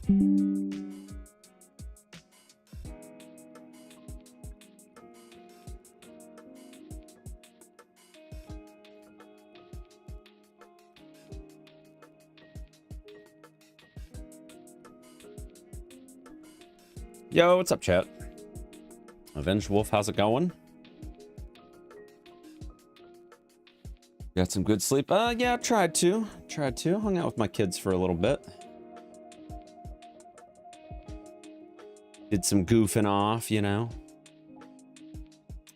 Yo, what's up, chat? Avenged Wolf, how's it going? Got some good sleep? Yeah, tried to. Hung out with my kids for a little bit. Did some goofing off, you know.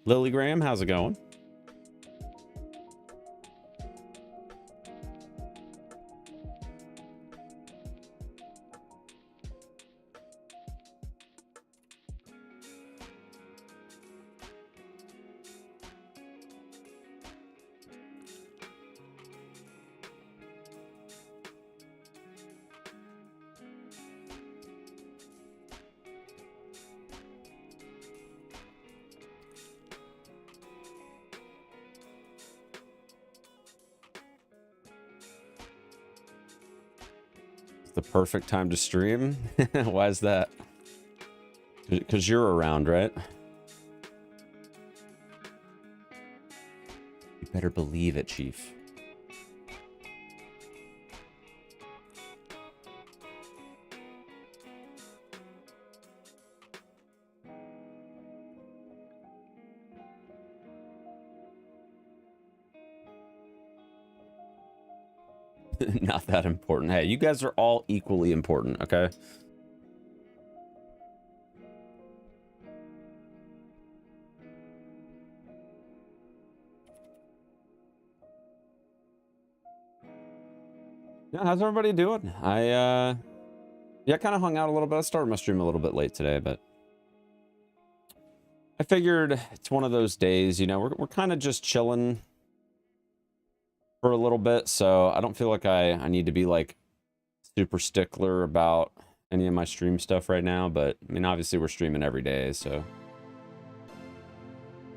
Lily Graham, how's it going? The perfect time to stream? Why is that? Because you're around, right? You better believe it, Chief. Not that important. Hey, you guys are all equally important, okay? Yeah, how's everybody doing? Yeah, kind of hung out a little bit. I started my stream a little bit late today, but I figured it's one of those days, you know, we're kind of just chilling for a little bit, so I don't feel like I need to be like super stickler about any of my stream stuff right now, but I mean, obviously we're streaming every day, so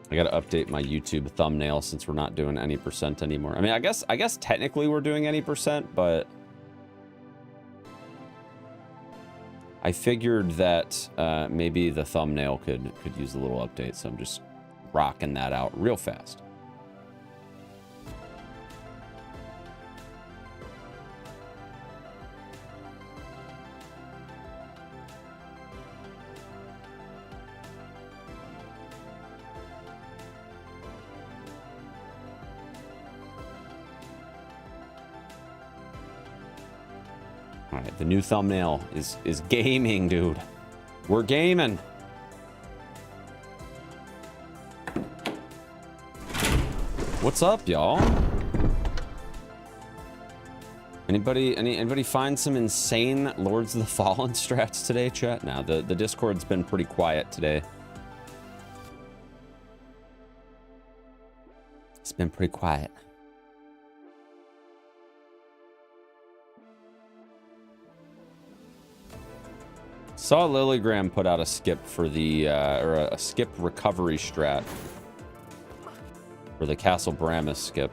I gotta update my YouTube thumbnail since we're not doing any percent anymore. I mean, I guess technically we're doing any percent, but I figured that maybe the thumbnail could use a little update, so I'm just rocking that out real fast. All right, the new thumbnail is gaming, dude. We're gaming. What's up, y'all? Anybody find some insane Lords of the Fallen strats today, chat? Now the Discord's been pretty quiet today. It's been pretty quiet. Saw Lilygram put out a skip for the or a skip recovery strat for the Castle Bramus skip.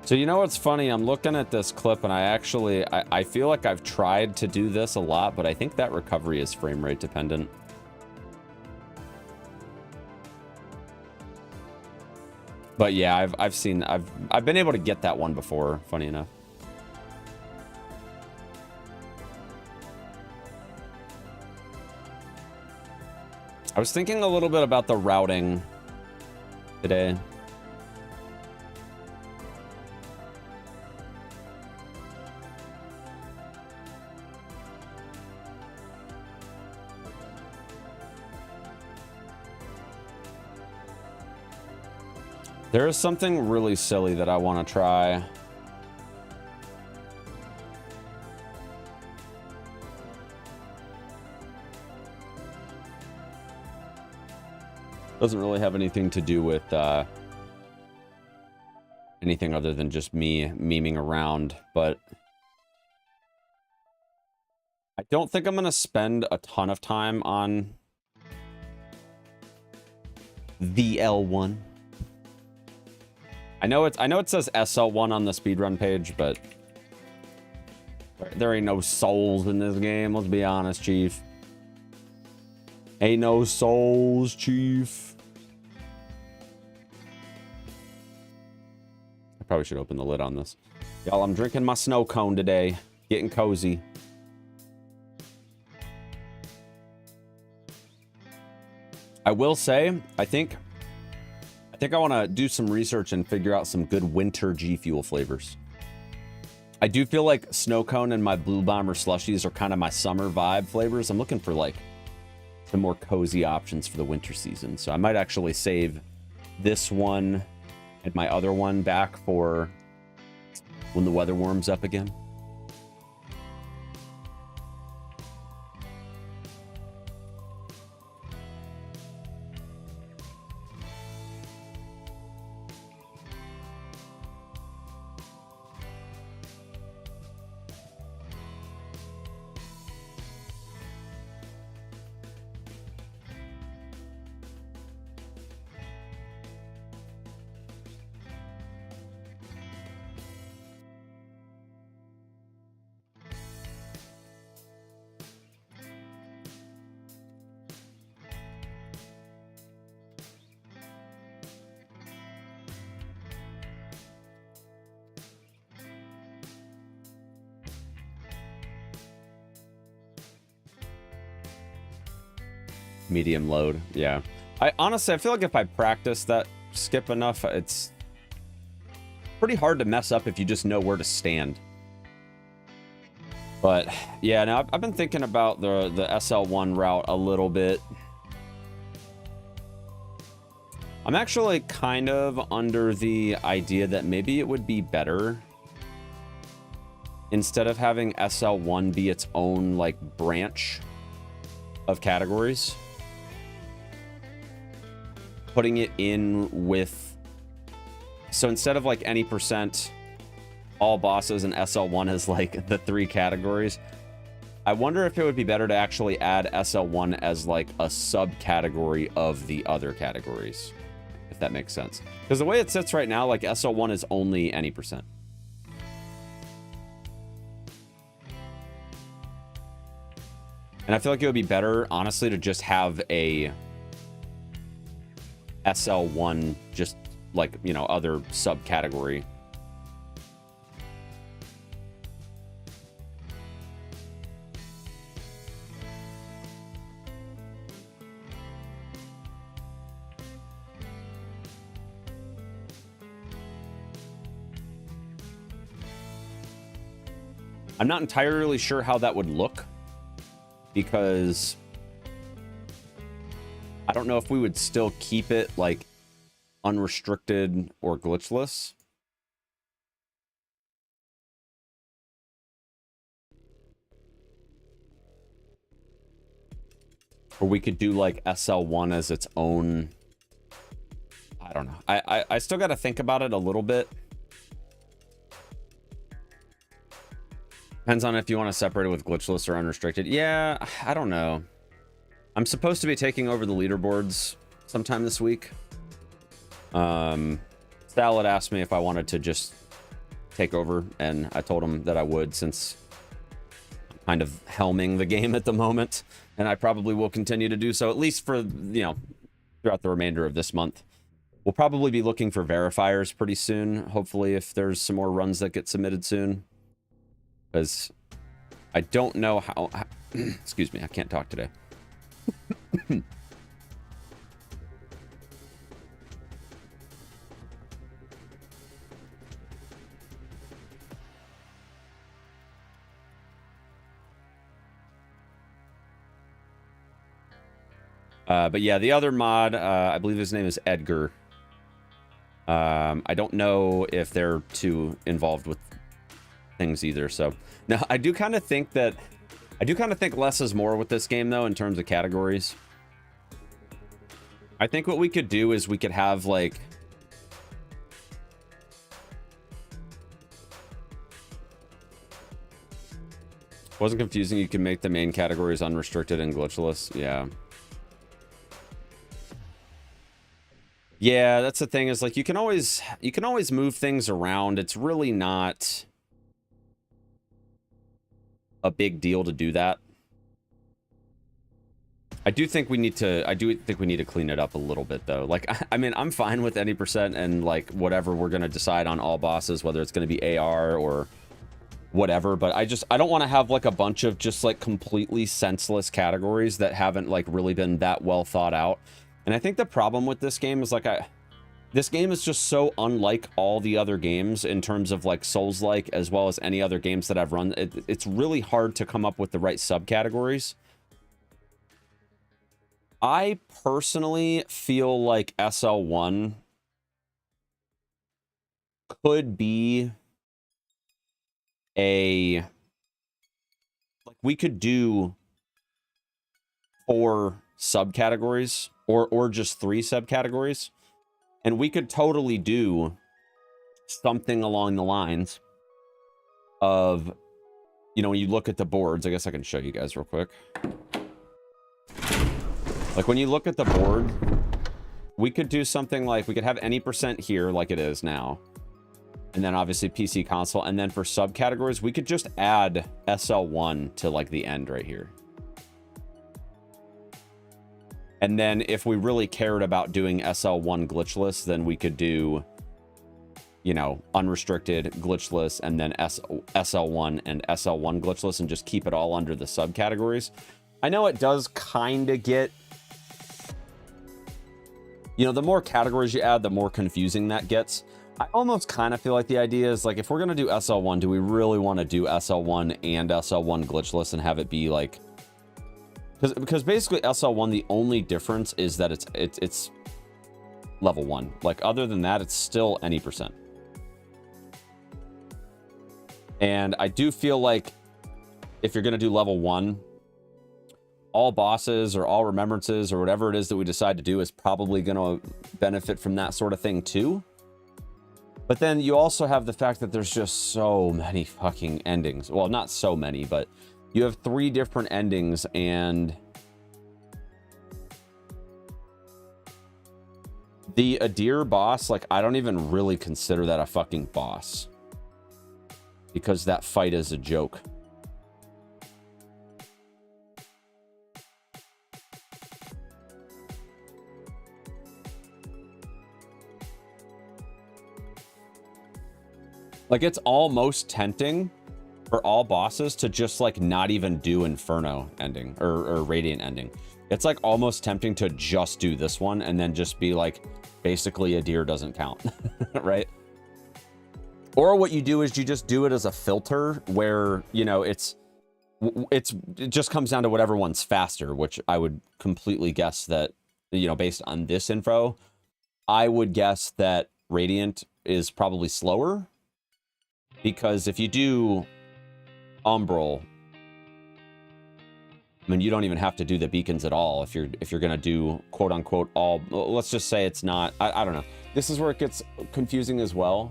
So you know what's funny? I'm looking at this clip and I feel like I've tried to do this a lot, but I think that recovery is frame rate dependent. But yeah, I've been able to get that one before, funny enough. I was thinking a little bit about the routing today. There is something really silly that I want to try. Doesn't really have anything to do with anything other than just me memeing around, but I don't think I'm going to spend a ton of time on the L1. I know it says SL1 on the speedrun page, but there ain't no souls in this game. Let's be honest, Chief. Ain't no souls, Chief. I probably should open the lid on this. Y'all, I'm drinking my snow cone today. Getting cozy. I will say, I think I want to do some research and figure out some good winter G Fuel flavors. I do feel like Snow Cone and my Blue Bomber slushies are kind of my summer vibe flavors. I'm looking for like some more cozy options for the winter season. So I might actually save this one and my other one back for when the weather warms up again. Medium load, yeah. I honestly, I feel like if I practice that skip enough, it's pretty hard to mess up if you just know where to stand. But yeah, now I've been thinking about the SL1 route a little bit. I'm actually kind of under the idea that maybe it would be better instead of having SL1 be its own like branch of categories, putting it in with, so instead of like any percent all bosses and SL1 is like the 3 categories, I wonder if it would be better to actually add SL1 as like a subcategory of the other categories, if that makes sense. Because the way it sits right now, like SL1 is only any percent. And I feel like it would be better, honestly, to just have a SL1, just like, you know, other subcategory. I'm not entirely sure how that would look, because I don't know if we would still keep it like unrestricted or glitchless. Or we could do like SL1 as its own. I don't know. I still got to think about it a little bit. Depends on if you want to separate it with glitchless or unrestricted. Yeah, I don't know. I'm supposed to be taking over the leaderboards sometime this week. Salad asked me if I wanted to just take over, and I told him that I would, since I'm kind of helming the game at the moment, and I probably will continue to do so, at least for, you know, throughout the remainder of this month. We'll probably be looking for verifiers pretty soon, hopefully, if there's some more runs that get submitted soon. Because I don't know how excuse me, I can't talk today. But yeah, the other mod, I believe his name is Edgar. I don't know if they're too involved with things either. So now I do kind of think less is more with this game, though, in terms of categories. I think what we could do is we could have like Wasn't confusing. You can make the main categories unrestricted and glitchless. Yeah. Yeah, that's the thing, is like you can always move things around. It's really not a big deal to do that. I do think we need to clean it up a little bit though. Like I mean, I'm fine with any percent and like whatever we're going to decide on all bosses, whether it's going to be AR or whatever, but I don't want to have like a bunch of just like completely senseless categories that haven't like really been that well thought out. And I think the problem with this game is like this game is just so unlike all the other games in terms of like Souls-like, as well as any other games that I've run. It's really hard to come up with the right subcategories. I personally feel like SL1 could be like we could do 4 subcategories or just 3 subcategories, and we could totally do something along the lines of, you know, when you look at the boards, I guess I can show you guys real quick. Like when you look at the board, we could do something like we could have any percent here like it is now. And then obviously PC console. And then for subcategories, we could just add SL1 to like the end right here. And then if we really cared about doing SL1 glitchless, then we could do, you know, unrestricted, glitchless, and then SL1 and SL1 glitchless, and just keep it all under the subcategories. I know it does kind of get, you know, the more categories you add, the more confusing that gets. I almost kind of feel like the idea is like, if we're going to do SL1, do we really want to do SL1 and SL1 glitchless and have it be like, because basically SL1, the only difference is that it's level 1. Like other than that, it's still any percent. And I do feel like if you're going to do level 1, all bosses or all remembrances or whatever it is that we decide to do is probably going to benefit from that sort of thing too. But then you also have the fact that there's just so many fucking endings. Well, not so many, but you have 3 different endings, and the Adir boss, like, I don't even really consider that a fucking boss, because that fight is a joke. Like, it's almost tempting for all bosses to just like not even do Inferno ending or Radiant ending. It's like almost tempting to just do this one and then just be like, basically Adir doesn't count, right? Or what you do is you just do it as a filter where, you know, it just comes down to whatever one's faster, which I would completely guess that, you know, based on this info, I would guess that Radiant is probably slower, because if you do Umbral, I mean, you don't even have to do the beacons at all if you're gonna do quote unquote all. Let's just say it's not. I don't know. This is where it gets confusing as well,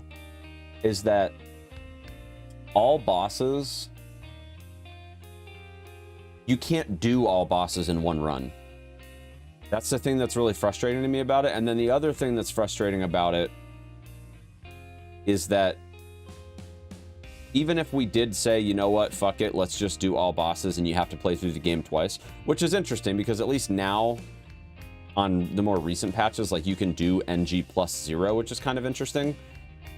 is that all bosses, you can't do all bosses in one run. That's the thing that's really frustrating to me about it. And then the other thing that's frustrating about it is that even if we did say, you know what, fuck it, let's just do all bosses, and you have to play through the game twice, which is interesting because at least now on the more recent patches, like you can do NG plus 0, which is kind of interesting.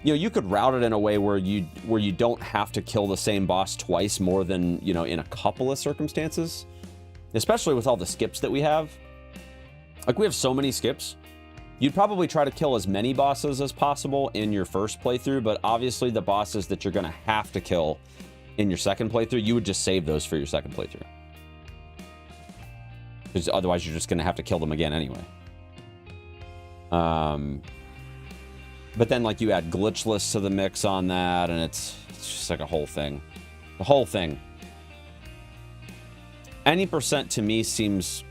You know, you could route it in a way where you don't have to kill the same boss twice more than, you know, in a couple of circumstances, especially with all the skips that we have. Like, we have so many skips. You'd probably try to kill as many bosses as possible in your first playthrough, but obviously the bosses that you're going to have to kill in your second playthrough, you would just save those for your second playthrough, because otherwise you're just going to have to kill them again anyway. But then, like, you add glitchless to the mix on that, and it's just like a whole thing. The whole thing. Any percent to me seems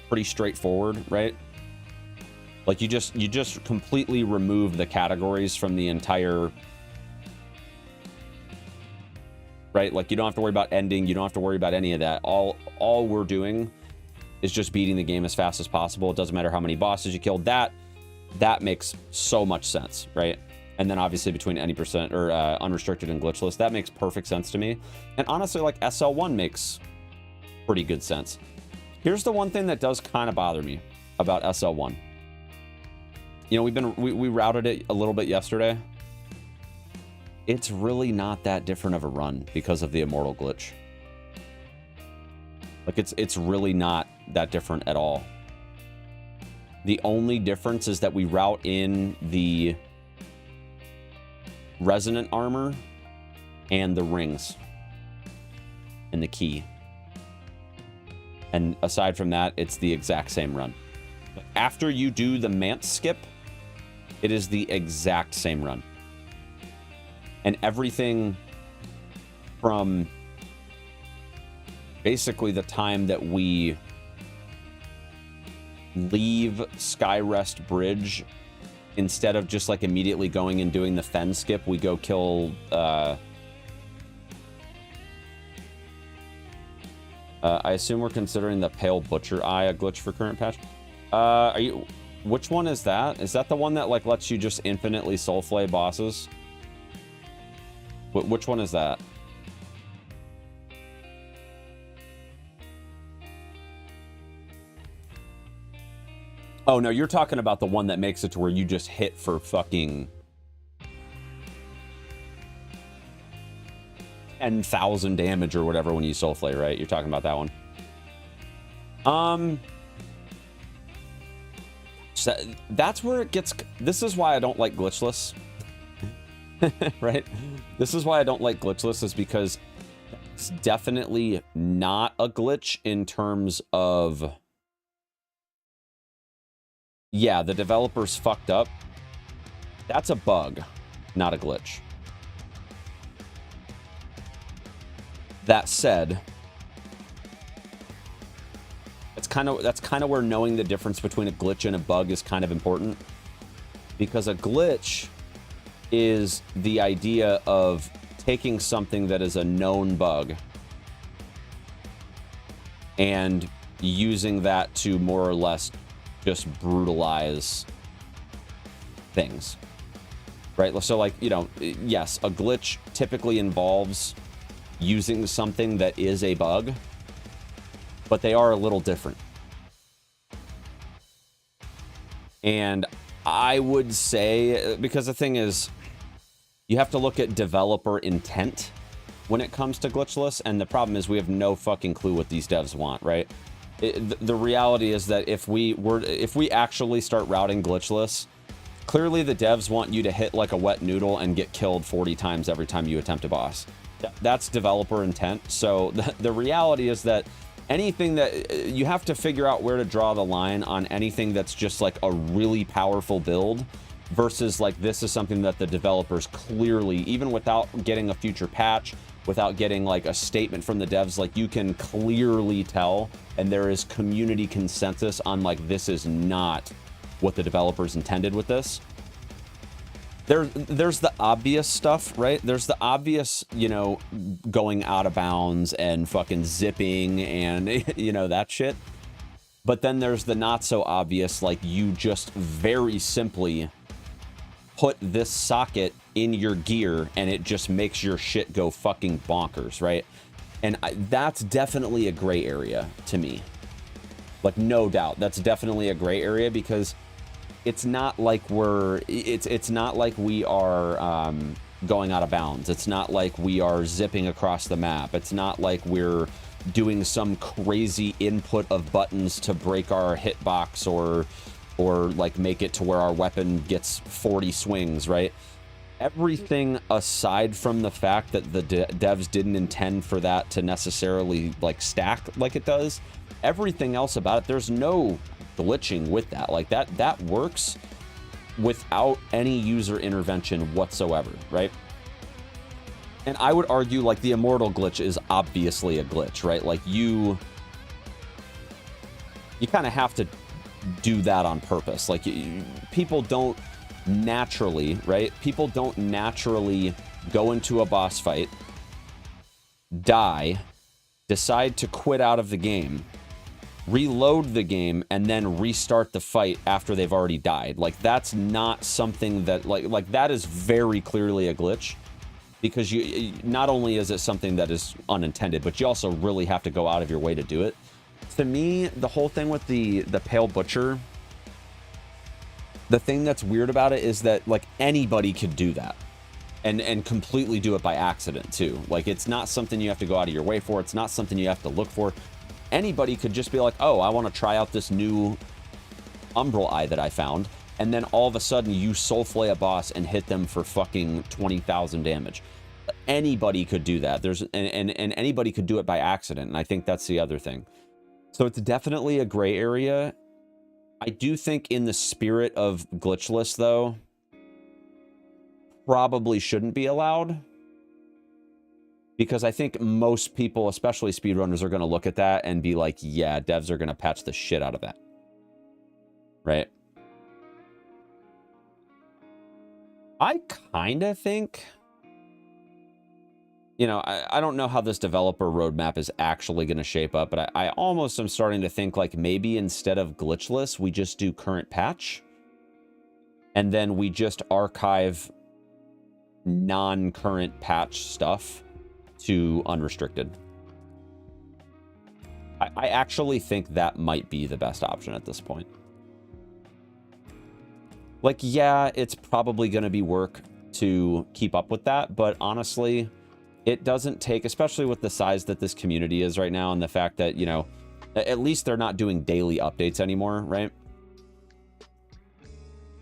pretty straightforward, right? Like, you just completely remove the categories from the entire, right? Like, you don't have to worry about ending. You don't have to worry about any of that. All we're doing is just beating the game as fast as possible. It doesn't matter how many bosses you killed. That makes so much sense, right? And then obviously between any percent or unrestricted and glitchless, that makes perfect sense to me. And honestly, like, SL1 makes pretty good sense. Here's the one thing that does kind of bother me about SL1. You know, we routed it a little bit yesterday. It's really not that different of a run because of the immortal glitch. Like, it's really not that different at all. The only difference is that we route in the resonant armor and the rings and the key. And aside from that, it's the exact same run. After you do the Mance skip, it is the exact same run. And everything from basically the time that we leave Skyrest Bridge, instead of just like immediately going and doing the Fen skip, we go kill I assume we're considering the Pale Butcher Eye a glitch for current patch. Which one is that? Is that the one that like lets you just infinitely soulflay bosses? Which one is that? Oh no, you're talking about the one that makes it to where you just hit for fucking 10,000 damage or whatever when you soulflay, right? You're talking about that one. So that's where it gets. This is why I don't like glitchless. Right? This is why I don't like glitchless, is because it's definitely not a glitch in terms of, yeah, the developers fucked up. That's a bug, not a glitch. That said, that's kind of where knowing the difference between a glitch and a bug is kind of important, because a glitch is the idea of taking something that is a known bug and using that to more or less just brutalize things, right? So like, you know, yes, a glitch typically involves using something that is a bug, but they are a little different. And I would say, because the thing is, you have to look at developer intent when it comes to glitchless, and the problem is we have no fucking clue what these devs want, right? The reality is that if we actually start routing glitchless, clearly the devs want you to hit like a wet noodle and get killed 40 times every time you attempt a boss. That's developer intent. So the reality is that anything that you have to figure out where to draw the line on anything that's just like a really powerful build versus like this is something that the developers clearly, even without getting a future patch, without getting like a statement from the devs, like you can clearly tell, and there is community consensus on like this is not what the developers intended with this. There's the obvious stuff, right? There's the obvious, you know, going out of bounds and fucking zipping and, you know, that shit. But then there's the not so obvious, like you just very simply put this socket in your gear and it just makes your shit go fucking bonkers, right? And that's definitely a gray area to me. Like, no doubt, that's definitely a gray area, because it's not like it's not like we are going out of bounds. It's not like we are zipping across the map. It's not like we're doing some crazy input of buttons to break our hitbox or like make it to where our weapon gets 40 swings, right? Everything aside from the fact that the devs didn't intend for that to necessarily like stack like it does, everything else about it, there's no glitching with that. Like that works without any user intervention whatsoever, right? And I would argue like the immortal glitch is obviously a glitch, right? Like you kind of have to do that on purpose. Like people don't naturally, right? People don't naturally go into a boss fight die, decide to quit out of the game, reload the game, and then restart the fight after they've already died. Like, that's not something that, like that is very clearly a glitch, because you, not only is it something that is unintended, but you also really have to go out of your way to do it. To me, the whole thing with the Pale Butcher, the thing that's weird about it is that, like, anybody could do that. And completely do it by accident, too. Like, it's not something you have to go out of your way for. It's not something you have to look for. Anybody could just be like, oh, I want to try out this new Umbral Eye that I found. And then all of a sudden, you soul flay a boss and hit them for fucking 20,000 damage. Anybody could do that. And anybody could do it by accident. And I think that's the other thing. So it's definitely a gray area. I do think in the spirit of glitchless, though, probably shouldn't be allowed, because I think most people, especially speedrunners, are going to look at that and be like, yeah, devs are going to patch the shit out of that. Right? I kind of think, you know, I don't know how this developer roadmap is actually going to shape up, but I almost am starting to think, like, maybe instead of glitchless, we just do current patch, and then we just archive non-current patch stuff to unrestricted. I actually think that might be the best option at this point. Like, yeah, it's probably going to be work to keep up with that, but honestly, it doesn't take, especially with the size that this community is right now and the fact that, you know, at least they're not doing daily updates anymore, right?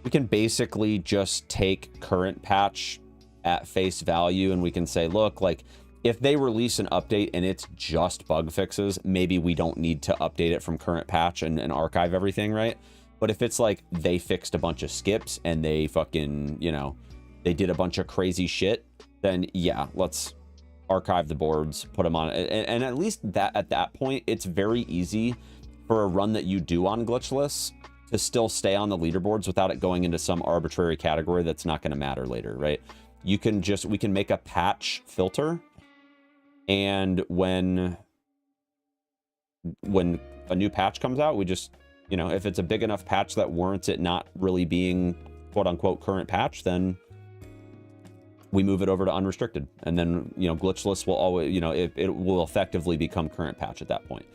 We can basically just take current patch at face value, and we can say, look, like, if they release an update and it's just bug fixes, maybe we don't need to update it from current patch and archive everything, right? But if it's like they fixed a bunch of skips and they fucking, you know, they did a bunch of crazy shit, then yeah, let's archive the boards, put them on, and at least that at that point, it's very easy for a run that you do on glitchless to still stay on the leaderboards without it going into some arbitrary category that's not going to matter later, right? You can just, we can make a patch filter, and when a new patch comes out, we just, you know, if it's a big enough patch that warrants it not really being quote unquote current patch, then we move it over to unrestricted, and then, you know, glitchless will always, you know, it will effectively become current patch at that point.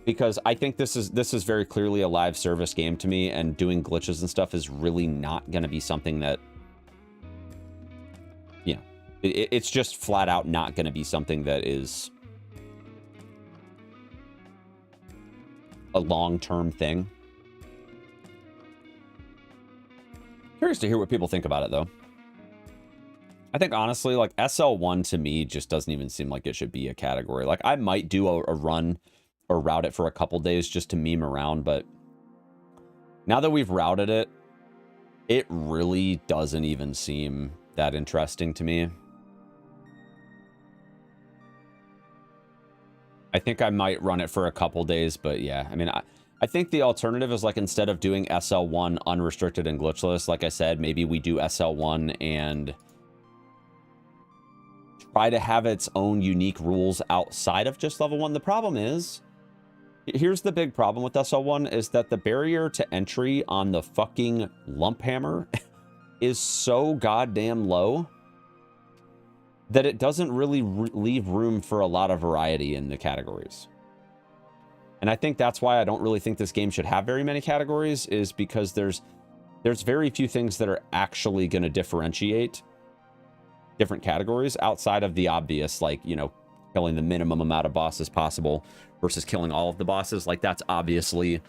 Because I think this is very clearly a live service game to me, and doing glitches and stuff is really not going to be something that, you know, it's just flat out not going to be something that is a long-term thing. Curious to hear what people think about it, though. I think, honestly, like, SL1 to me just doesn't even seem like it should be a category. Like, I might do a run or route it for a couple days just to meme around, but now that we've routed it, it really doesn't even seem that interesting to me. I think I might run it for a couple days, but yeah, I mean, I think the alternative is, like, instead of doing SL1 unrestricted and glitchless, like I said, maybe we do SL1 and try to have its own unique rules outside of just level 1. The problem is, here's the big problem with SL1, is that the barrier to entry on the fucking lump hammer is so goddamn low that it doesn't really leave room for a lot of variety in the categories. And I think that's why I don't really think this game should have very many categories, is because there's very few things that are actually going to differentiate different categories outside of the obvious, like, you know, killing the minimum amount of bosses possible versus killing all of the bosses. Like, that's obviously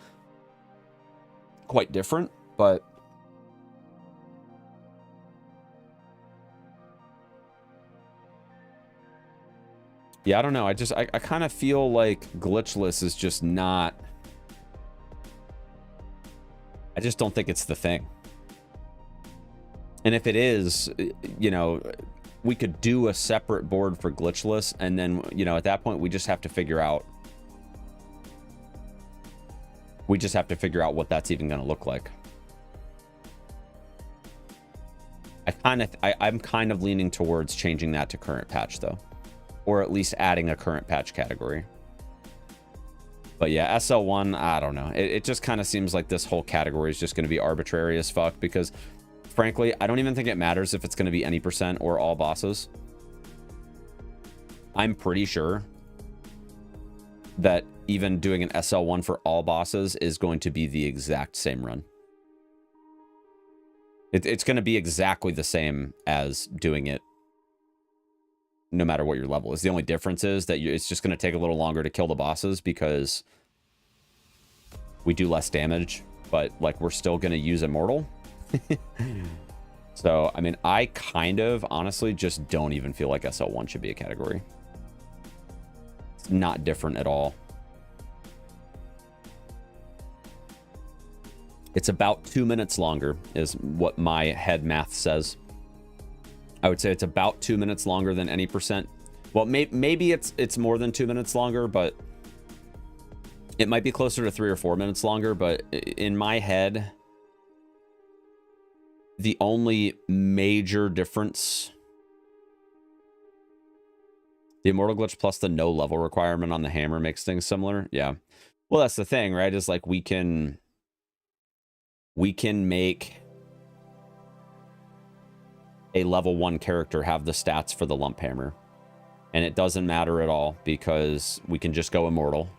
quite different, but yeah, I don't know. I kind of feel like glitchless is just not, I just don't think it's the thing. And if it is, you know, we could do a separate board for glitchless, and then, you know, at that point we just have to figure out what that's even going to look like. I'm kind of leaning towards changing that to current patch, though, or at least adding a current patch category. But yeah, SL1, I don't know. It just kind of seems like this whole category is just going to be arbitrary as fuck, because frankly, I don't even think it matters if it's going to be any percent or all bosses. I'm pretty sure that even doing an SL1 for all bosses is going to be the exact same run. It's going to be exactly the same as doing it no matter what your level is. The only difference is that it's just going to take a little longer to kill the bosses because we do less damage, but like we're still going to use Immortal. So, I mean, I kind of honestly just don't even feel like SL1 should be a category. It's not different at all. It's about 2 minutes longer is what my head math says. I would say it's about 2 minutes longer than any percent. Well, maybe it's more than 2 minutes longer, but it might be closer to 3 or 4 minutes longer. But in my head, the only major difference, the Immortal Glitch plus the no level requirement on the hammer makes things similar. Yeah. Well, that's the thing, right? Is like we can make a level 1 character have the stats for the lump hammer, and it doesn't matter at all because we can just go immortal.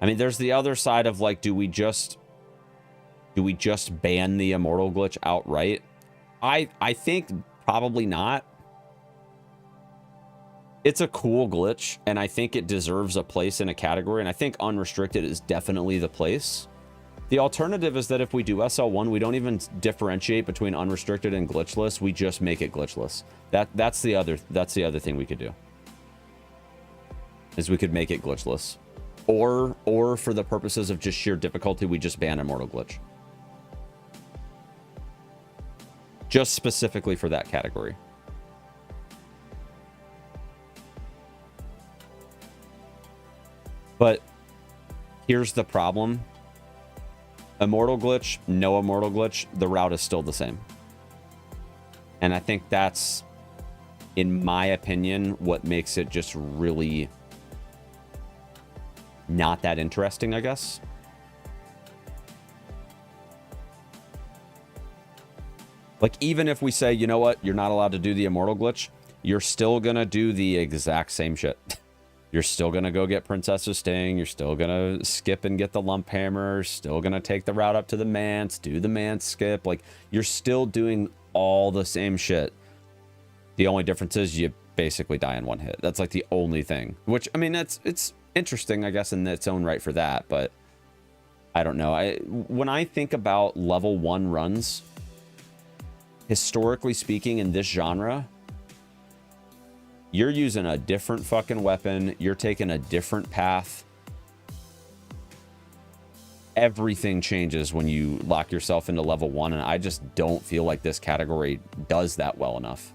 I mean, there's the other side of like, do we just ban the immortal glitch outright? I think probably not. It's a cool glitch, and I think it deserves a place in a category, and I think unrestricted is definitely the place. The alternative is that if we do SL1, we don't even differentiate between unrestricted and glitchless. We just make it glitchless. That's the other thing we could do. Is we could make it glitchless. Or for the purposes of just sheer difficulty, we just ban Immortal Glitch. Just specifically for that category. But here's the problem. Immortal Glitch, no Immortal Glitch, the route is still the same. And I think that's, in my opinion, what makes it just really not that interesting, I guess. Like, even if we say, you know what, you're not allowed to do the Immortal Glitch, you're still gonna do the exact same shit. You're still going to go get Princess's Sting. You're still going to skip and get the lump hammer. Still going to take the route up to the manse, do the manse skip. Like, you're still doing all the same shit. The only difference is you basically die in one hit. That's like the only thing. Which, I mean, it's interesting, I guess, in its own right for that. But I don't know. When I think about level 1 runs, historically speaking, in this genre, you're using a different fucking weapon. You're taking a different path. Everything changes when you lock yourself into level 1, and I just don't feel like this category does that well enough.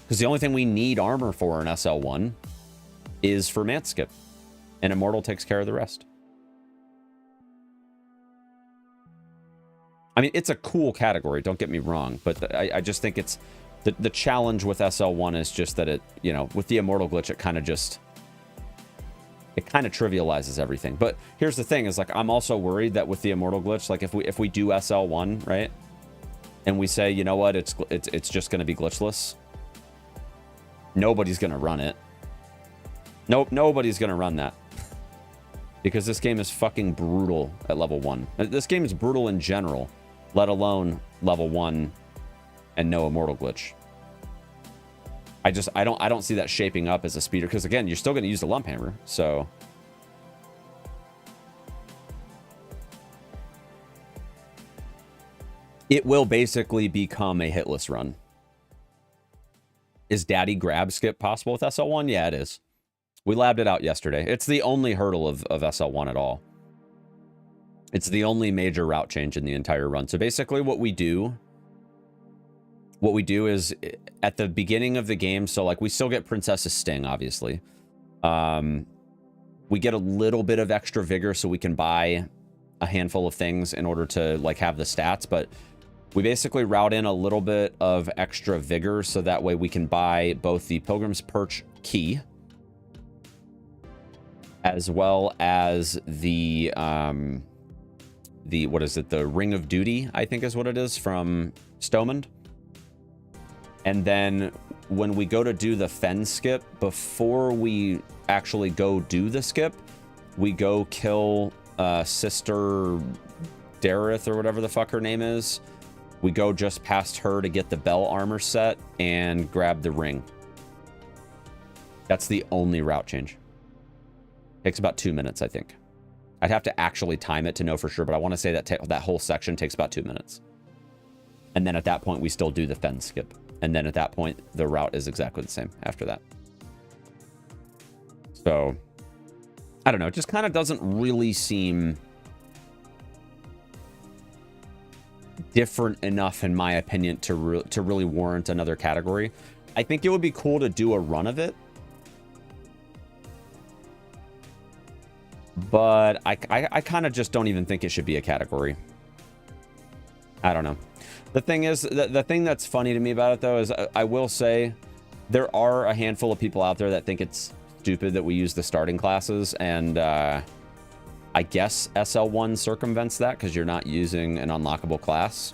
Because the only thing we need armor for in SL1 is for Manse Skip, and Immortal takes care of the rest. I mean, it's a cool category, don't get me wrong, but I just think it's... The challenge with SL1 is just that it, you know, with the Immortal Glitch, it kind of trivializes everything. But here's the thing, is like, I'm also worried that with the Immortal Glitch, like if we do SL1, right, and we say, you know what, it's just going to be glitchless, nobody's going to run it. Nope, nobody's going to run that. Because this game is fucking brutal at level 1. This game is brutal in general, let alone level 1 and no Immortal Glitch. I don't see that shaping up as a speeder, because again, you're still going to use the lump hammer, so it will basically become a hitless run. Is daddy grab skip possible with SL1? Yeah, it is. We labbed it out yesterday. It's the only hurdle of SL1 at all. It's the only major route change in the entire run. So basically what we do is at the beginning of the game, so like we still get Princess's Sting, obviously. We get a little bit of extra vigor so we can buy a handful of things in order to like have the stats, but We basically route in a little bit of extra vigor so that way we can buy both the Pilgrim's Perch key as well as the what is it? The Ring of Duty, I think is what it is, from Stomand. And then when we go to do the Fen skip, before we actually go do the skip, we go kill Sister Dareth or whatever the fuck her name is. We go just past her to get the bell armor set and grab the ring. That's the only route change. Takes about 2 minutes, I think. I'd have to actually time it to know for sure, but I want to say that that whole section takes about 2 minutes. And then at that point, we still do the Fen skip. And then at that point, the route is exactly the same after that. So, I don't know. It just kind of doesn't really seem different enough, in my opinion, to really warrant another category. I think it would be cool to do a run of it. But I kind of just don't even think it should be a category. I don't know. The thing is, the thing that's funny to me about it, though, is I will say there are a handful of people out there that think it's stupid that we use the starting classes. And I guess SL1 circumvents that because you're not using an unlockable class.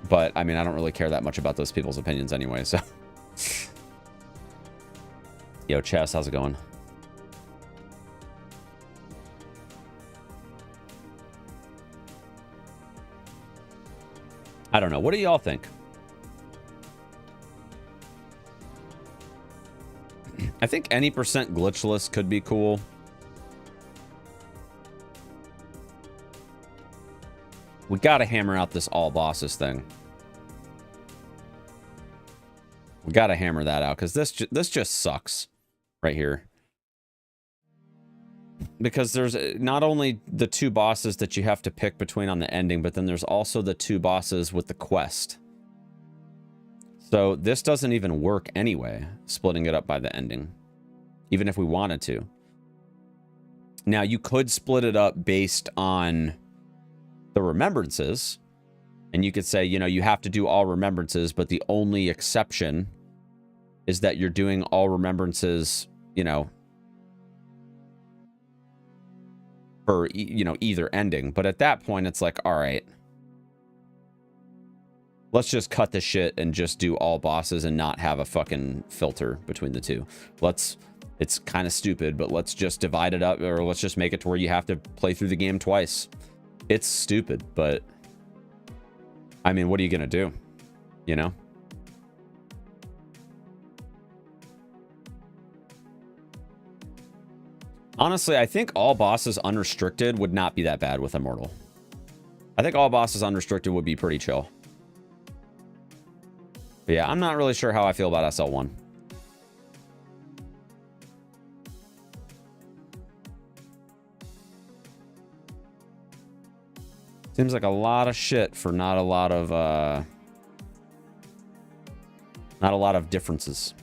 But, I mean, I don't really care that much about those people's opinions anyway, so... Yo, Chess, how's it going? I don't know. What do y'all think? I think any percent glitchless could be cool. We gotta hammer out this all bosses thing. We gotta hammer that out because this just sucks right here. Because there's not only the 2 bosses that you have to pick between on the ending, but then there's also the 2 bosses with the quest. So this doesn't even work anyway, splitting it up by the ending, even if we wanted to. Now, you could split it up based on the remembrances, and you could say, you know, you have to do all remembrances, but the only exception is that you're doing all remembrances, you know, for, you know, either ending. But at that point, it's like, all right, let's just cut the shit and just do all bosses and not have a fucking filter between the two. It's kind of stupid, but let's just divide it up, or let's just make it to where you have to play through the game twice. It's stupid, but I mean, what are you gonna do? You know? Honestly, I think all bosses unrestricted would not be that bad with Immortal. I think all bosses unrestricted would be pretty chill. But yeah, I'm not really sure how I feel about SL1. Seems like a lot of shit for not a lot of differences.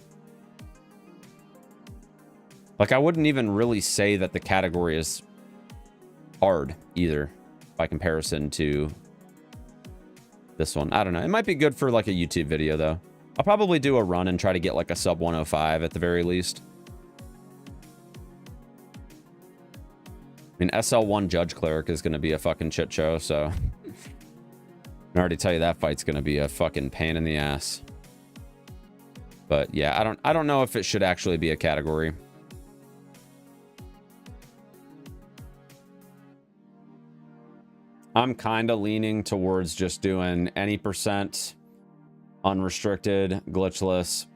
Like, I wouldn't even really say that the category is hard either by comparison to this one. I don't know. It might be good for like a YouTube video though. I'll probably do a run and try to get like a sub 105 at the very least. I mean, SL1 Judge Cleric is going to be a fucking shit show, so I can already tell you that fight's going to be a fucking pain in the ass. But yeah, I don't know if it should actually be a category. I'm kind of leaning towards just doing any percent unrestricted, glitchless,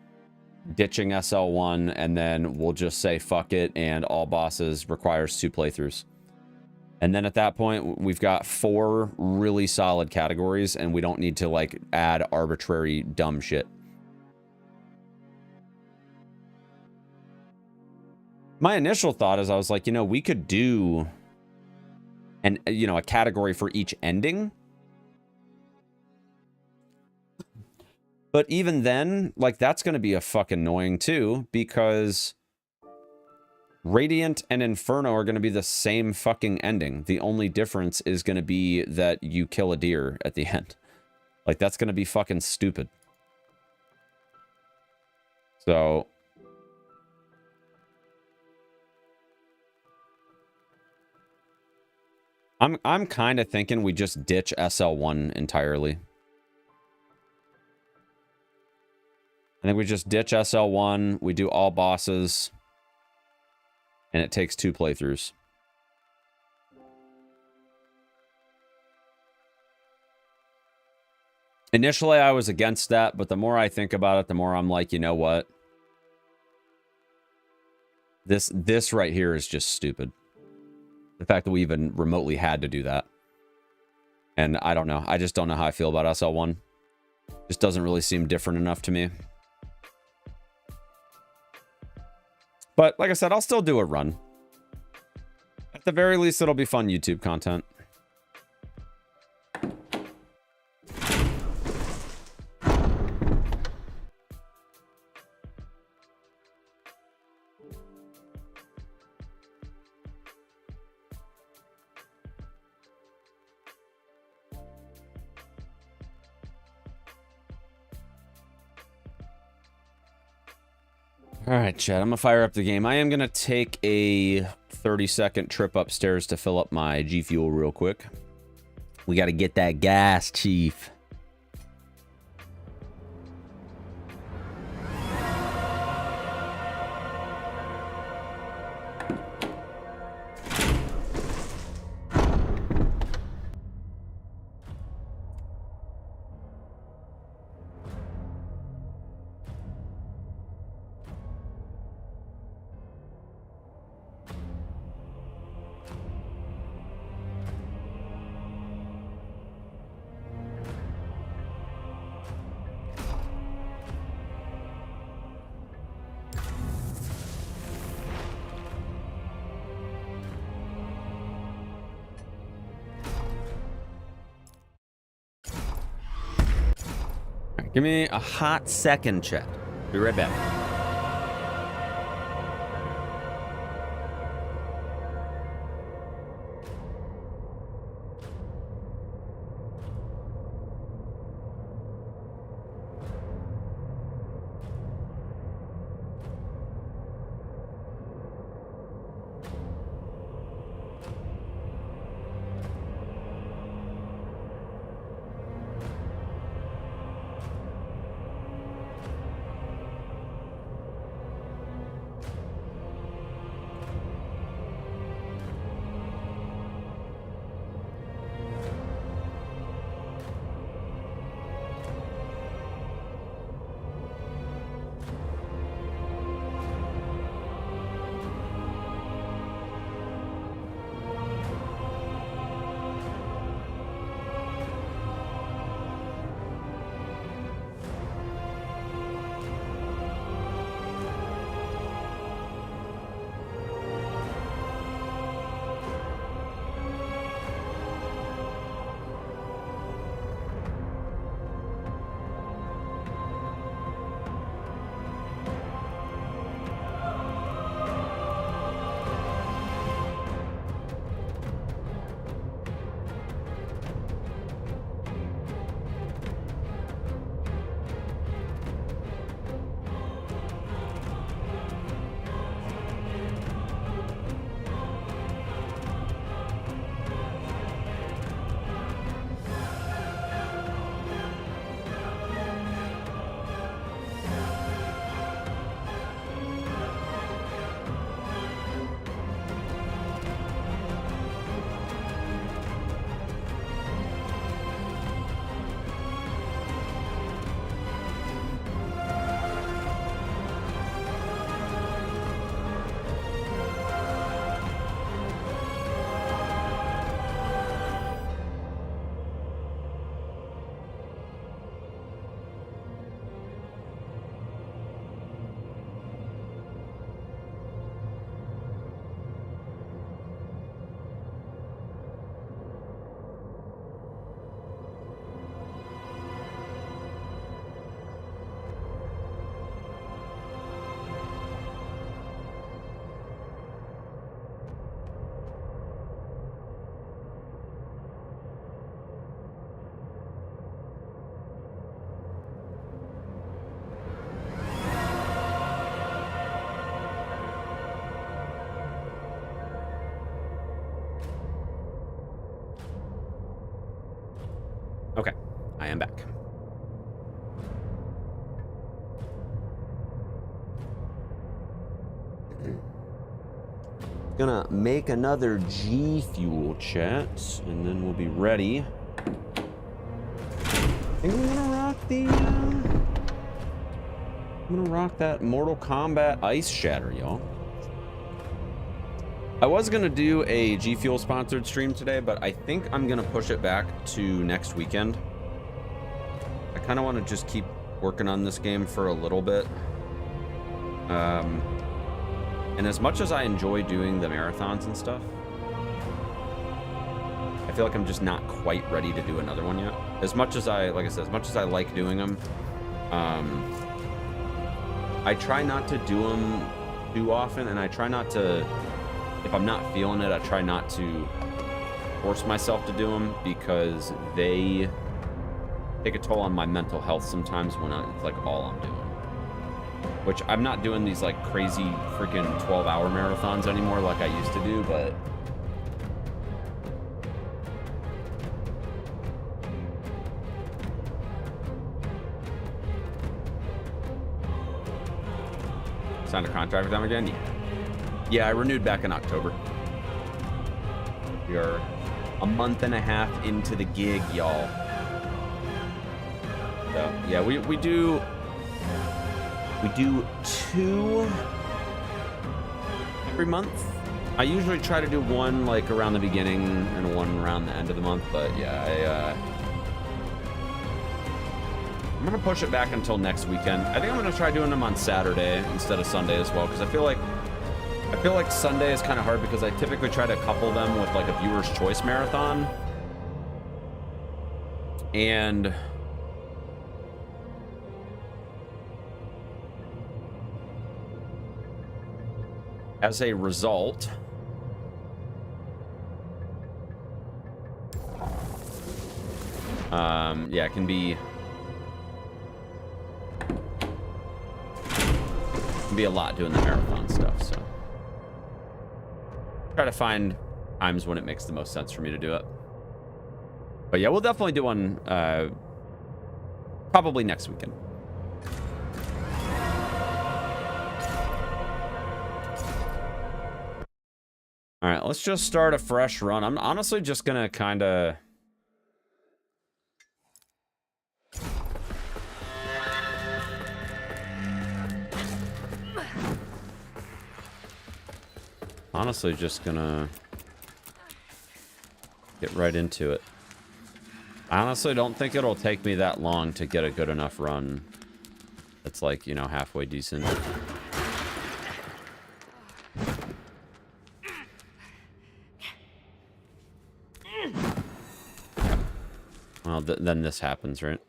ditching SL1, and then we'll just say fuck it, and all bosses requires 2 playthroughs. And then at that point, we've got 4 really solid categories, and we don't need to like add arbitrary dumb shit. My initial thought is I was like, you know, we could do a category for each ending. But even then, like, that's going to be a fucking annoying too, because Radiant and Inferno are going to be the same fucking ending. The only difference is going to be that you kill a deer at the end. Like, that's going to be fucking stupid. So... I'm kind of thinking we just ditch SL1 entirely. I think we just ditch SL1, we do all bosses, and it takes 2 playthroughs. Initially, I was against that, but the more I think about it, the more I'm like, you know what? This right here is just stupid. The fact that we even remotely had to do that. And I don't know. I just don't know how I feel about SL1. Just doesn't really seem different enough to me. But like I said, I'll still do a run. At the very least, it'll be fun YouTube content. All right, chat, I'm gonna fire up the game. I am gonna take a 30-second trip upstairs to fill up my G Fuel real quick. We gotta get that gas, Chief. Give me a hot second, chat. Be right back. I'm back. Gonna make another G Fuel chat, and then we'll be ready. I think I'm gonna rock the, I'm gonna rock that Mortal Kombat Ice Shatter, y'all. I was gonna do a G Fuel sponsored stream today, but I think I'm gonna push it back to next weekend. I kind of want to just keep working on this game for a little bit. And as much as I enjoy doing the marathons and stuff, I feel like I'm just not quite ready to do another one yet. As much as like I said, as much as I like doing them, I try not to do them too often, and I try not to, if I'm not feeling it, I try not to force myself to do them, because they take a toll on my mental health sometimes when it's like all I'm doing. Which I'm not doing these like crazy freaking 12-hour marathons anymore like I used to do, but signed a contract with them again? Yeah, I renewed back in October. We are a month and a half into the gig, y'all. So yeah, we do 2 every month. I usually try to do one like around the beginning and one around the end of the month, but yeah, I'm gonna push it back until next weekend. I think I'm gonna try doing them on Saturday instead of Sunday as well, because I feel like Sunday is kind of hard, because I typically try to couple them with like a viewer's choice marathon, and as a result, yeah, it can be a lot doing the marathon stuff, so try to find times when it makes the most sense for me to do it. But yeah, we'll definitely do one probably next weekend. All right, let's just start a fresh run. I'm honestly just gonna kind of get right into it. I honestly don't think it'll take me that long to get a good enough run that's like, you know, halfway decent. Well, then this happens, right?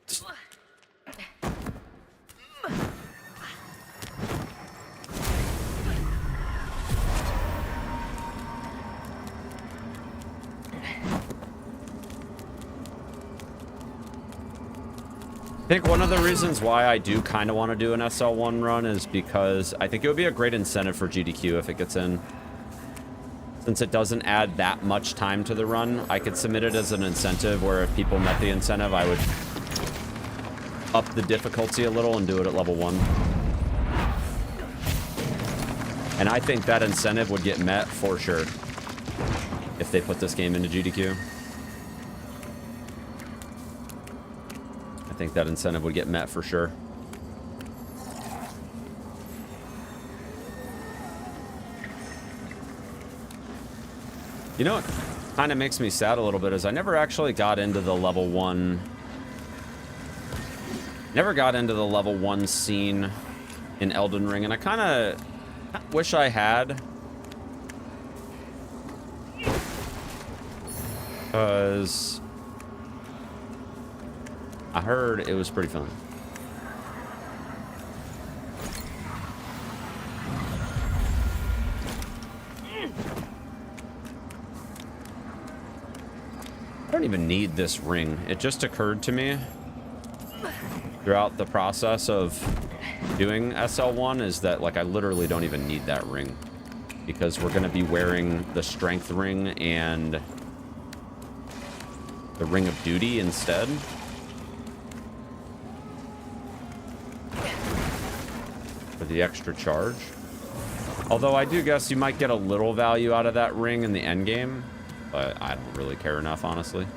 I think one of the reasons why I do kind of want to do an SL1 run is because I think it would be a great incentive for GDQ if it gets in. Since it doesn't add that much time to the run, I could submit it as an incentive where if people met the incentive, I would up the difficulty a little and do it at level 1. And I think that incentive would get met for sure if they put this game into GDQ. I think that incentive would get met for sure. You know what kind of makes me sad a little bit is I never actually got into the level 1. Never got into the level 1 scene in Elden Ring, and I kind of wish I had. Because I heard it was pretty fun. I don't even need this ring. It just occurred to me throughout the process of doing SL1 is that, like, I literally don't even need that ring, because we're going to be wearing the strength ring and the ring of duty instead. for the extra charge. Although I do guess you might get a little value out of that ring in the end game, but I don't really care enough, honestly.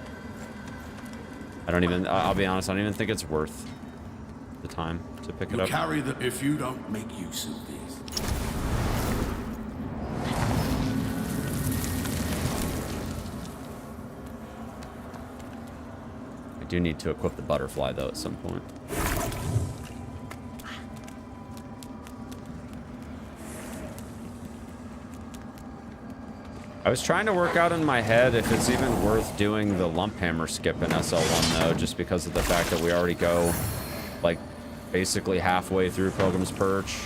I don't even, I'll be honest, I don't even think it's worth the time to pick it up. Carry the if you don't make use of these. I do need to equip the butterfly though at some point. I was trying to work out in my head if it's even worth doing the lump hammer skip in SL1 though, just because of the fact that we already go like basically halfway through Pilgrim's Perch.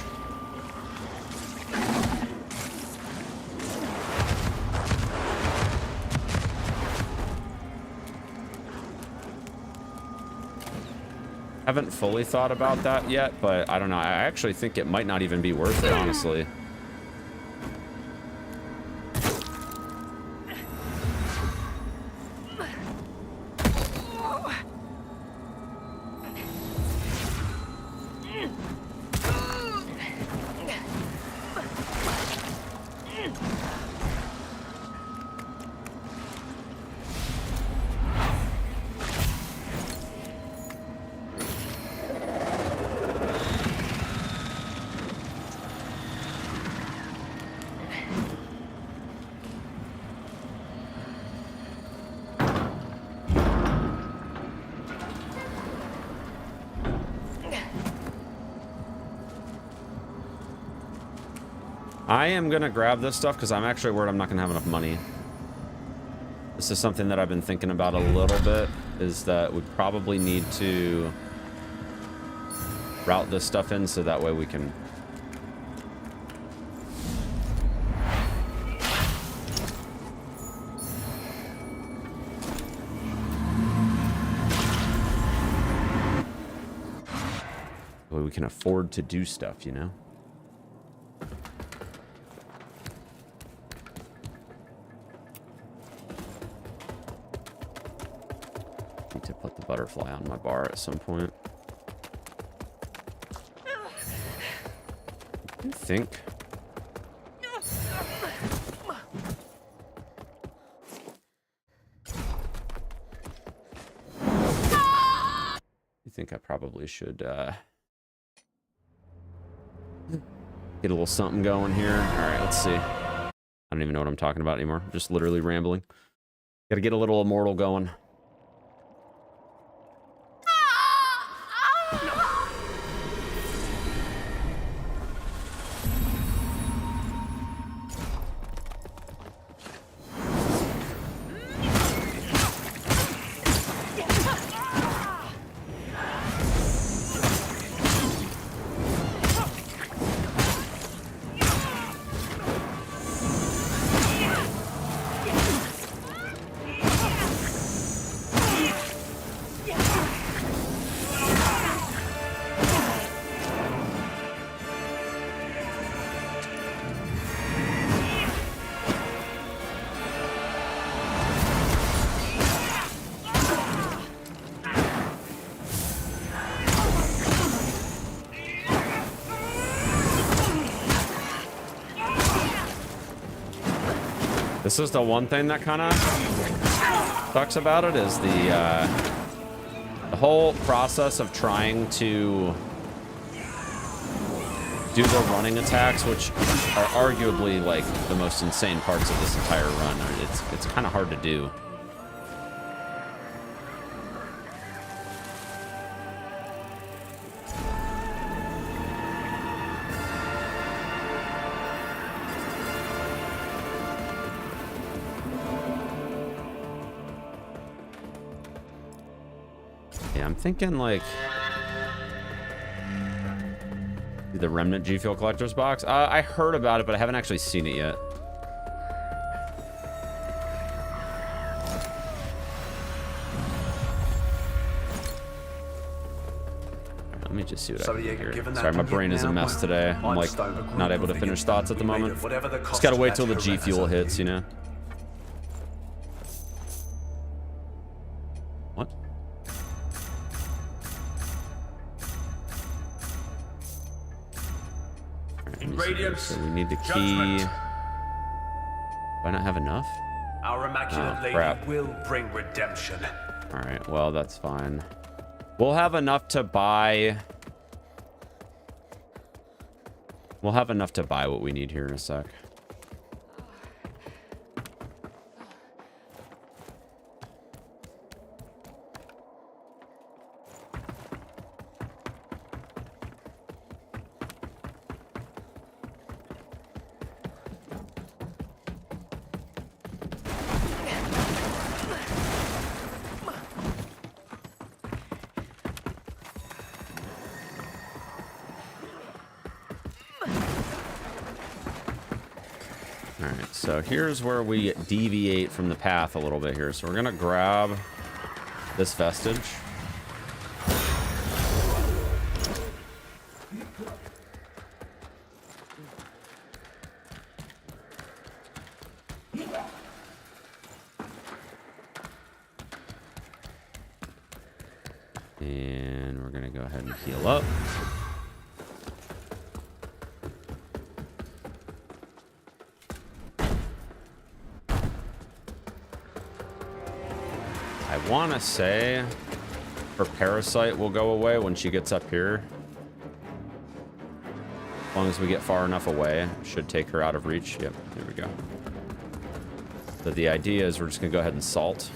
Haven't fully thought about that yet, but I don't know. I actually think it might not even be worth it, honestly. I am gonna grab this stuff because I'm actually worried I'm not gonna have enough money. This is something that I've been thinking about a little bit, is that we probably need to route this stuff in so that way we can afford to do stuff, you know? Need to put the butterfly on my bar at some point. I think. I think I probably should get a little something going here. All right, let's see. I don't even know what I'm talking about anymore. I'm just literally rambling. Got to get a little immortal going. This is the one thing that kind of sucks about it, is the whole process of trying to do the running attacks, which are arguably like the most insane parts of this entire run. It's kind of hard to do. I'm thinking like the Remnant G Fuel Collector's box. I heard about it, but I haven't actually seen it yet. Let me just see what I can do here. Sorry, my brain is a mess today. I'm like not able to finish thoughts at the moment. Just gotta wait till the G Fuel hits, you know? me see here. So we need the key. Do I not have enough? Our Immaculate Lady will bring redemption. Alright, well, that's fine. We'll have enough to buy... We'll have enough to buy what we need here in a sec. Alright, so here's where we deviate from the path a little bit here. So we're gonna grab this vestige. And we're gonna go ahead and heal up. I want to say her parasite will go away when she gets up here. As long as we get far enough away, should take her out of reach. Yep, there we go. So the idea is we're just gonna go ahead and salt.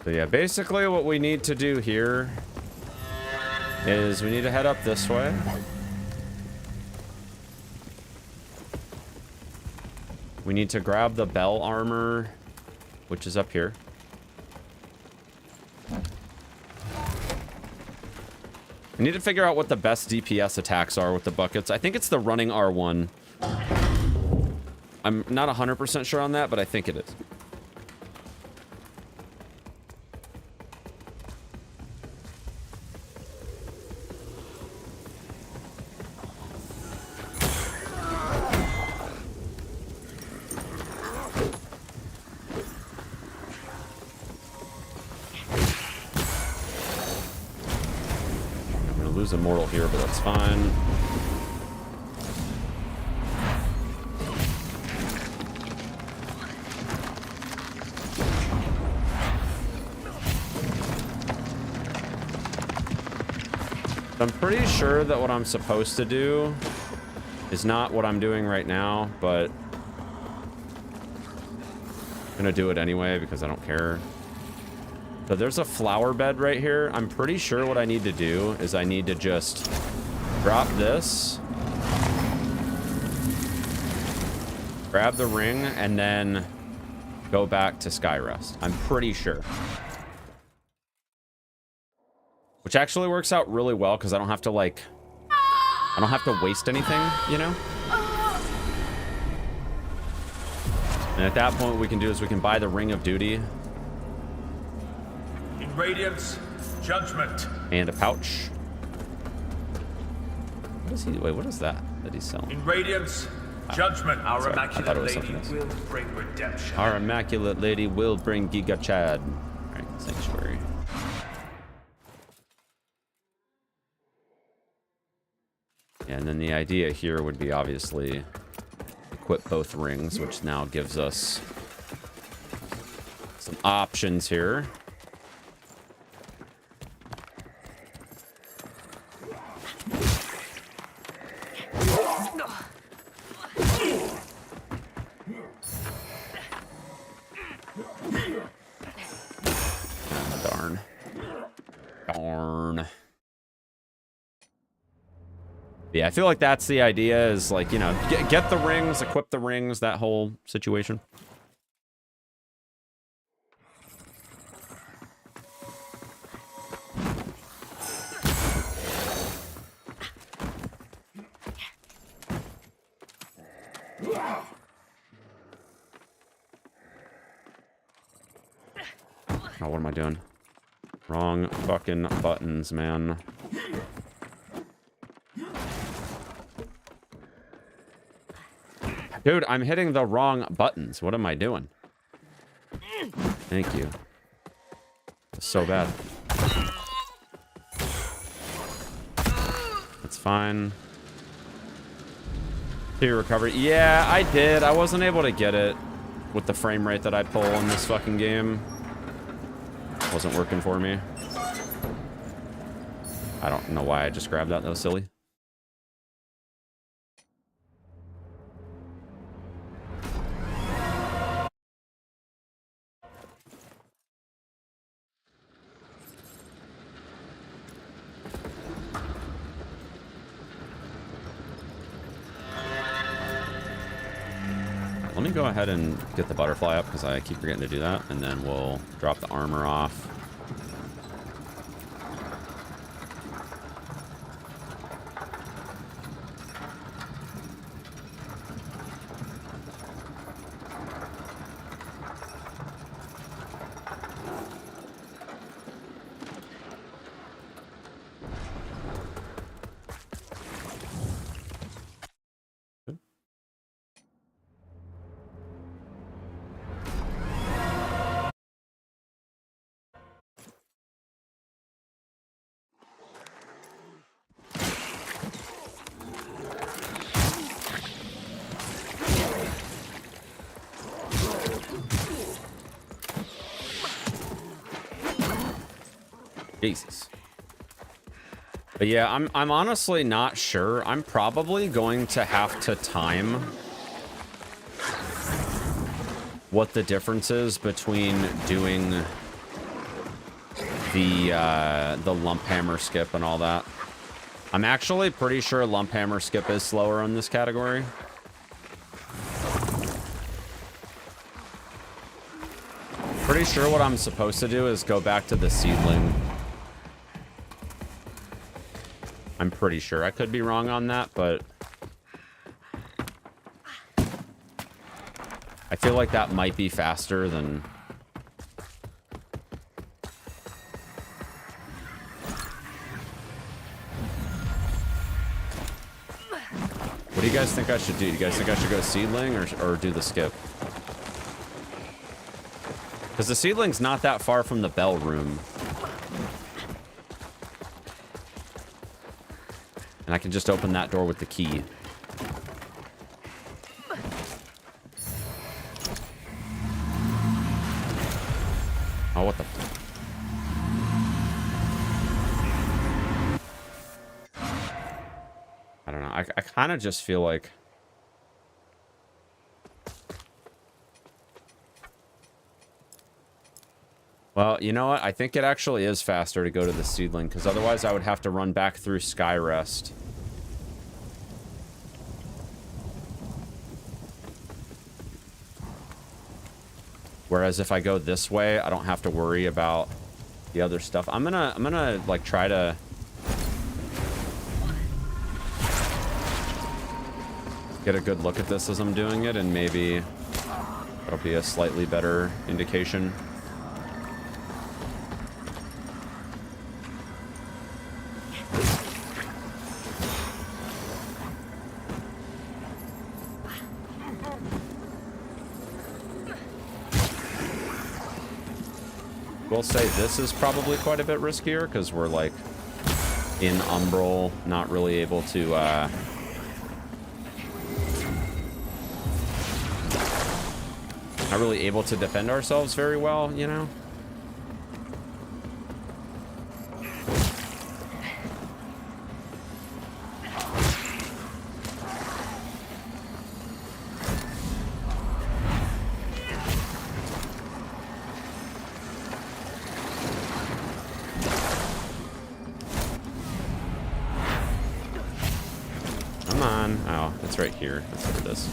So yeah, basically what we need to do here is we need to head up this way. We need to grab the bell armor, which is up here. We need to figure out what the best DPS attacks are with the buckets. I think it's the running R1. I'm not 100% sure on that, but I think it is. Immortal here, but that's fine. I'm pretty sure that what I'm supposed to do is not what I'm doing right now, but I'm gonna do it anyway because I don't care. So there's a flower bed right here. I'm pretty sure what I need to do is I need to just drop this, grab the ring, and then go back to Skyrest. I'm pretty sure. Which actually works out really well because I don't have to like, I don't have to waste anything, you know? And at that point, what we can do is we can buy the Ring of Duty. Radiance, judgment, and a pouch. What is he? Wait, what is that he's selling? In Radiance, judgment. Our Immaculate Lady will bring redemption. Our Immaculate Lady will bring Giga Chad. All right, sanctuary. Yeah, and then the idea here would be obviously equip both rings, which now gives us some options here. Yeah, I feel like that's the idea is like, you know, get the rings, equip the rings, that whole situation. Oh, what am I doing? Wrong fucking buttons, man. Dude, I'm hitting the wrong buttons. What am I doing? Thank you. It's so bad. That's fine. Two recovery. Yeah, I did. I wasn't able to get it with the frame rate that I pull in this fucking game. Wasn't working for me. I don't know why I just grabbed that. That was silly. Let me go ahead and get the butterfly up because I keep forgetting to do that, and then we'll drop the armor off. Jesus. But yeah, I'm honestly not sure. I'm probably going to have to time what the difference is between doing the lump hammer skip and all that. I'm actually pretty sure lump hammer skip is slower in this category. Pretty sure what I'm supposed to do is go back to the seedling. I'm pretty sure. I could be wrong on that, but I feel like that might be faster than... What do you guys think I should do? Do you guys think I should go seedling or do the skip? Because the seedling's not that far from the bell room. And I can just open that door with the key. Oh, what the... I don't know. I kind of just feel like... Well, you know what? I think it actually is faster to go to the seedling, because otherwise I would have to run back through Skyrest. Whereas if I go this way, I don't have to worry about the other stuff. I'm gonna like try to get a good look at this as I'm doing it, and maybe that'll be a slightly better indication. We'll say this is probably quite a bit riskier because we're like in Umbral, not really able to not really able to defend ourselves very well, you know? Right here. That's what it is.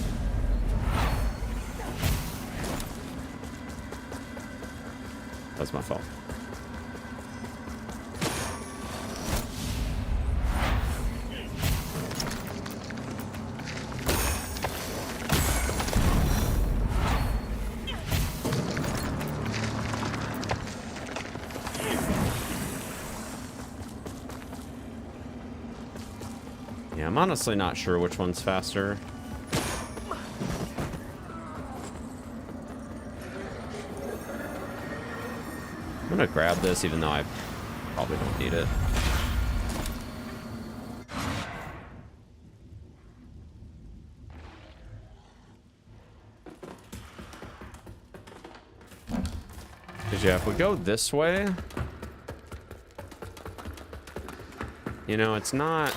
That's my fault. I'm honestly not sure which one's faster. I'm gonna grab this even though I probably don't need it. Because yeah, if we go this way, you know, it's not...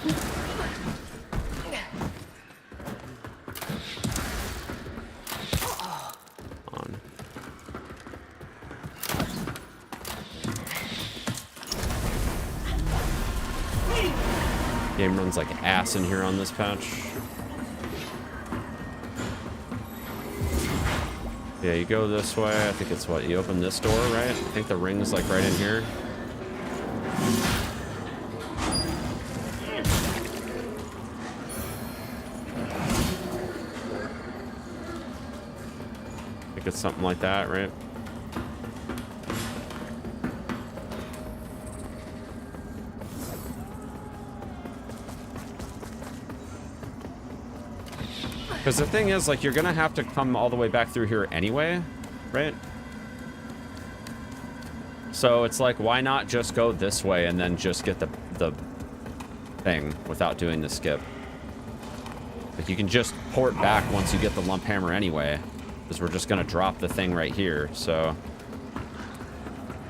on. Game runs like ass in here on this patch. Yeah, you go this way. I think it's what? You open this door, right? I think the ring's like right in here. I think it's something like that, right? Because the thing is, like, you're gonna have to come all the way back through here anyway, right? So it's like, why not just go this way and then just get the thing without doing the skip? Like, you can just port back once you get the lump hammer anyway, because we're just gonna drop the thing right here. So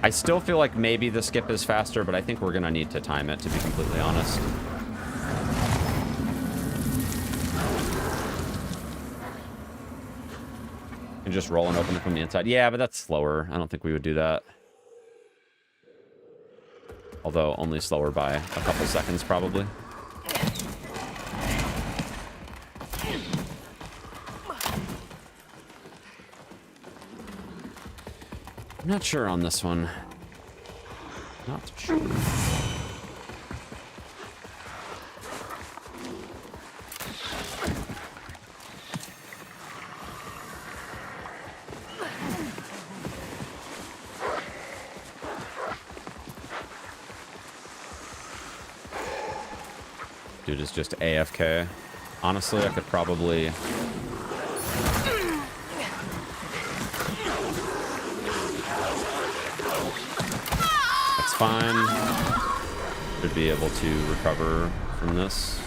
I still feel like maybe the skip is faster, but I think we're gonna need to time it, to be completely honest. And just roll and open it from the inside. Yeah, but that's slower. I don't think we would do that. Although only slower by a couple seconds, probably. I'm not sure on this one. Not sure. Dude is just AFK. Honestly, I could probably... That's fine. Should be able to recover from this.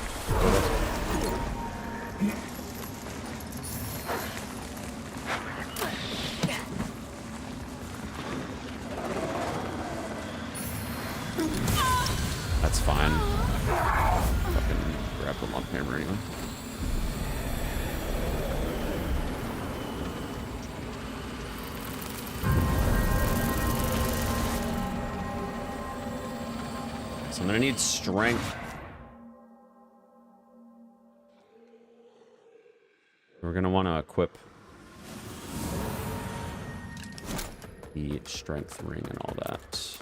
That's fine. Fucking grab the lump hammer anyway. So I'm gonna need strength. We're gonna want to equip the strength ring and all that.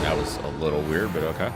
That was a little weird, but okay.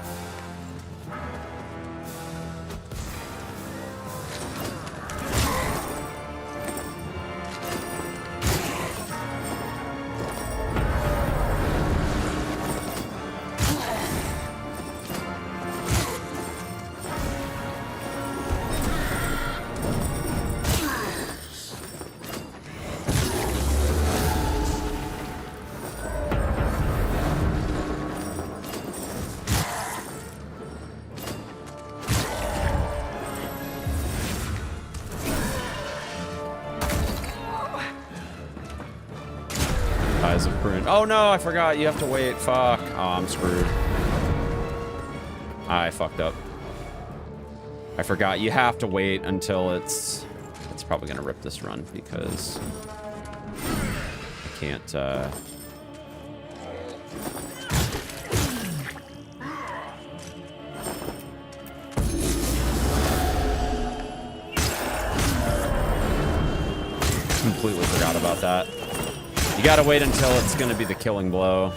Oh no, I forgot. You have to wait. Fuck. Oh, I'm screwed. I fucked up. I forgot. You have to wait until it's... probably going to rip this run because I can't... Completely forgot about that. You gotta wait until it's gonna be the killing blow.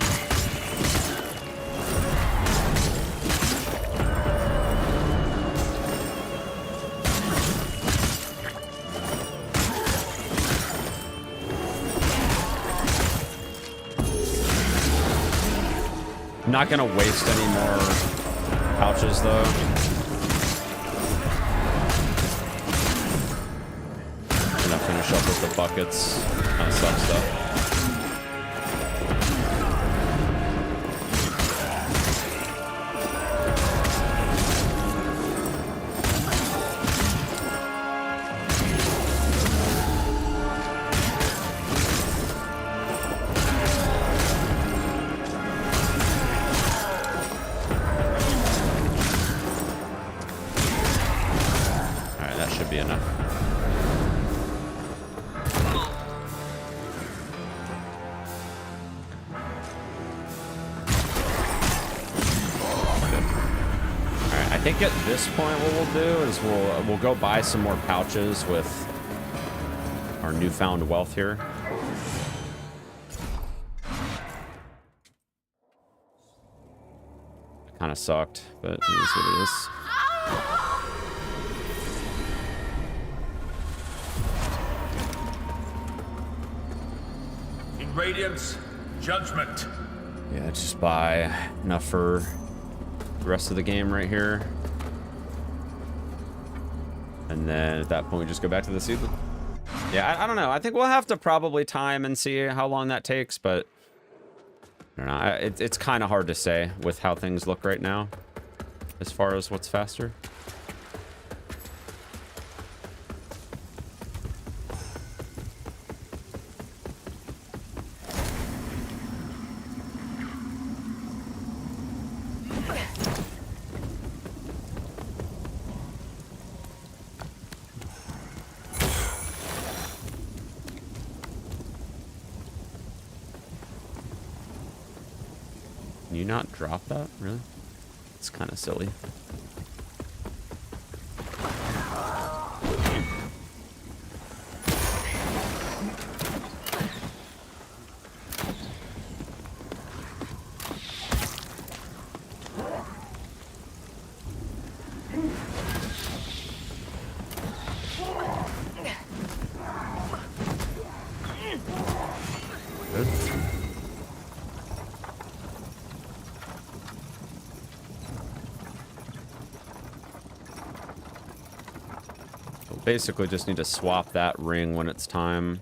I'm not gonna waste any more pouches though. Finish up with the buckets. Kind of sucks though. Alright, that should be enough. I think at this point what we'll do is we'll go buy some more pouches with our newfound wealth here. Kind of sucked, but it is what it is. In Radiance, judgment. Yeah, just buy enough for the rest of the game right here. And then at that point, we just go back to the seedling. Yeah, I don't know. I think we'll have to probably time and see how long that takes, but I don't know. It's kind of hard to say with how things look right now as far as what's faster. Can you not drop that? Really? It's kind of silly. Basically just need to swap that ring when it's time.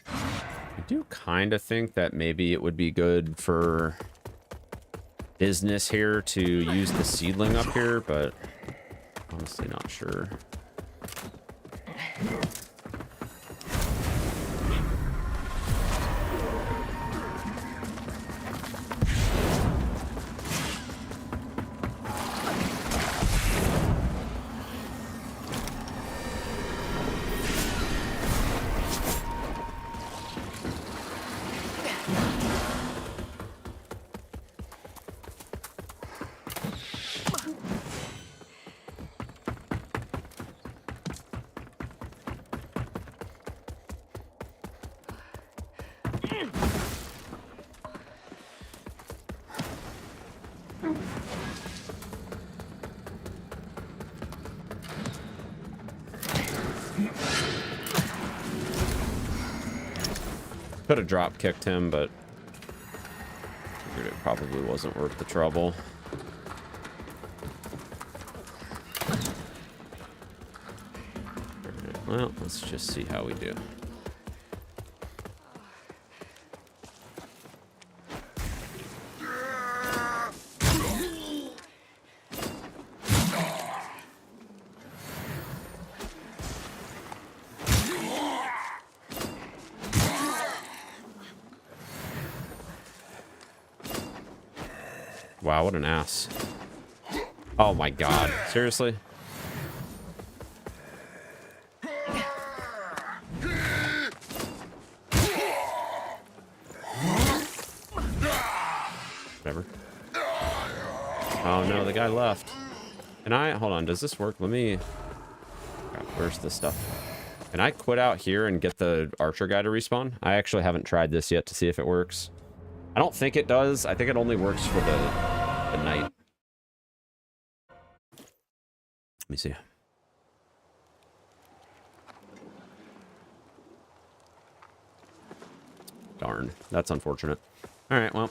I do kind of think that maybe it would be good for business here to use the seedling up here, but honestly not sure. Could have drop kicked him, but figured it probably wasn't worth the trouble. Well, let's just see how we do. Wow, what an ass. Oh my god. Seriously? Whatever. Oh no, the guy left. Can I? Hold on, does this work? Let me... Crap, where's this stuff? Can I quit out here and get the archer guy to respawn? I actually haven't tried this yet to see if it works. I don't think it does. I think it only works for the knight. Let me see. Darn, that's unfortunate. All right, well.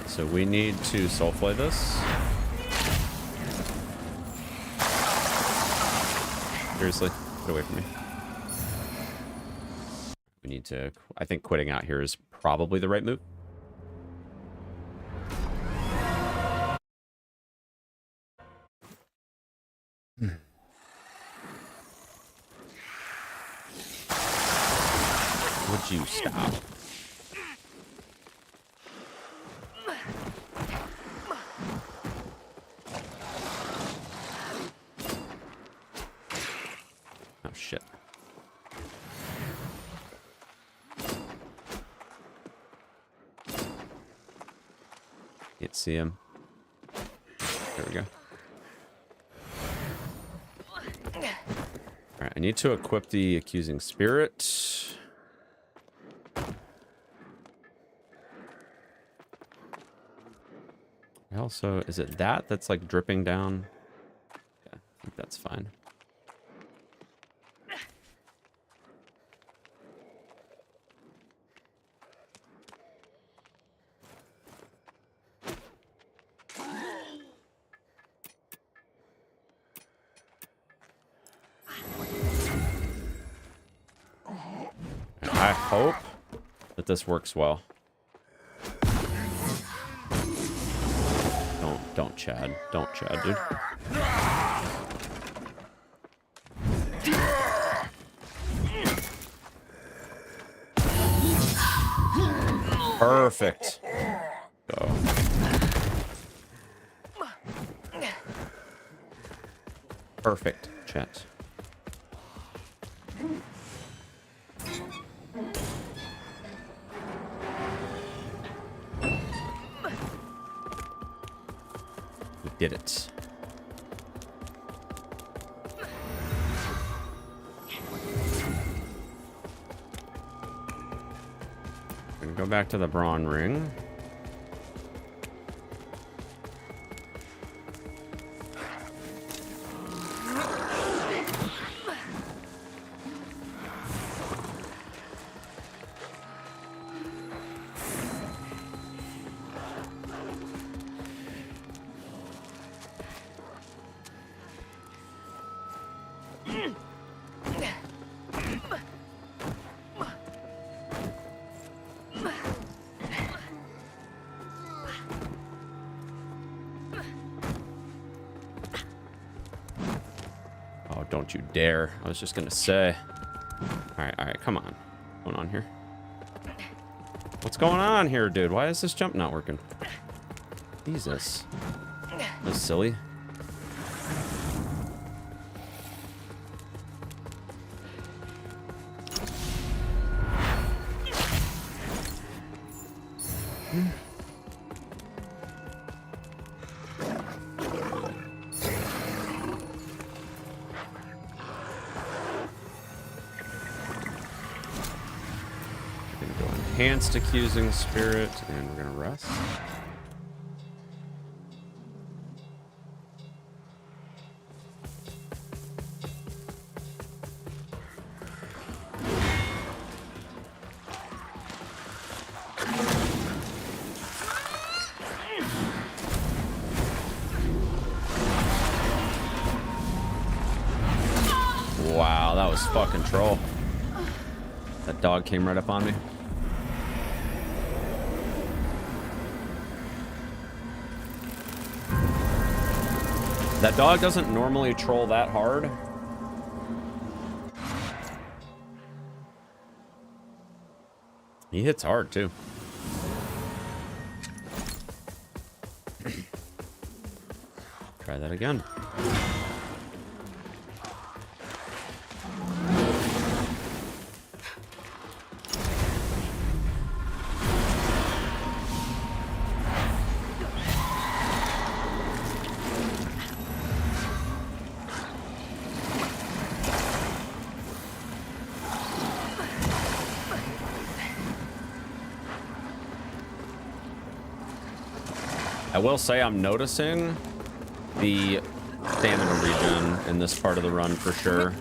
So we need to soulflay this. Seriously, get away from me. We need to... I think quitting out here is probably the right move. Would you stop? Oh, shit. Can't see him. There we go. Alright, I need to equip the accusing spirit. Also, is it that's like dripping down? Yeah, I think that's fine. I hope that this works well. Don't Chad. Don't Chad, dude. Perfect. Go. Perfect, chat. We did it. We're gonna go back to the Brawn Ring. Don't you dare. I was just gonna say. Alright, come on. What's going on here? What's going on here, dude? Why is this jump not working? Jesus. That's silly. Enhanced accusing spirit, and we're gonna rest. That was fucking troll. That dog came right up on me. That dog doesn't normally troll that hard. He hits hard too. Try that again. I will say I'm noticing the stamina regen in this part of the run for sure.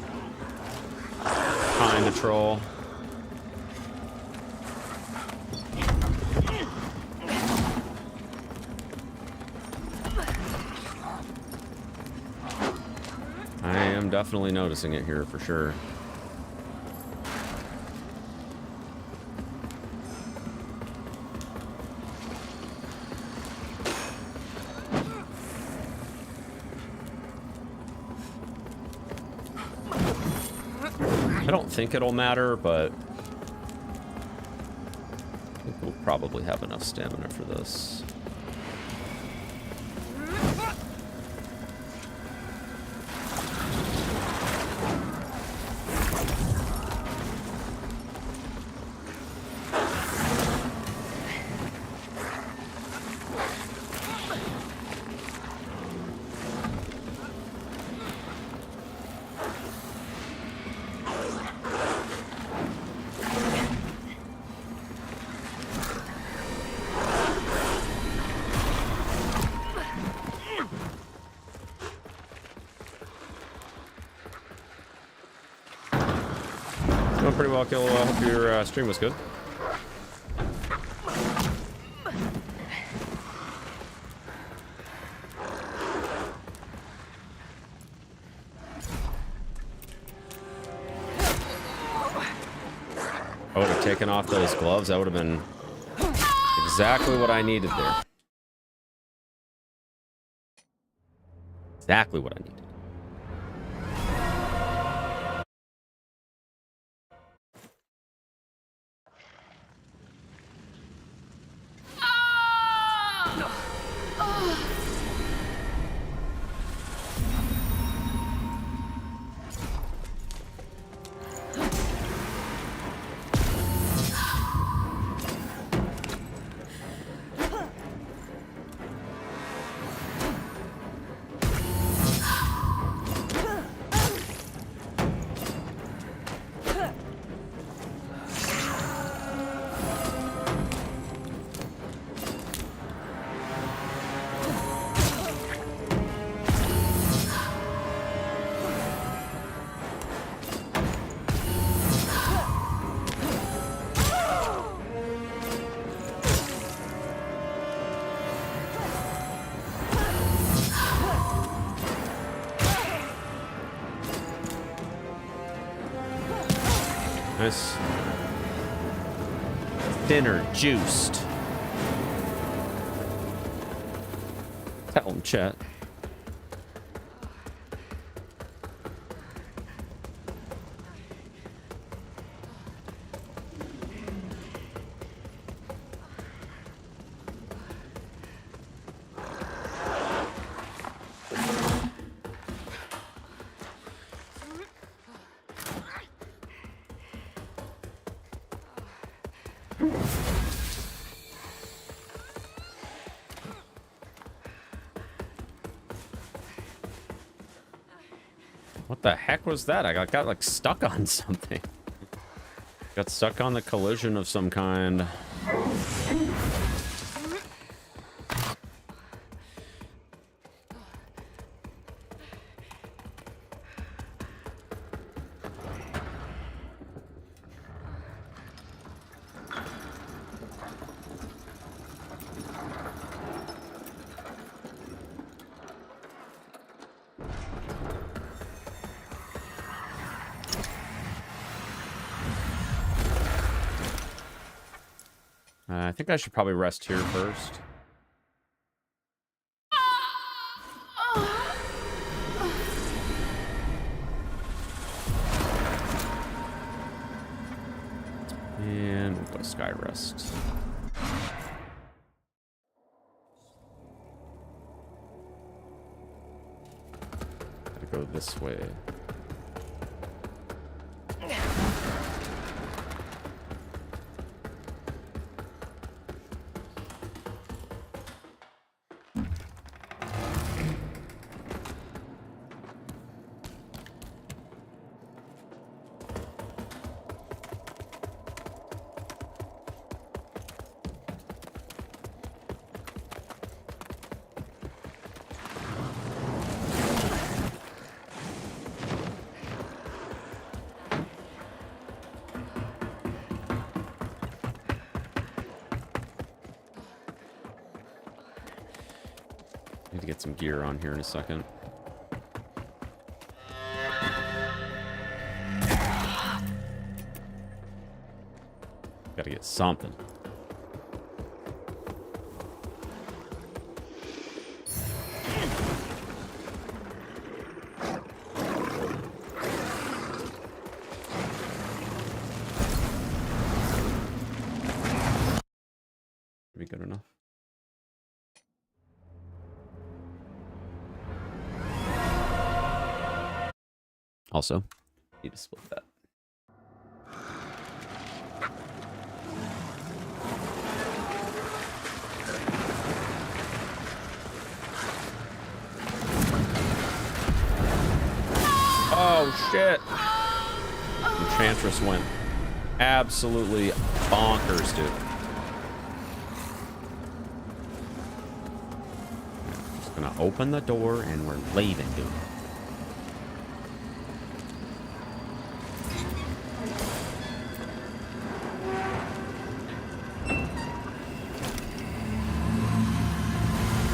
Kinda troll. I am definitely noticing it here for sure. I don't think it'll matter, but I think we'll probably have enough stamina for this. Doing pretty well, Kill. Hope your stream was good. I would have taken off those gloves. That would have been exactly what I needed there. Exactly what I needed. Nice. Dinner juiced. Tell him, chat. What the heck was that? I got like stuck on something. Got stuck on the collision of some kind. I think I should probably rest here first. And we'll go sky rest. Gotta go this way. Need to get some gear on here in a second. Gotta get something. Be good enough. Also, need to split that. Oh shit! Enchantress went absolutely bonkers, dude. Just gonna open the door and we're leaving, dude.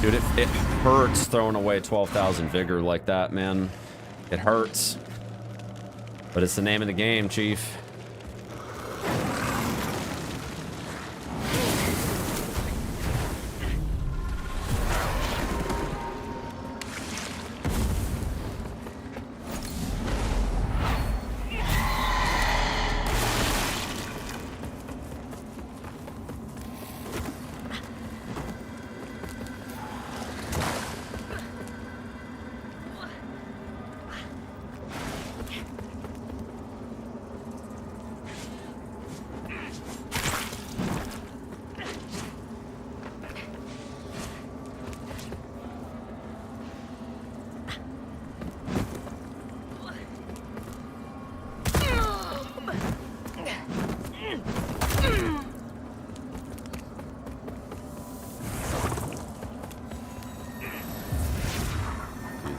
Dude, it hurts throwing away 12,000 vigor like that, man. It hurts. But it's the name of the game, Chief.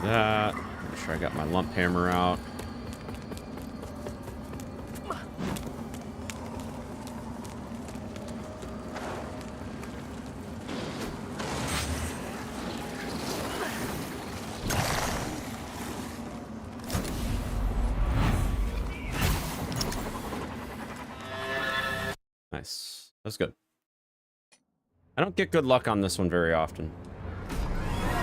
That. Make sure I got my lump hammer out. Nice. That's good. I don't get good luck on this one very often.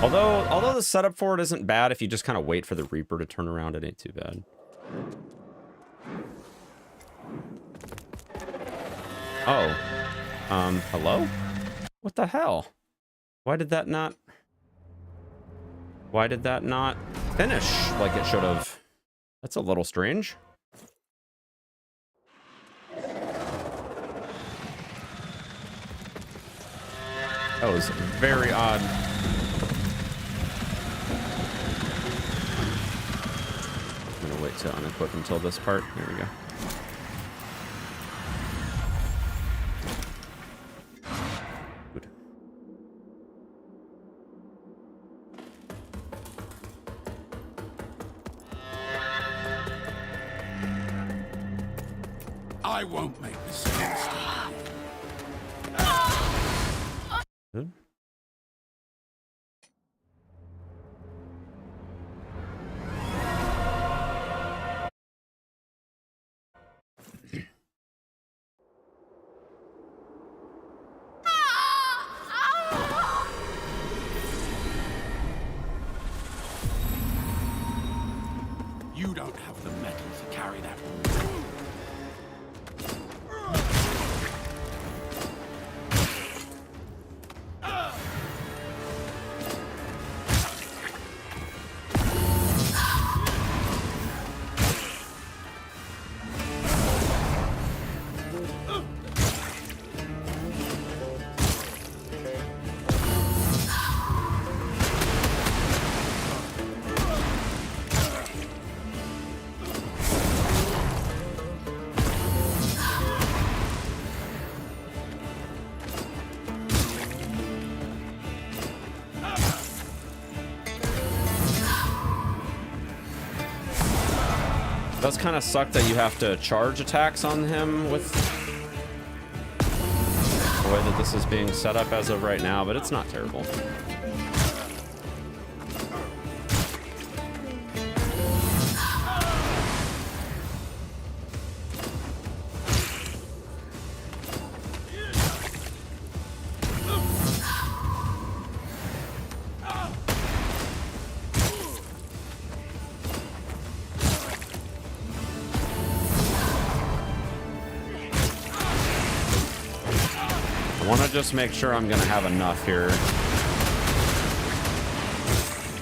Although the setup for it isn't bad, if you just kind of wait for the Reaper to turn around, it ain't too bad. Oh. Hello? What the hell? Why did that not finish like it should have? That's a little strange. That was very odd. I'm gonna wait to unequip until this part. There we go. Good. I won't make mistakes. Good. You don't have the metal to carry that. It does kind of suck that you have to charge attacks on him with the way that this is being set up as of right now, but it's not terrible. I want to just make sure I'm going to have enough here.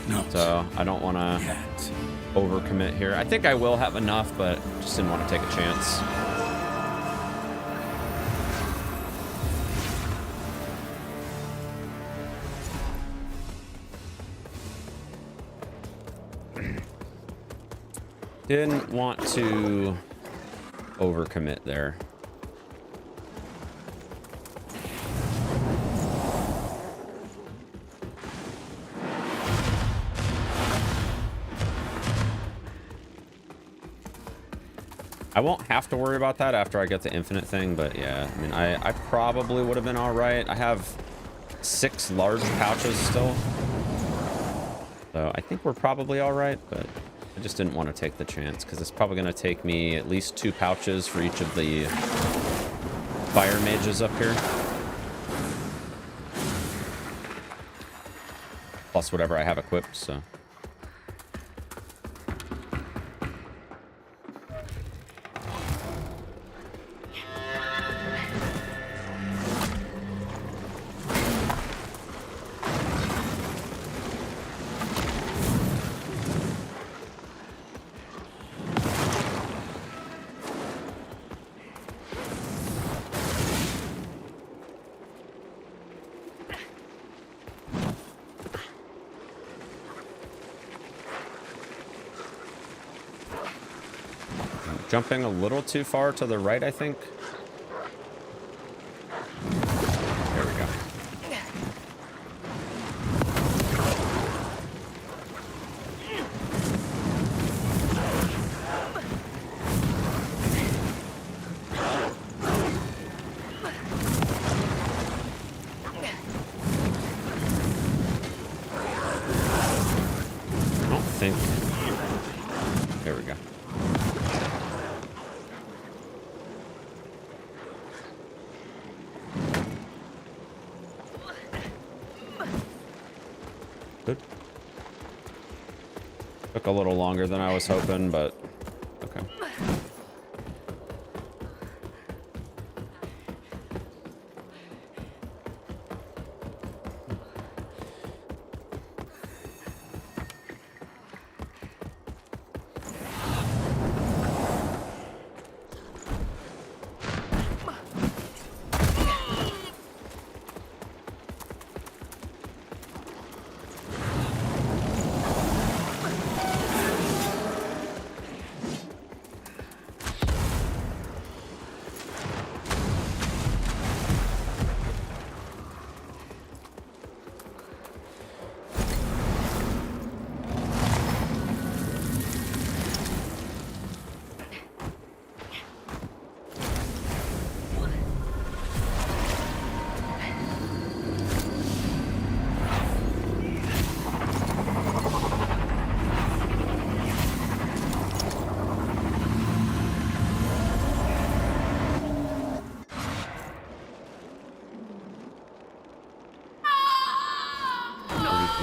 No. So I don't want to overcommit here. I think I will have enough, but just didn't want to take a chance. Didn't want to overcommit there. I won't have to worry about that after I get the infinite thing, but yeah, I mean, I probably would have been all right. I have 6 large pouches still, so I think we're probably all right, but I just didn't want to take the chance because it's probably going to take me at least 2 pouches for each of the fire mages up here, plus whatever I have equipped, so. Jumping a little too far to the right, I think. There we go. I don't think. There we go. Good. Took a little longer than I was hoping, but okay.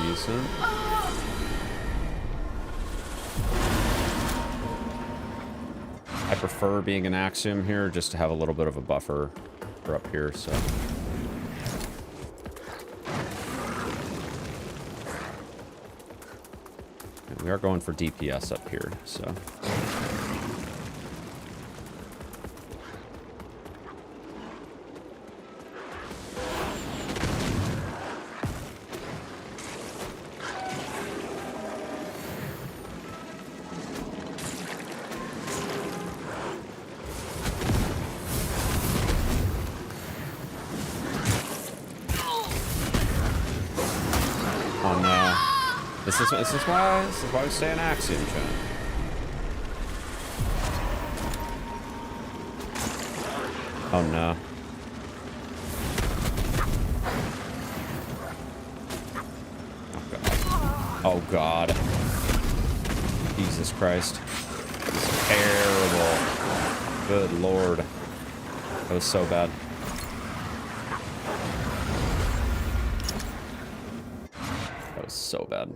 Decent. I prefer being an Axiom here just to have a little bit of a buffer for up here, so. And we are going for DPS up here, so. This is why we stay an Axiom, Chan. Oh no. Oh god. Jesus Christ. This is terrible. Good lord. That was so bad. That was so bad.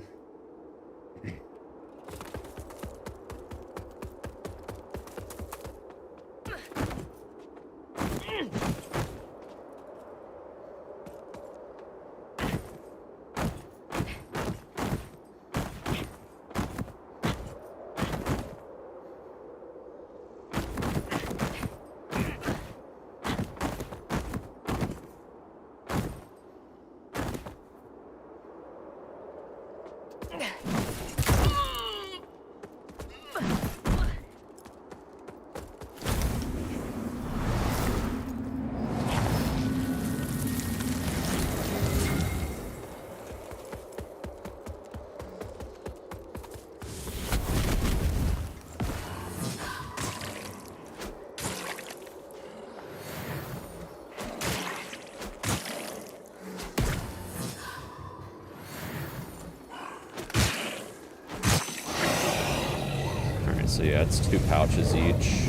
So yeah, it's 2 pouches each.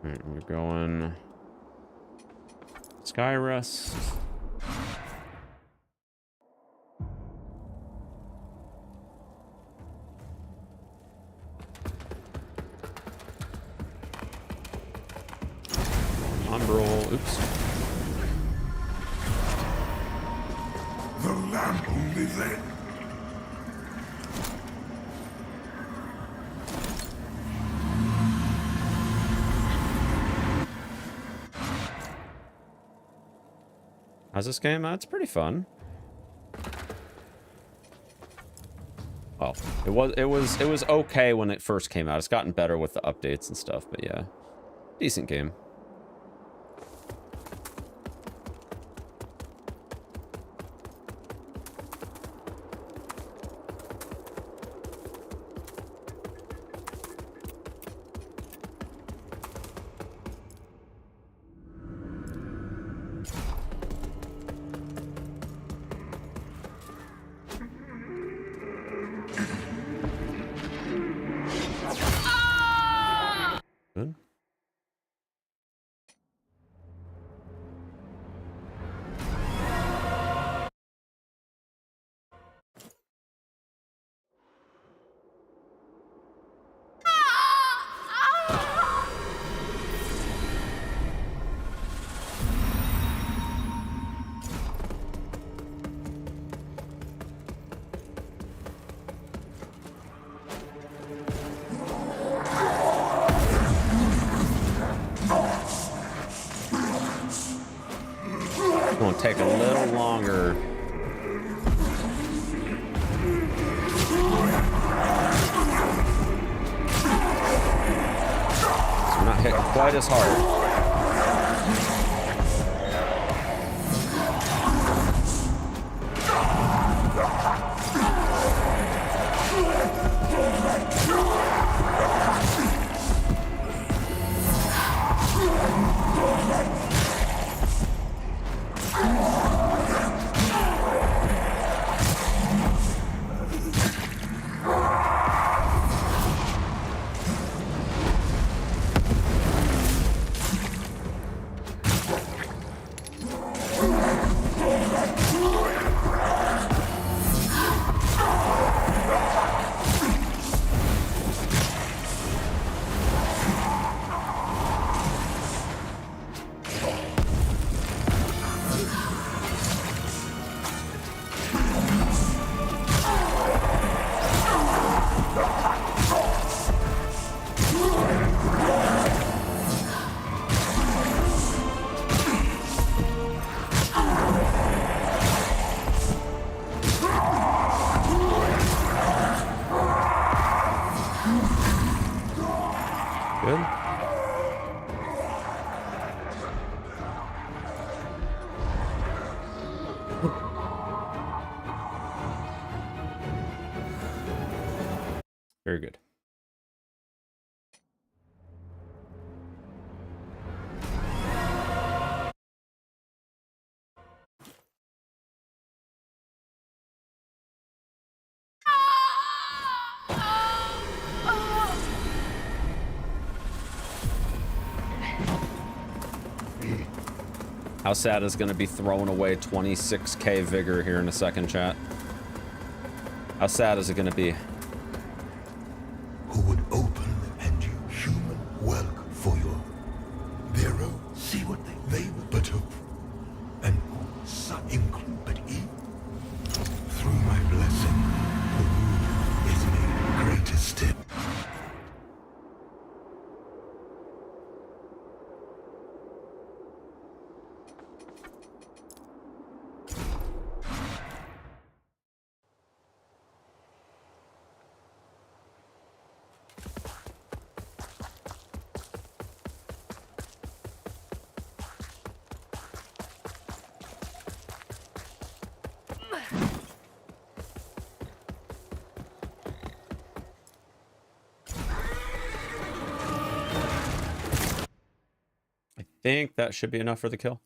All right, we're going Skyrest. Umbral. Oops. The lamp only then. How's this game? It's pretty fun. Well, it was okay when it first came out. It's gotten better with the updates and stuff, but yeah. Decent game. Good. It's gonna take a little longer. So we're not hitting quite as hard. Very good. How sad is going to be throwing away 26k vigor here in a second, chat? How sad is it going to be? Who would open and do human work for your bureau? See what they would but hope. And some include but eat. Through my blessing, the rule is made greatest step. I think that should be enough for the kill.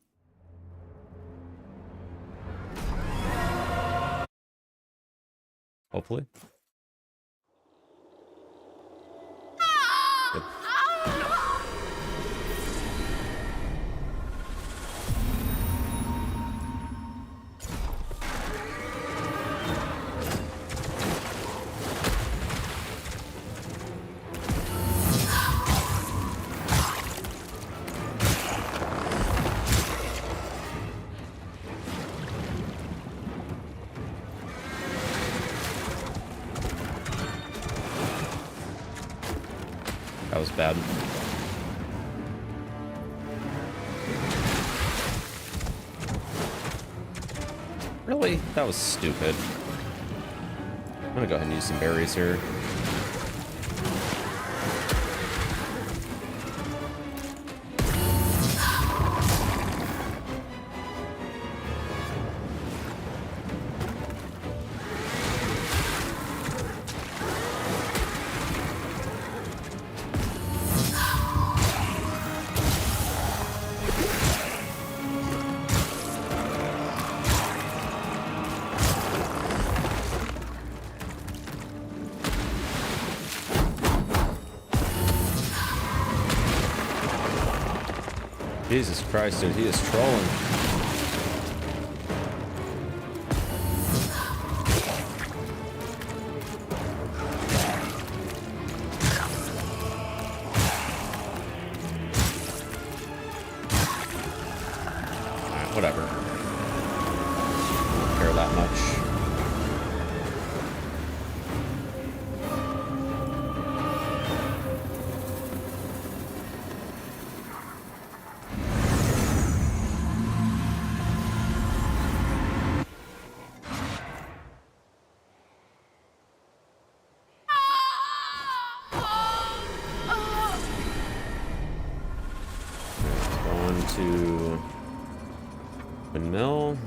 Hopefully. Yep. That was bad. Really? That was stupid. I'm gonna go ahead and use some berries here. Jesus Christ, dude, he is trolling. Alright, whatever. Don't care that much. To windmill.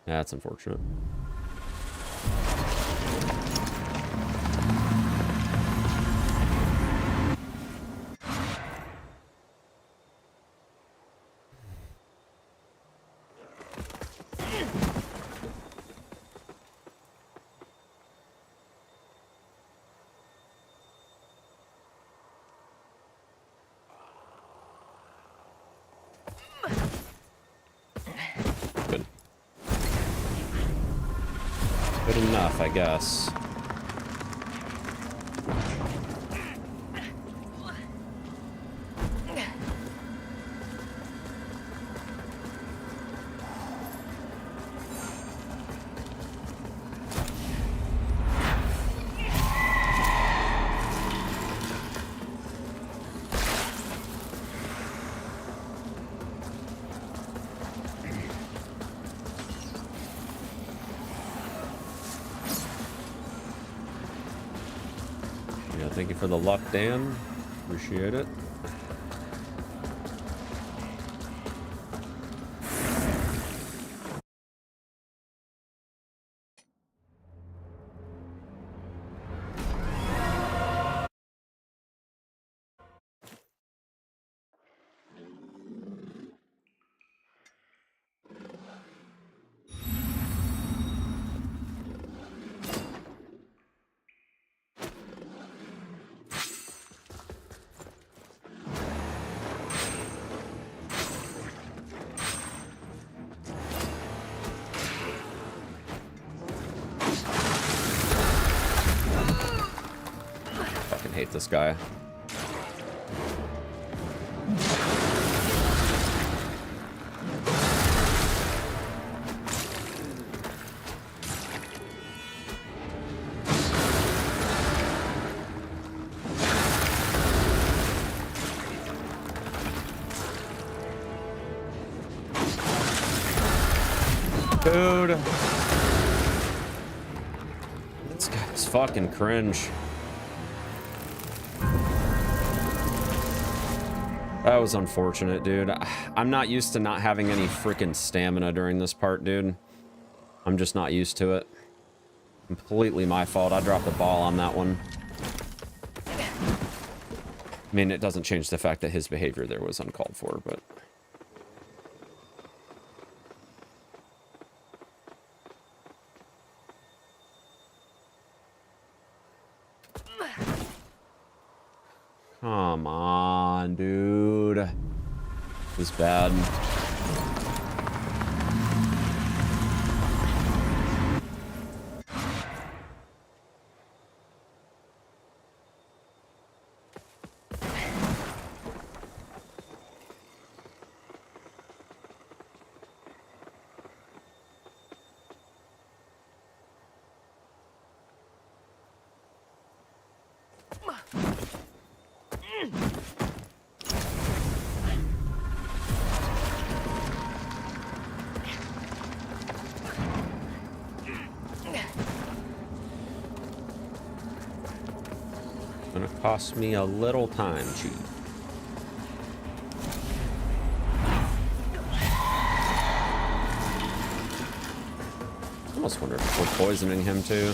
That's unfortunate. Good. Good enough, I guess. Yeah, thank you for the luck, Dan. Appreciate it. Fucking hate this guy. Dude. This guy's fucking cringe. That was unfortunate, dude. I'm not used to not having any freaking stamina during this part, dude. I'm just not used to it. Completely my fault. I dropped the ball on that one. I mean, it doesn't change the fact that his behavior there was uncalled for, but... Come on, dude. This is bad. Gonna cost me a little time, Chief. I almost wonder if we're poisoning him too.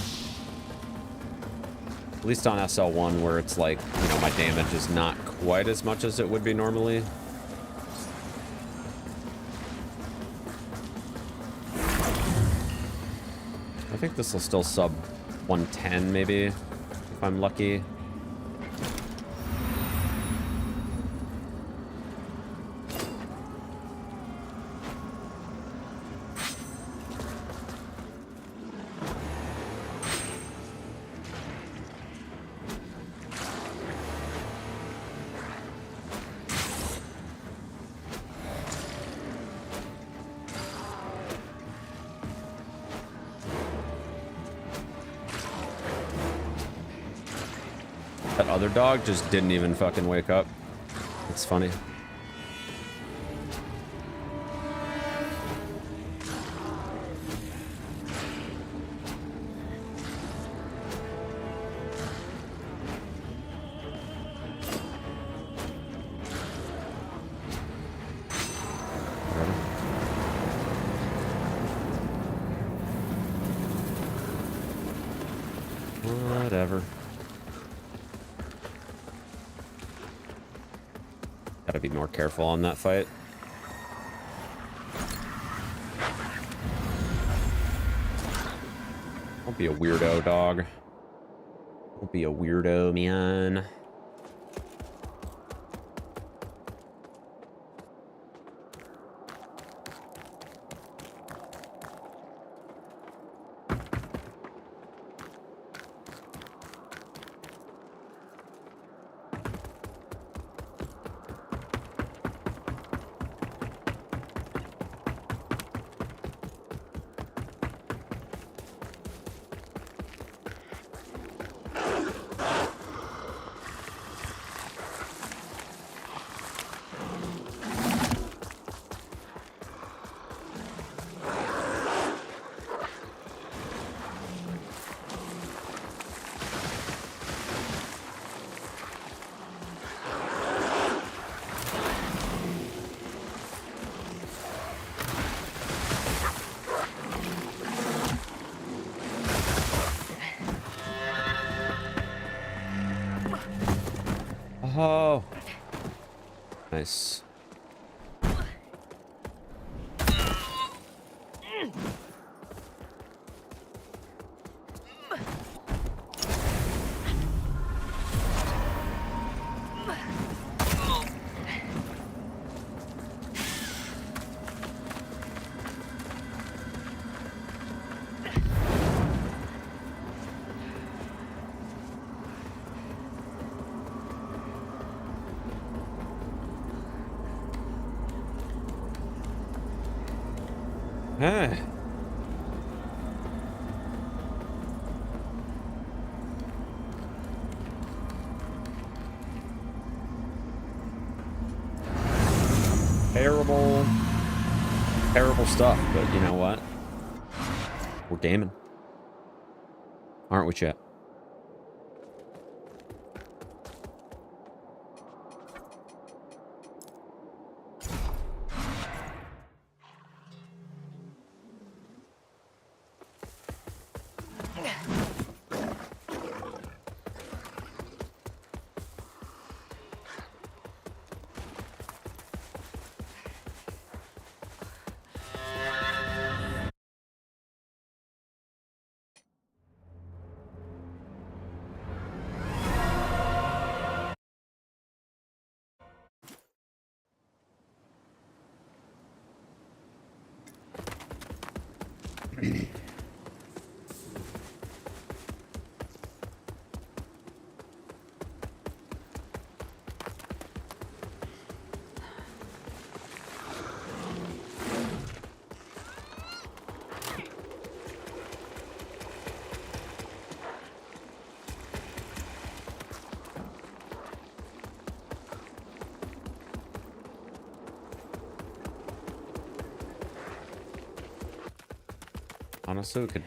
At least on SL1, where it's like, you know, my damage is not quite as much as it would be normally. I think this will still sub 110 maybe, if I'm lucky. That other dog just didn't even fucking wake up. It's funny. Whatever. Gotta be more careful on that fight. Don't be a weirdo, dog. Don't be a weirdo, man. Oh. Nice. Huh. Terrible stuff, but you know what? We're gaming. Aren't we, chat? Honestly, we could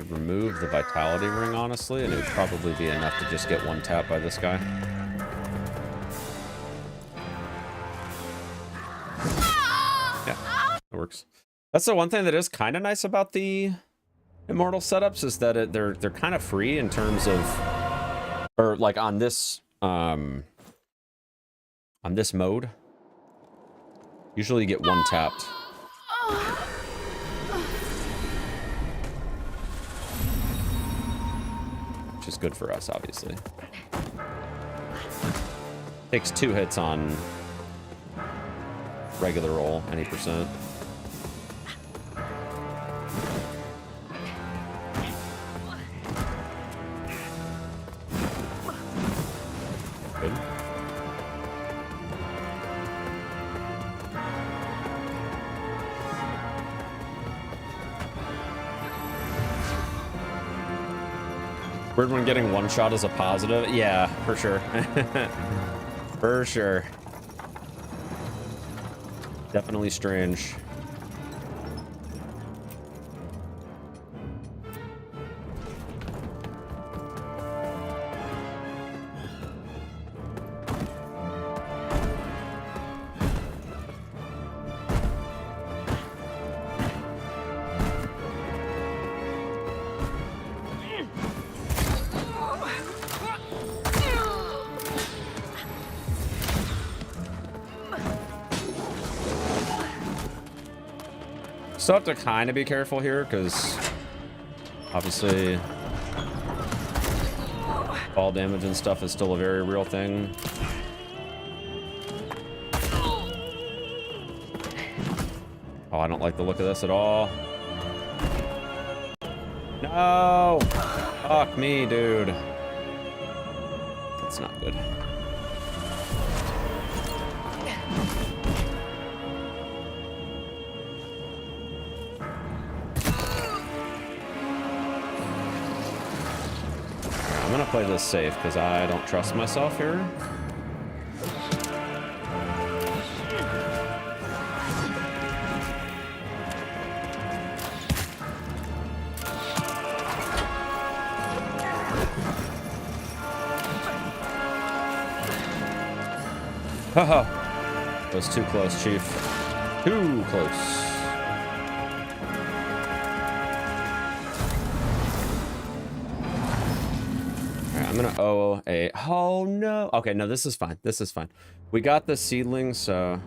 remove the vitality ring, honestly, and it would probably be enough to just get one tap by this guy. Yeah, it works. That's the one thing that is kind of nice about the Immortal setups, is that they're kind of free in terms of, or like on this mode, usually you get one tapped. Which is good for us, obviously. Takes 2 hits on regular roll, any percent. Good. Weird when getting one shot is a positive. Yeah, for sure. For sure. Definitely strange. Still have to kind of be careful here, because obviously fall damage and stuff is still a very real thing. Oh, I don't like the look of this at all. No! Fuck me, dude. That's not good. I'm gonna play this safe because I don't trust myself here. Haha. That was too close, Chief. Too close. I'm gonna owe a... Oh, no. Okay, no, this is fine. This is fine. We got the seedling, so...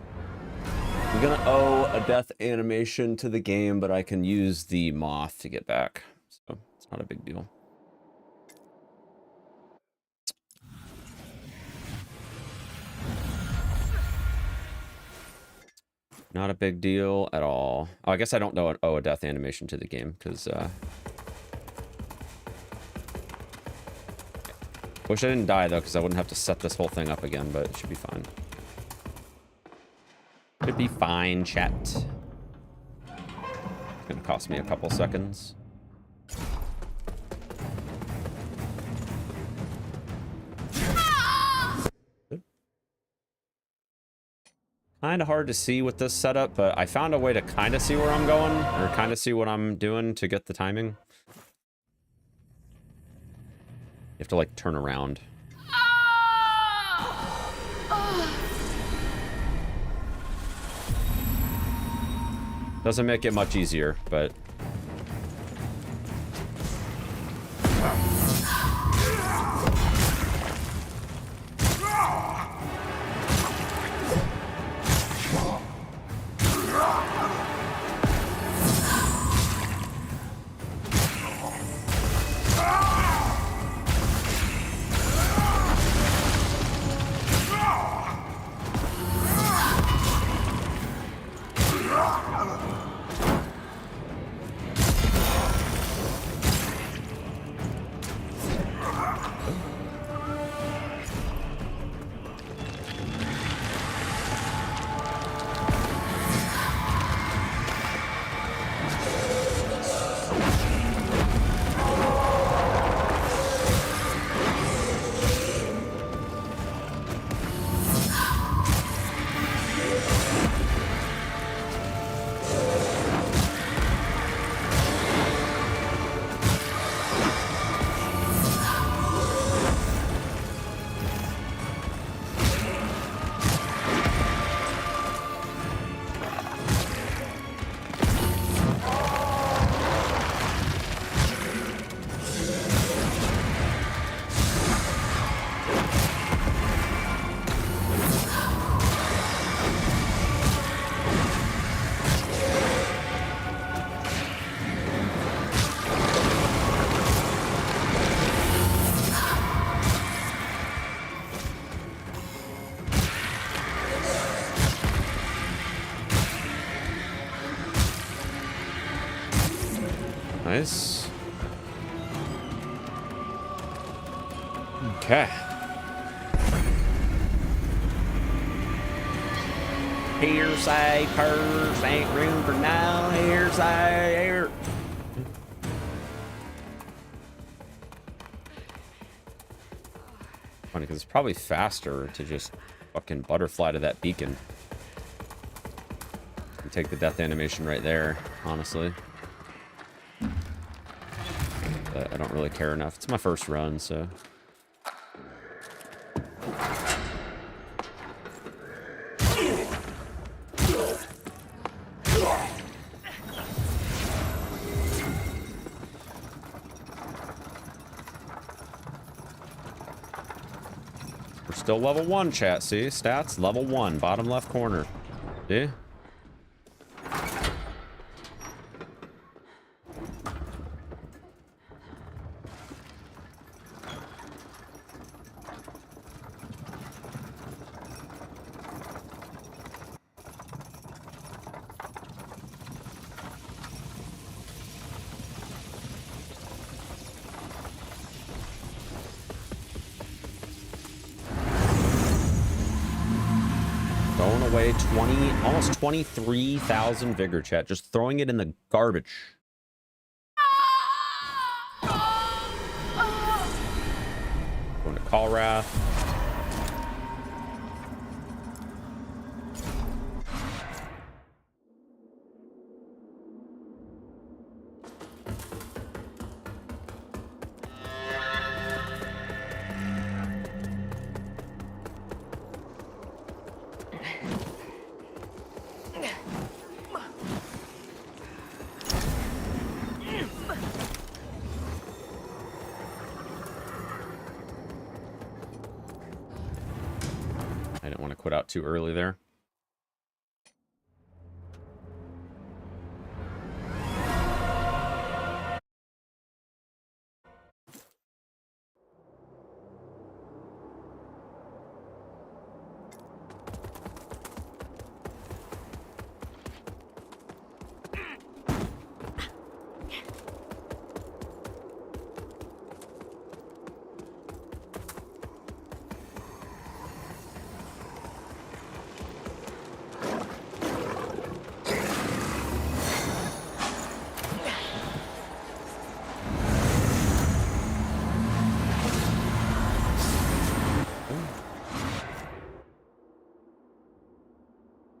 I'm gonna owe a death animation to the game, but I can use the moth to get back. So, it's not a big deal. Not a big deal at all. Oh, I guess I don't owe a death animation to the game, because... Wish I didn't die, though, because I wouldn't have to set this whole thing up again, but it should be fine. Should be fine, chat. It's gonna cost me a couple seconds. Kind of hard to see with this setup, but I found a way to kind of see where I'm going, or kind of see what I'm doing to get the timing. You have to, like, turn around. Doesn't make it much easier, but... Nice. Okay. Hearsay, purse, ain't room for no hearsay here. Funny, because it's probably faster to just fucking butterfly to that beacon. And take the death animation right there, honestly. But I don't really care enough. It's my first run, so... We're still level 1, chat, see? Stats, level 1, bottom left corner. See? Away 20, almost 23,000 vigor, chat. Just throwing it in the garbage. Going to Callwrath. quit out too early there.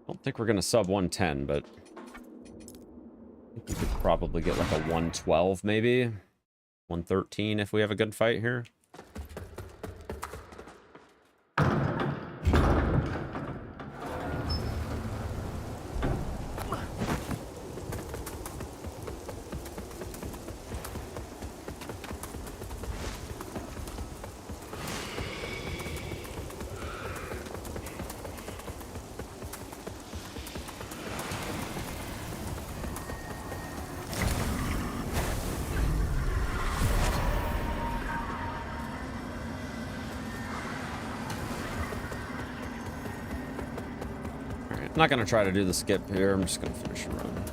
I think we're gonna sub 110, but I think we could probably get like a 112 maybe. 113 if we have a good fight here. I'm not gonna try to do the skip here. I'm just gonna finish the run.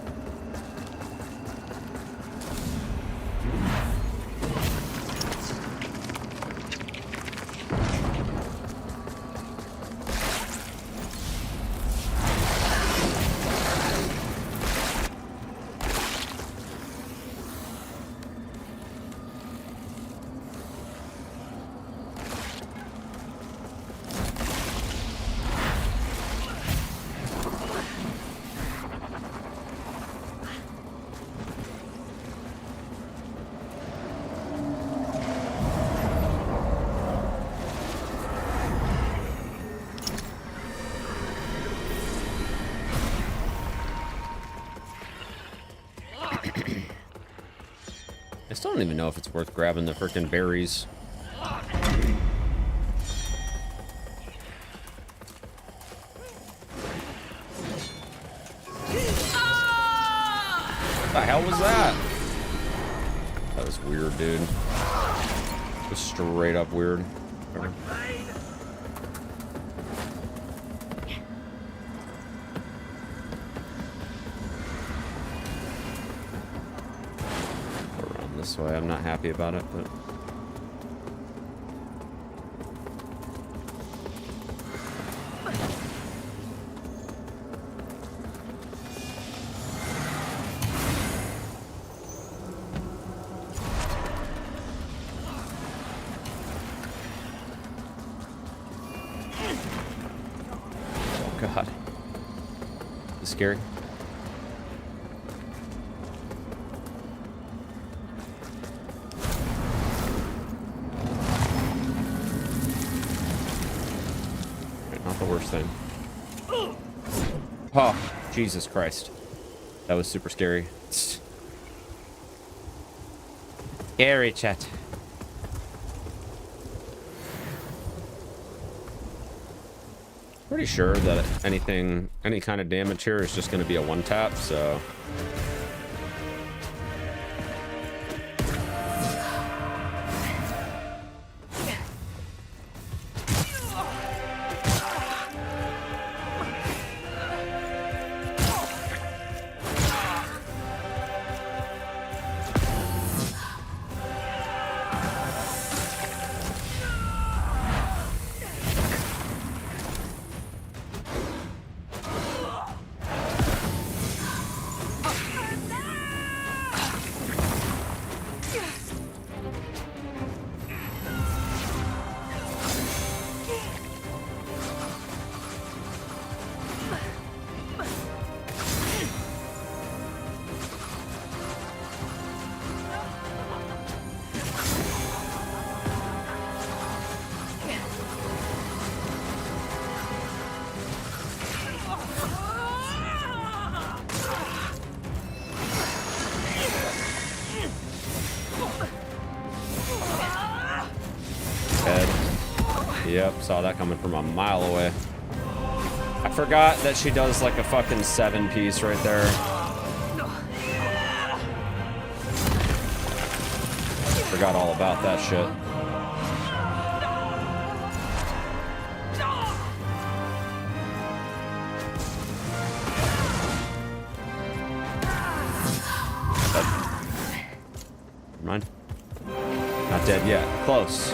I still don't even know if it's worth grabbing the frickin' berries. What the hell was that? That was weird, dude. It was straight up weird. Whatever. This way, I'm not happy about it, but oh god, this is scary. Thing. Oh, Jesus Christ. That was super scary. Scary, chat. Pretty sure that anything, any kind of damage here is just going to be a one tap, so. Yep, saw that coming from a mile away. I forgot that she does like a fucking 7-piece right there. Forgot all about that shit. Never mind. Not dead yet. Close.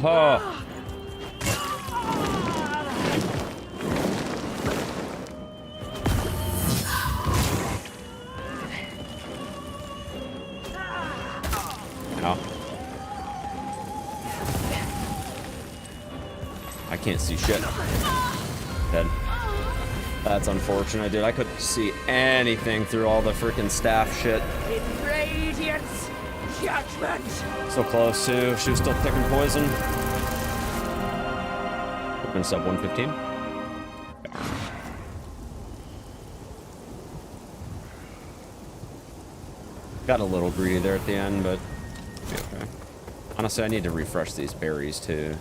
Oh. Ow. I can't see shit. Dead. That's unfortunate, dude. I couldn't see anything through all the freaking staff shit. In radiance, judgment. So close too. She was still picking poison. Open sub 115. Got a little greedy there at the end, but it'll be okay. Honestly, I need to refresh these berries too.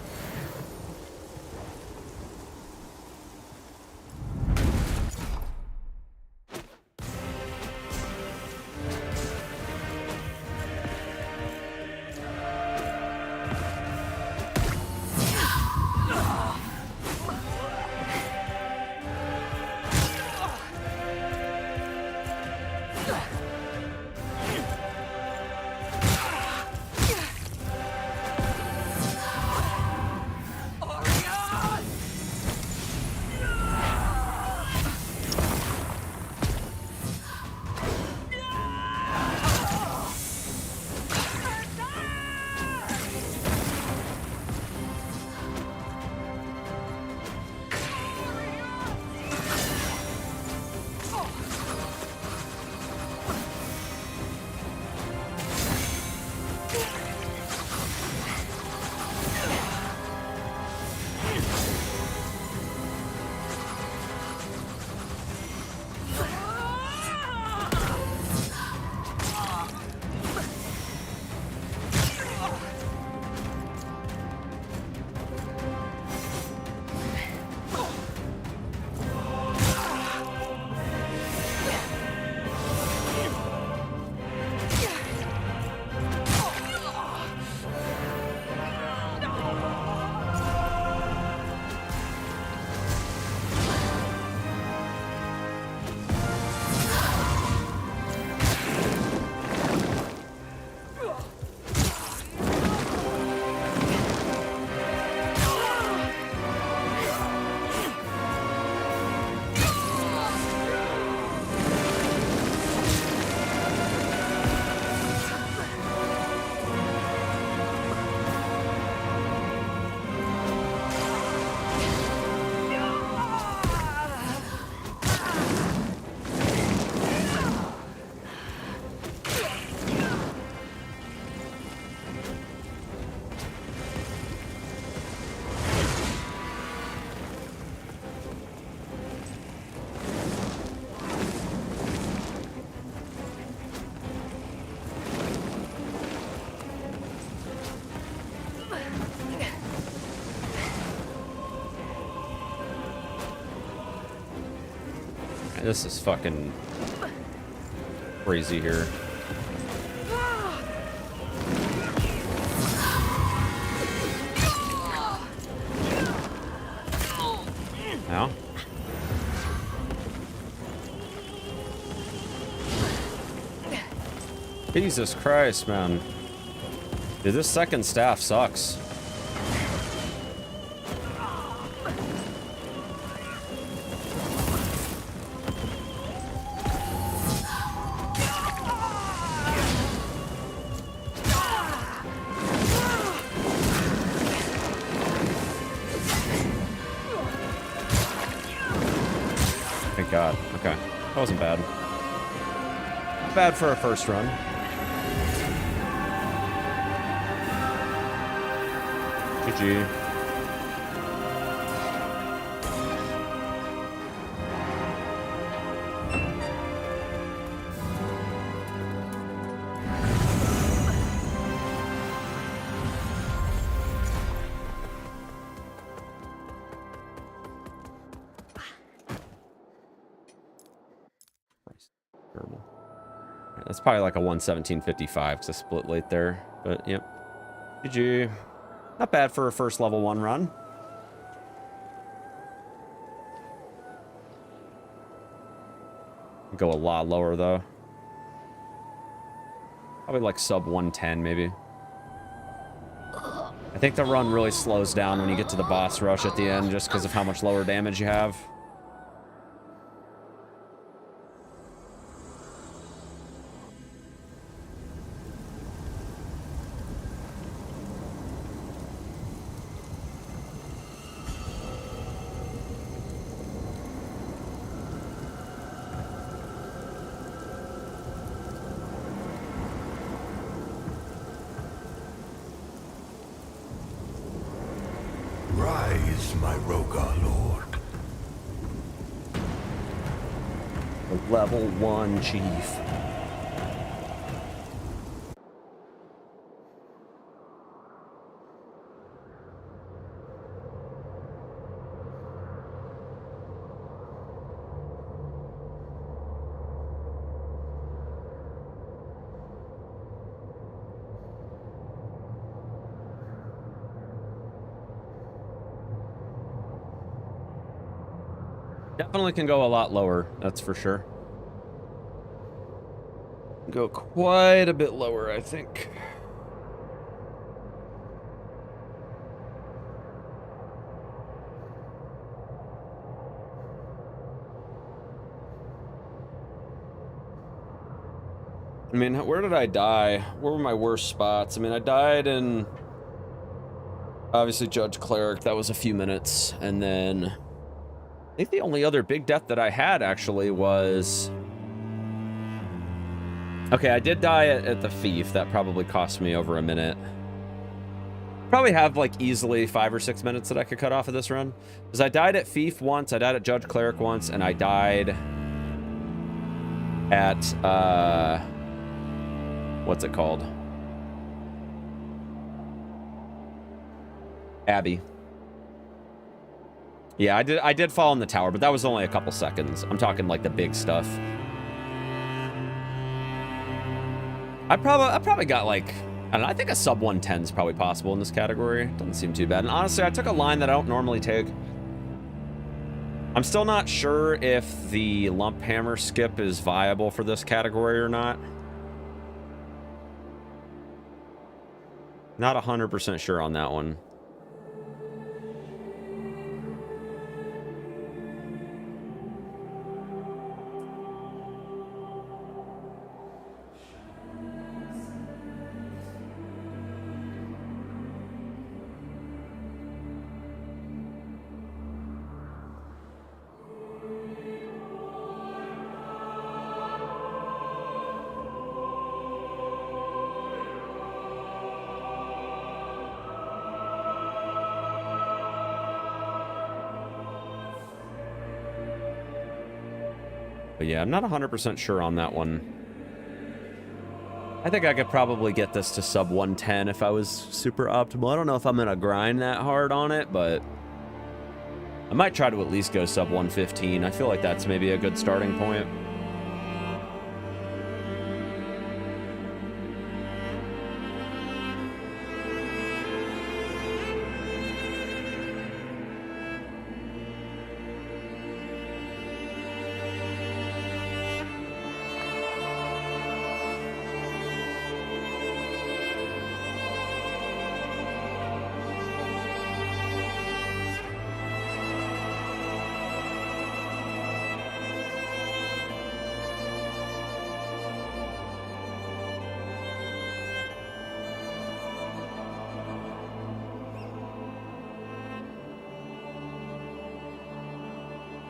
This is fucking crazy here. Jesus Christ, man. Dude, this second staff sucks. Thank God. Okay. That wasn't bad. Bad for a first run. GG. Terrible. Right, that's probably like a 117.55 because I split late there. But yep. GG. Not bad for a first level 1 run. Go a lot lower though. Probably like sub 110 maybe. I think the run really slows down when you get to the boss rush at the end just because of how much lower damage you have. Rise, my Rogar Lord. A level 1 chief. Definitely can go a lot lower, that's for sure. Go quite a bit lower, I think. I mean, where did I die? Where were my worst spots? I mean, I died in... obviously, Judge Cleric. That was a few minutes. And then... I think the only other big death that I had, actually, was... okay, I did die at the Thief. That probably cost me over a minute. Probably have, like, easily 5 or 6 minutes that I could cut off of this run. Because I died at Thief once, I died at Judge Cleric once, and I died at, what's it called? Abbey. Yeah, I did fall in the tower, but that was only a couple seconds. I'm talking like the big stuff. I probably got like, I don't know, I think a sub 110 is probably possible in this category. Doesn't seem too bad. And honestly, I took a line that I don't normally take. I'm still not sure if the lump hammer skip is viable for this category or not. Not 100% sure on that one. But yeah, I'm not 100% sure on that one. I think I could probably get this to sub 110 if I was super optimal. I don't know if I'm going to grind that hard on it, but I might try to at least go sub 115. I feel like that's maybe a good starting point.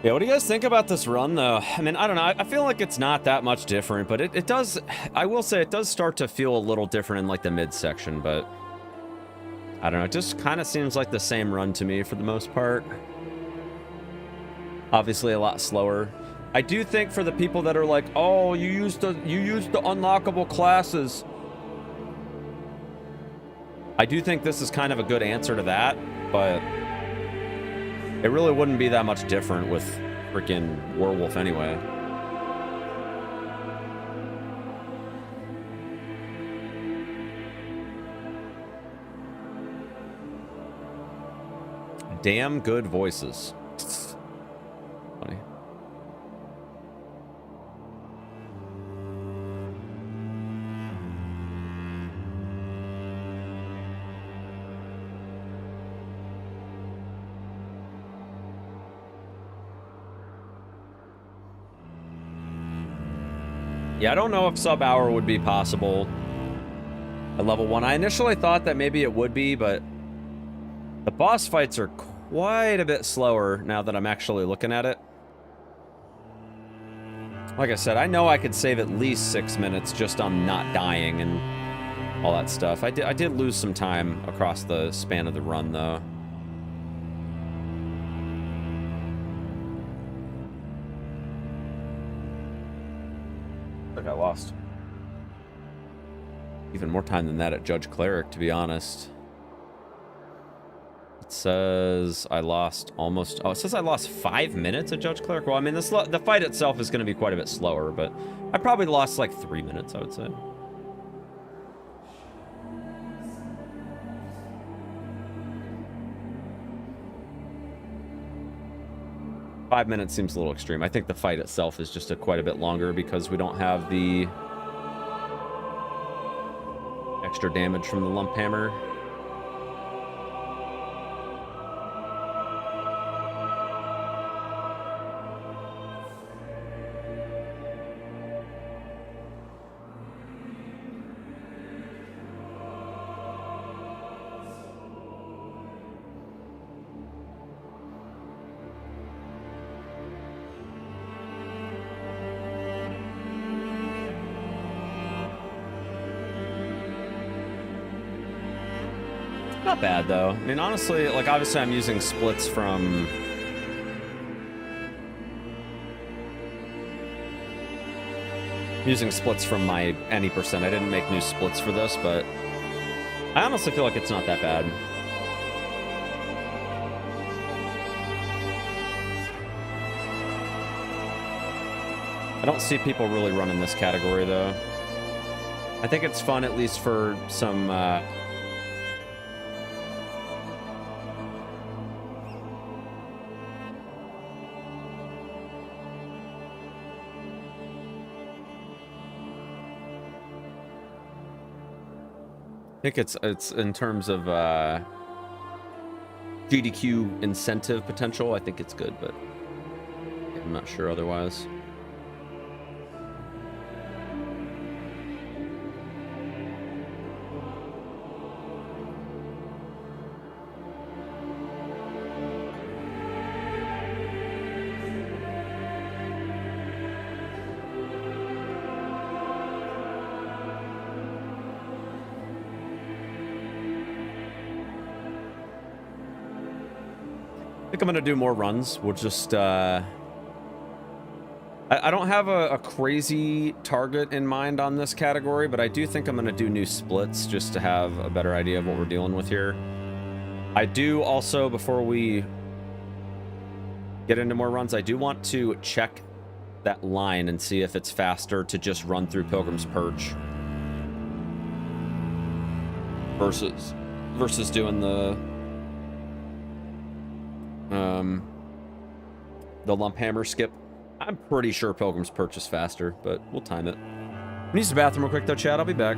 Yeah, what do you guys think about this run, though? I mean, I don't know. I feel like it's not that much different, but it does... I will say it does start to feel a little different in, like, the midsection, but... I don't know. It just kind of seems like the same run to me for the most part. Obviously, a lot slower. I do think for the people that are like, oh, you used the unlockable classes. I do think this is kind of a good answer to that, but... it really wouldn't be that much different with freaking Werewolf anyway. Damn good voices. Funny. Yeah, I don't know if sub-hour would be possible at level 1. I initially thought that maybe it would be, but the boss fights are quite a bit slower now that I'm actually looking at it. Like I said, I know I could save at least 6 minutes just on not dying and all that stuff. I did lose some time across the span of the run, though. I got lost. Even more time than that at Judge Cleric, to be honest. It says I lost almost... oh, it says I lost 5 minutes at Judge Cleric. Well, I mean, the fight itself is going to be quite a bit slower, but I probably lost like 3 minutes, I would say. Five minutes seems a little extreme. I think the fight itself is just quite a bit longer because we don't have the extra damage from the lump hammer. Not bad, though. I mean, honestly, like, obviously I'm using splits from... my any percent. I didn't make new splits for this, but I honestly feel like it's not that bad. I don't see people really running this category, though. I think it's fun, at least for some... I think it's in terms of GDQ incentive potential. I think it's good, but I'm not sure otherwise. I think I'm gonna do more runs. We'll just I don't have a crazy target in mind on this category, but I do think I'm gonna do new splits just to have a better idea of what we're dealing with here. I do also, before we get into more runs, I do want to check that line and see if it's faster to just run through Pilgrim's Perch versus doing the lump hammer skip. I'm pretty sure Pilgrim's Perch is faster, but we'll time it. I'm gonna use the bathroom real quick though, Chad. I'll be back.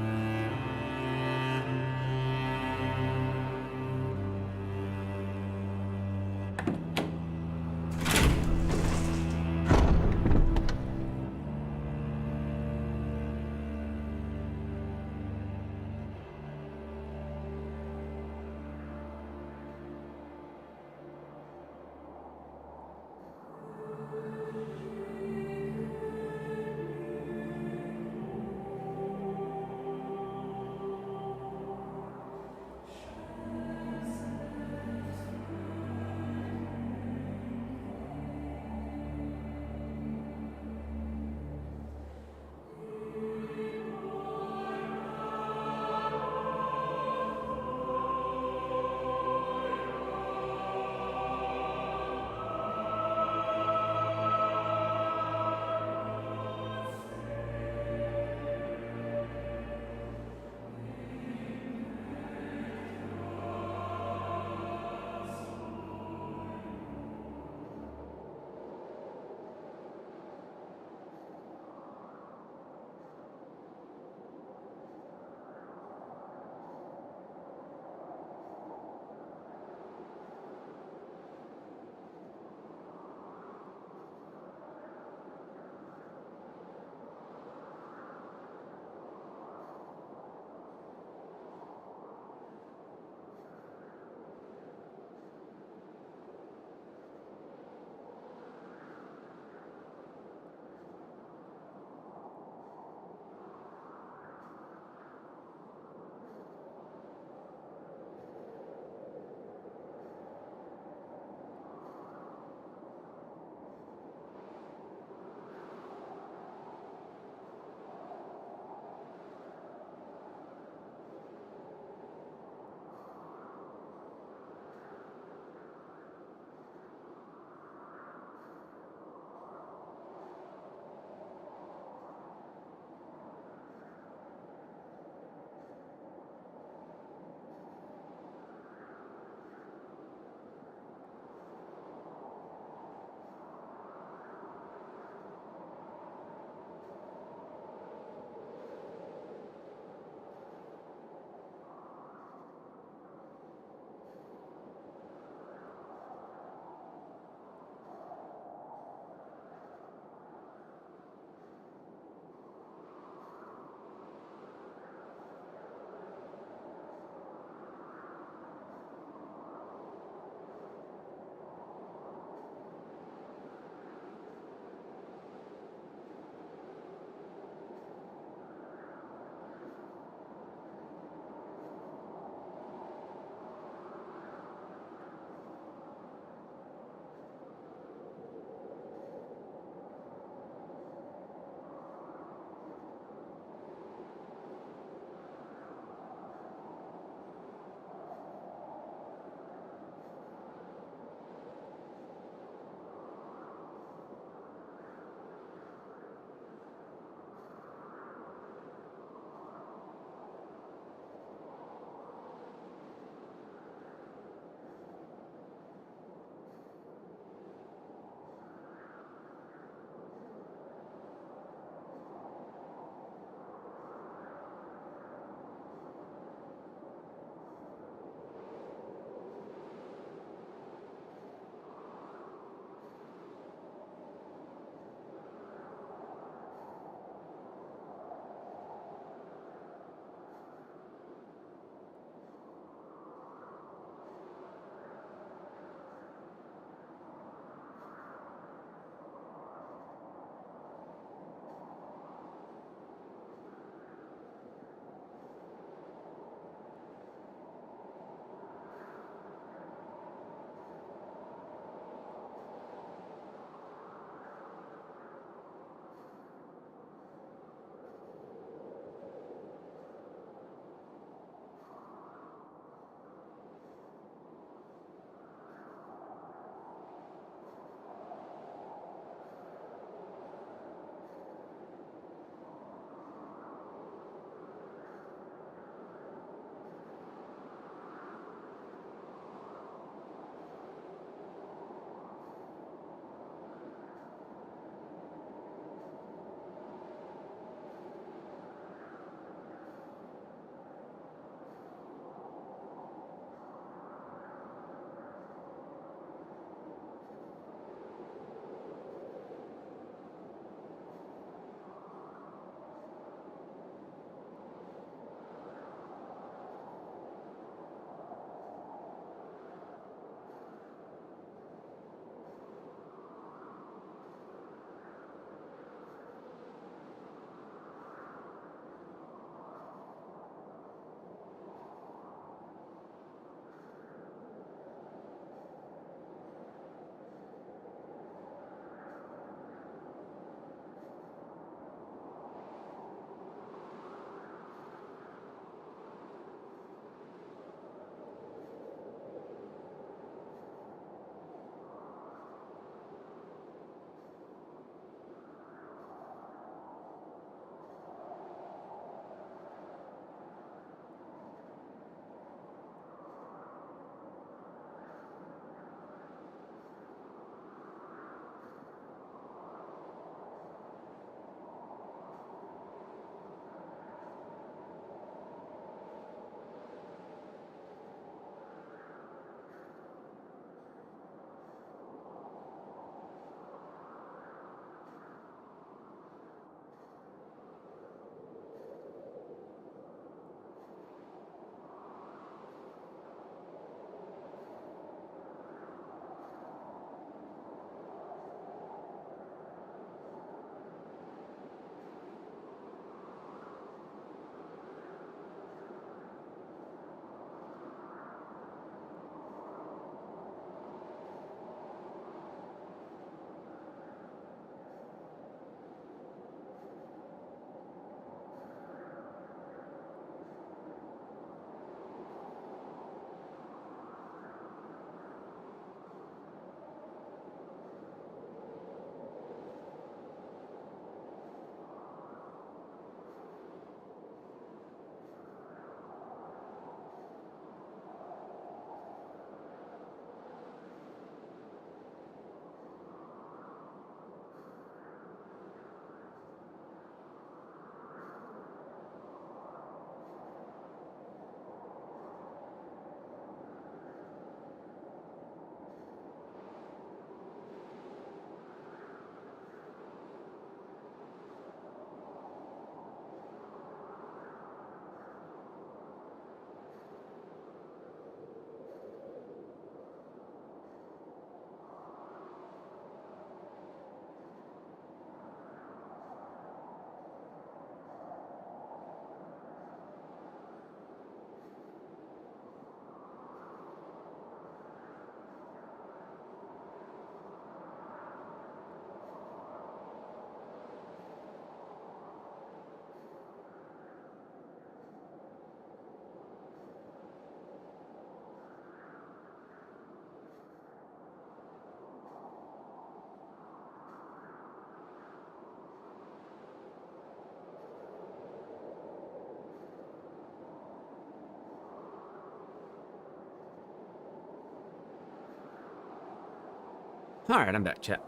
All right, I'm back, chat.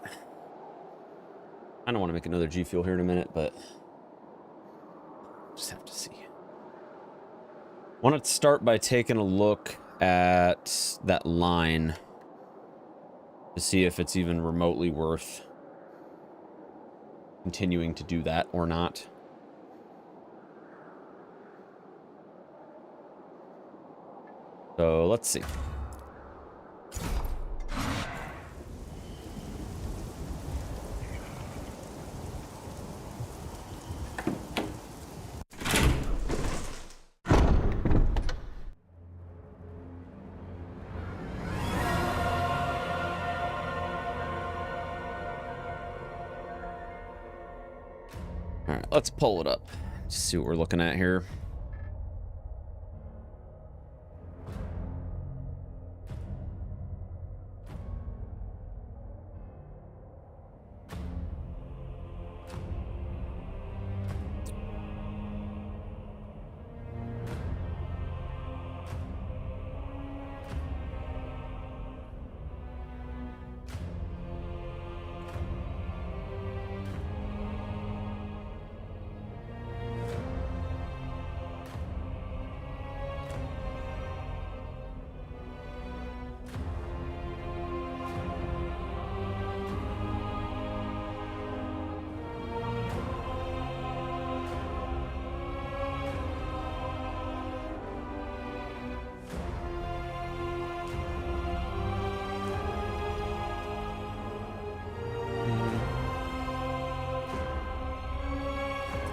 I don't want to make another G Fuel here in a minute, but just have to see. Want to start by taking a look at that line to see if it's even remotely worth continuing to do that or not. So let's see. All right, let's pull it up. See what we're looking at here.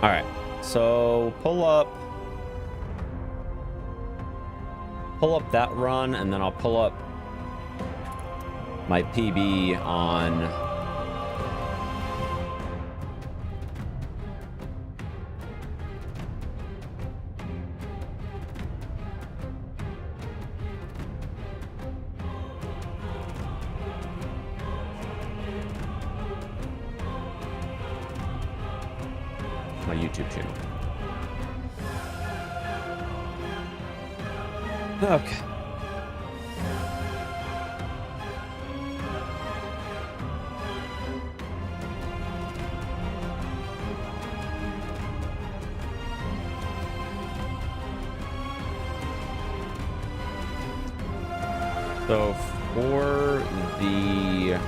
All right, so pull up that run, and then I'll pull up my PB on my YouTube channel. Okay. So for the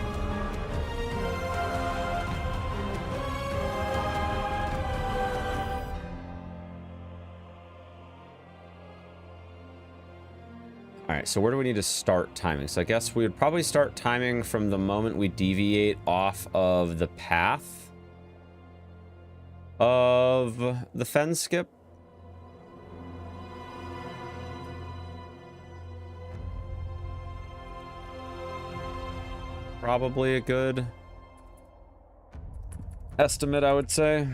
Alright, so where do we need to start timing? So I guess we would probably start timing from the moment we deviate off of the path of the fen skip. Probably a good estimate, I would say.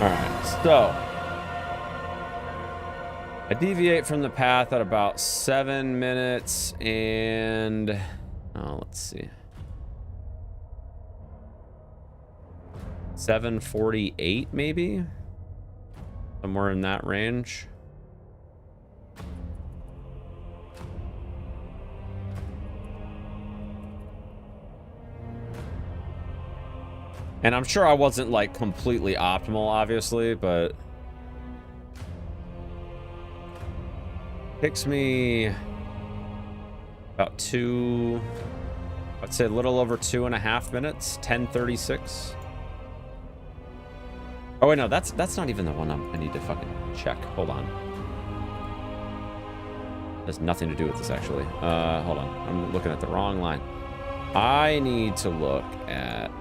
Alright, so I deviate from the path at about 7 minutes and let's see, 7:48 maybe, somewhere in that range. And I'm sure I wasn't like completely optimal, obviously, but takes me about I'd say a little over 2.5 minutes, 10:36. Oh wait, no, that's not even the one I need to fucking check. Hold on. Has nothing to do with this actually. Hold on, I'm looking at the wrong line. I need to look at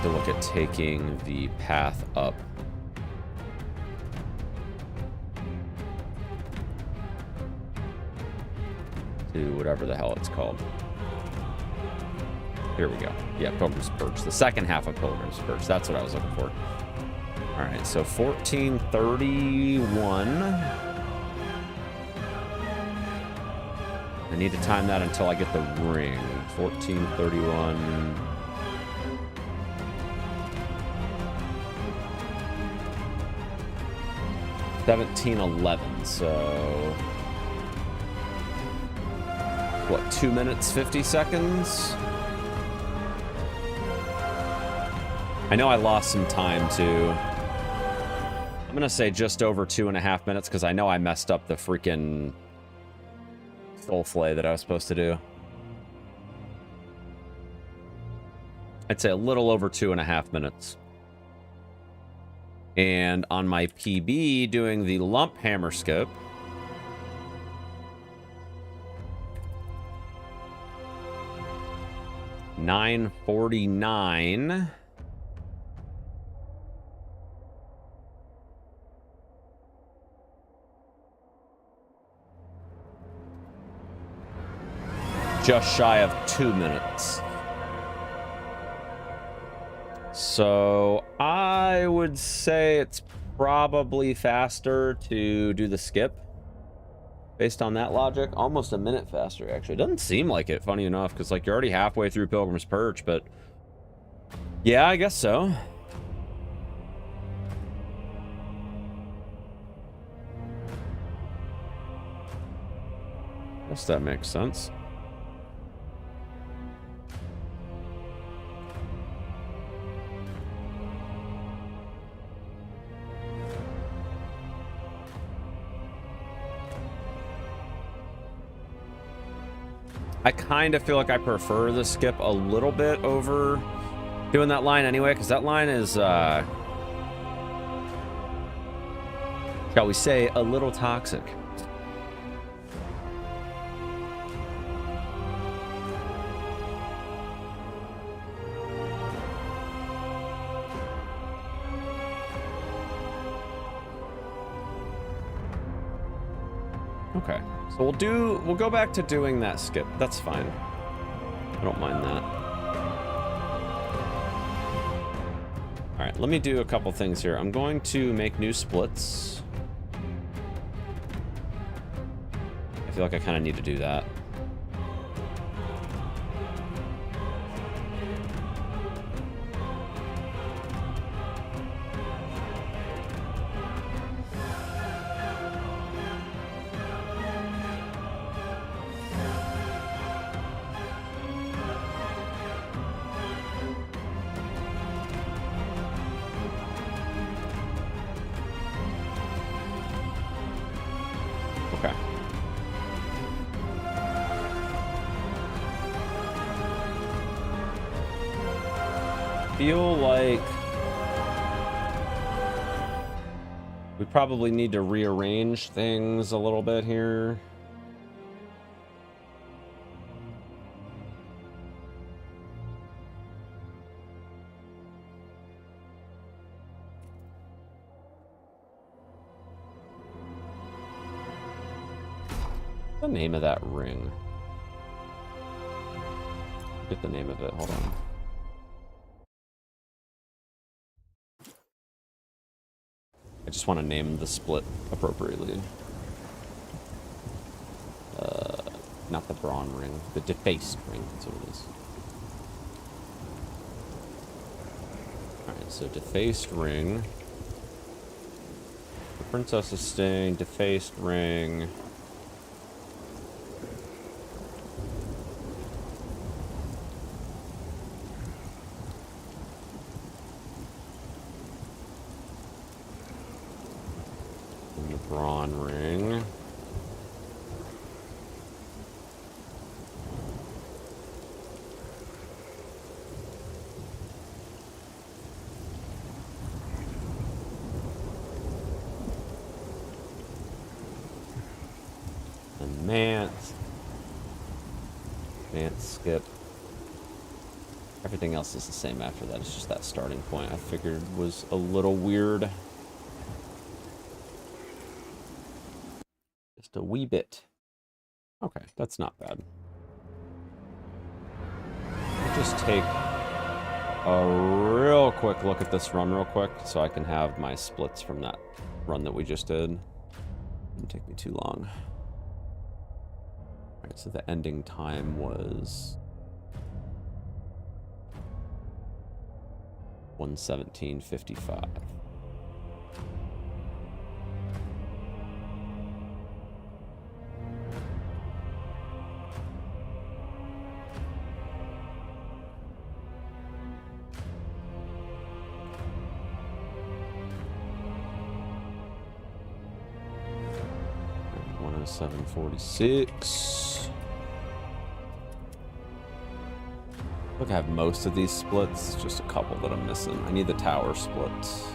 to look at taking the path up. To whatever the hell it's called. Here we go. Yeah, Pilgrim's Perch. The second half of Pilgrim's Perch. That's what I was looking for. All right, so 14:31. I need to time that until I get the ring. 14:31. $17:11. So what? 2 minutes 50 seconds. I know I lost some time too. I'm gonna say just over 2.5 minutes because I know I messed up the freaking soul flay that I was supposed to do. I'd say a little over 2.5 minutes. And on my PB doing the lump hammer skip, $9.49. Just shy of 2 minutes. So I would say it's probably faster to do the skip based on that logic. Almost a minute faster, actually. It doesn't seem like it, funny enough, because like you're already halfway through Pilgrim's Perch, but yeah, I guess so. Guess that makes sense. I kind of feel like I prefer the skip a little bit over doing that line anyway, because that line is, shall we say, a little toxic. Okay, so we'll go back to doing that skip. That's fine. I don't mind that. All right, let me do a couple things here. I'm going to make new splits. I feel like I kind of need to do that. Feel like we probably need to rearrange things a little bit here. What's the name of that ring? Get the name of it. Hold on. I just want to name the split appropriately. Not the brawn ring, the defaced ring, that's what it is. Alright, so defaced ring. The Princess is staying, defaced ring. Brawn ring. And Mance skip. Everything else is the same after that. It's just that starting point I figured was a little weird. Just a wee bit. Okay, that's not bad. just take a real quick look at this run real quick so I can have my splits from that run that we just did. Didn't take me too long. All right, so the ending time was 1:17:55. $746. Look, I have most of these splits, just a couple that I'm missing. I need the tower splits.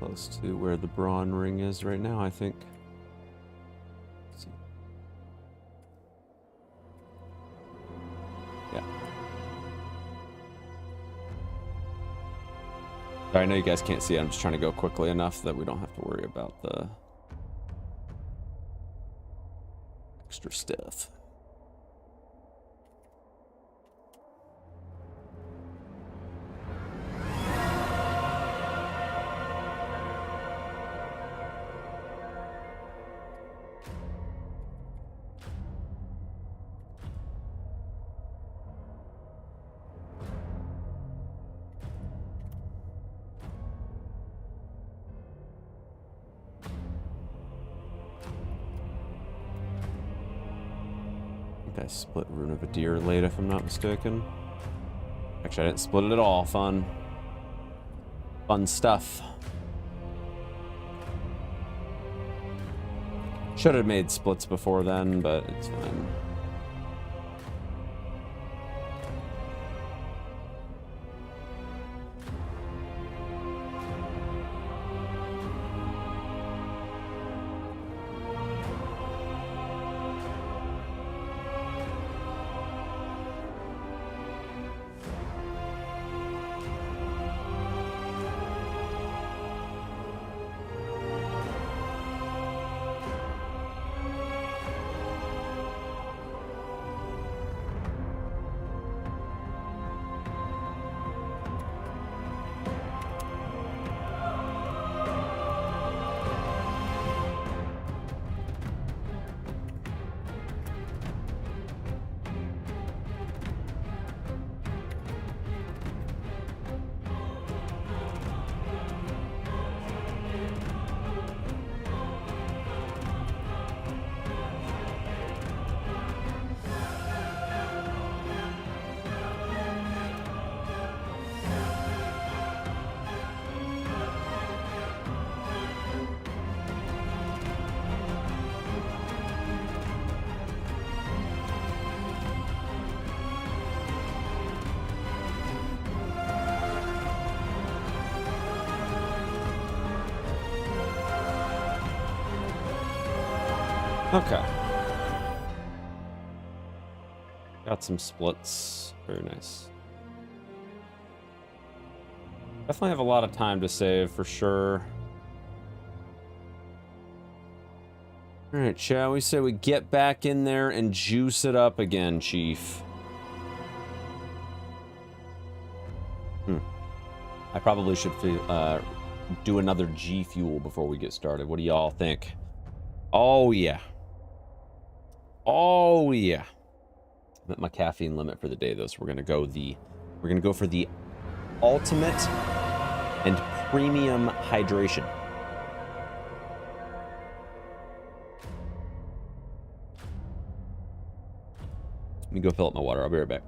Close to where the brawn ring is right now, I think. Let's see. Yeah. I know you guys can't see it. I'm just trying to go quickly enough that we don't have to worry about the extra stuff. I split Rune of a Deer late, if I'm not mistaken. Actually, I didn't split it at all. Fun stuff. Should have made splits before then, but it's fine. Okay. Got some splits. Very nice. Definitely have a lot of time to save for sure. All right, shall we say we get back in there and juice it up again, Chief? I probably should do another G Fuel before we get started. What do y'all think? Oh, yeah. Oh, yeah. I'm at my caffeine limit for the day, though, so we're gonna go for the ultimate and premium hydration. Let me go fill up my water. I'll be right back.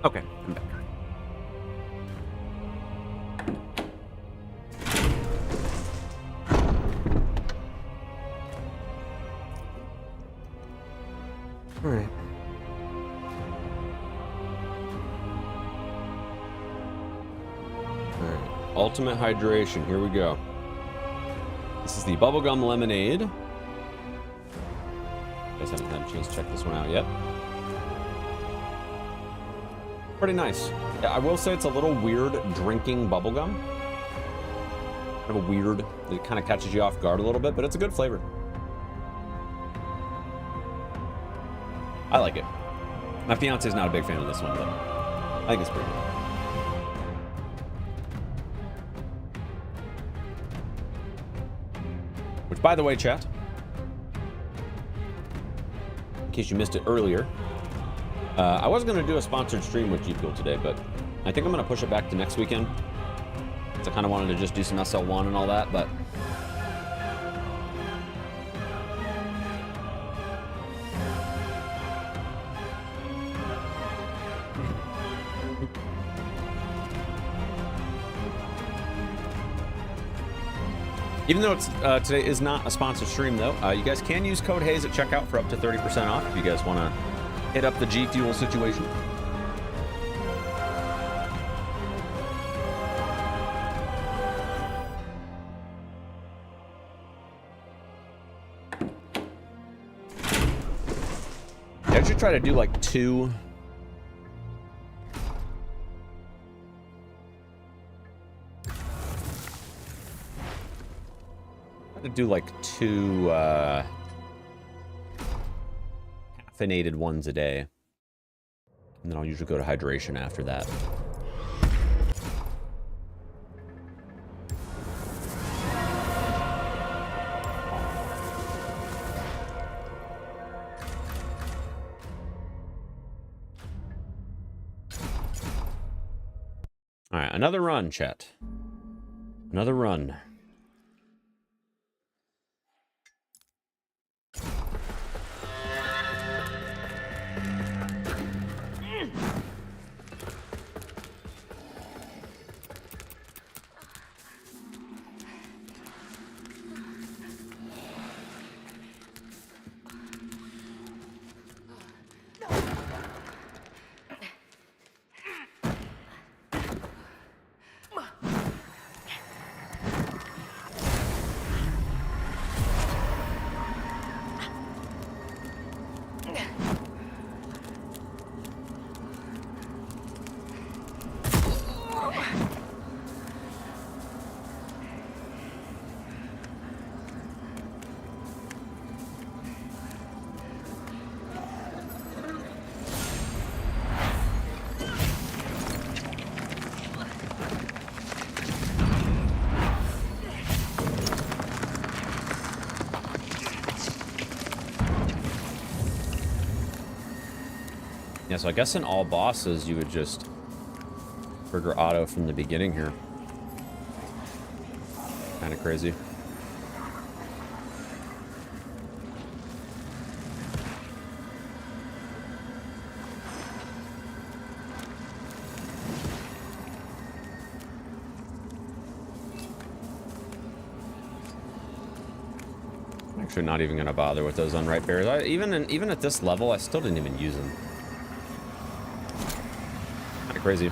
Okay, I'm back. All right. All right. Ultimate hydration. Here we go. This is the bubblegum lemonade. You guys haven't had a chance to check this one out yet. Pretty nice. Yeah, I will say it's a little weird drinking bubblegum. Kind of a weird, it kind of catches you off guard a little bit, but it's a good flavor. I like it. My fiance's not a big fan of this one, but I think it's pretty good. Which, by the way, chat, in case you missed it earlier, I was going to do a sponsored stream with G Fuel today, but I think I'm going to push it back to next weekend. So I kind of wanted to just do some SL1 and all that, but Even though it's today is not a sponsored stream, though, you guys can use code Haze at checkout for up to 30% off if you guys want to hit up the G Fuel situation. I should try to do like two. To do like two caffeinated ones a day, and then I'll usually go to hydration after that. All right, another run, chat. Another run. Yeah, so I guess in all bosses, you would just trigger auto from the beginning here. Kind of crazy. I'm actually not even going to bother with those unripe berries. Even at this level, I still didn't even use them. Crazy.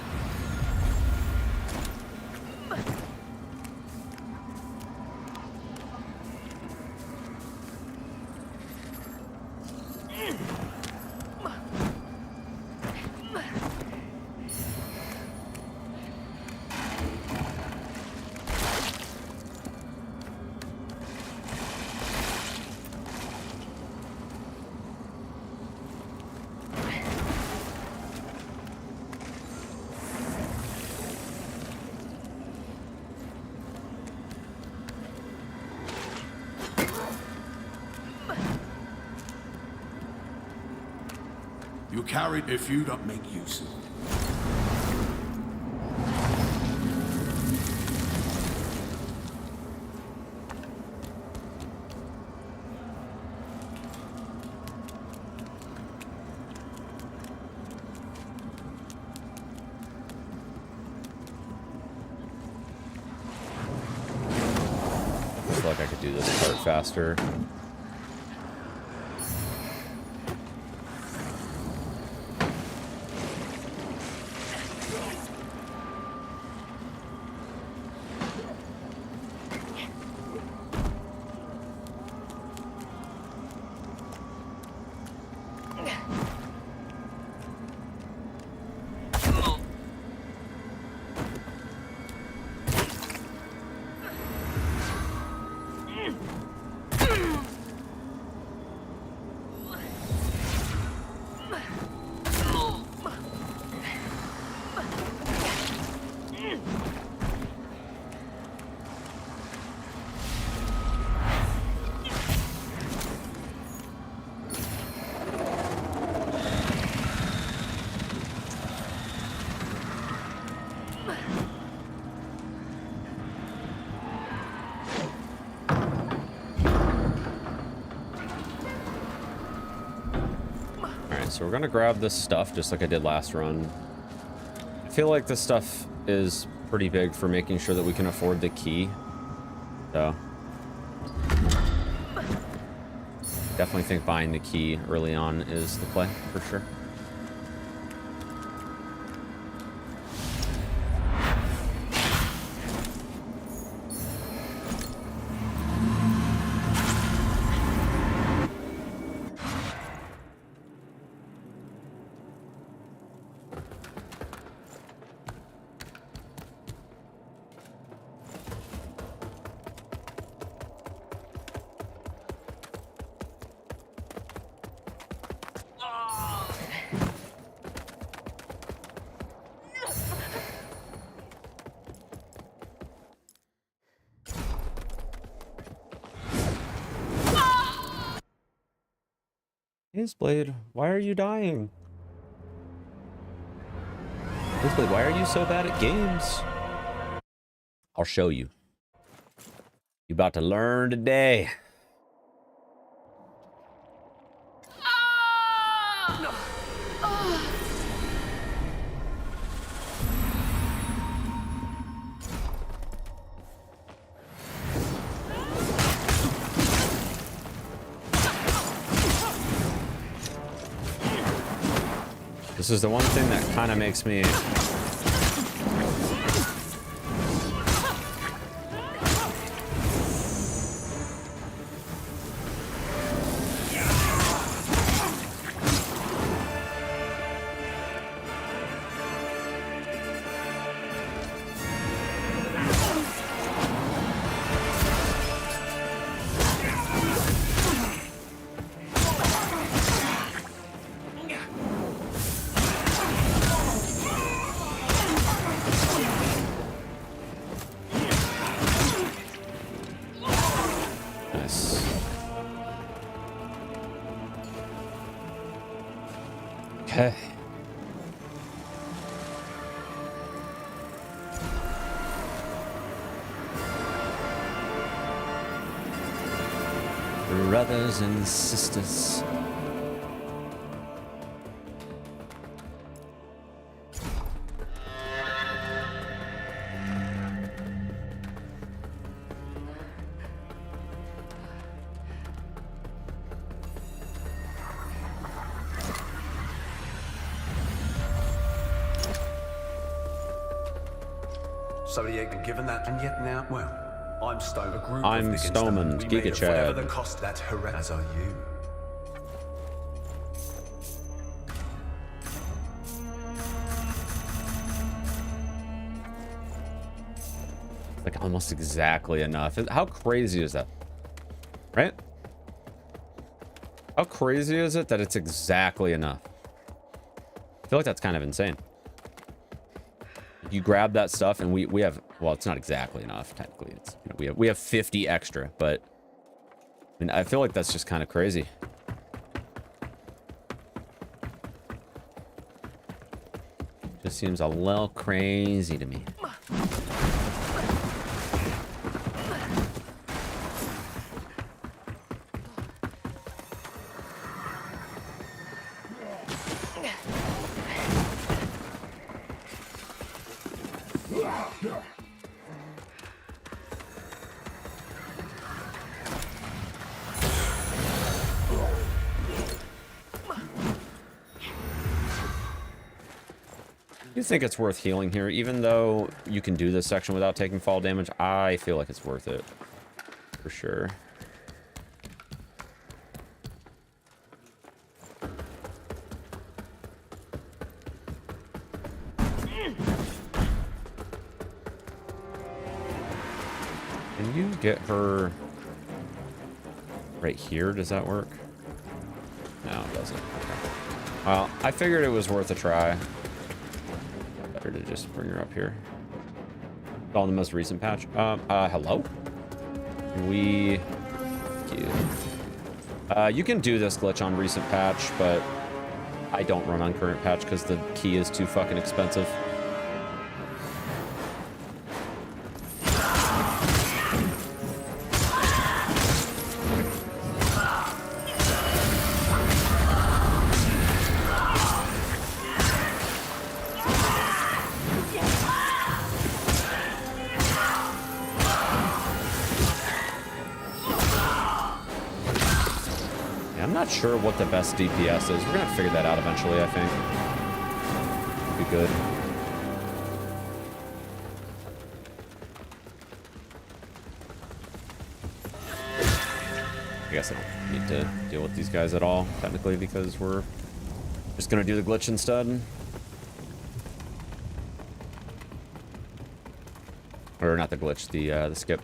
You carried if you don't make use of it. Looks like I could do this part faster. So we're gonna grab this stuff just like I did last run. I feel like this stuff is pretty big for making sure that we can afford the key. So Definitely think buying the key early on is the play, for sure. Hazeblade, why are you dying? Hazeblade, why are you so bad at games? I'll show you. You about to learn today. This is the one thing that kind of makes me... Okay. Brothers and sisters. So you ain't been given that, and yet now, well, I'm Stone, a group I'm of Stoneman, we made Giga of whatever the Chad. cost, that's horrendous. As are you. Like almost exactly enough. How crazy is that? Right? How crazy is it that it's exactly enough? I feel like that's kind of insane. You grab that stuff and we have, well, it's not exactly enough technically. It's, you know, we have 50 extra, but I mean, I feel like that's just kind of crazy. Just seems a little crazy to me. I think it's worth healing here, even though you can do this section without taking fall damage. I feel like it's worth it for sure. Can you get her right here? Does that work? No, it doesn't. Okay. Well, I figured it was worth a try. Better to just bring her up here. It's all in the most recent patch. Hello? Can we... you can do this glitch on recent patch, but I don't run on current patch because the key is too fucking expensive. not sure what the best DPS is. We're gonna have to figure that out eventually, I think. Be good. I guess I don't need to deal with these guys at all, technically, because we're just gonna do the glitch instead. Or not the glitch, the skip.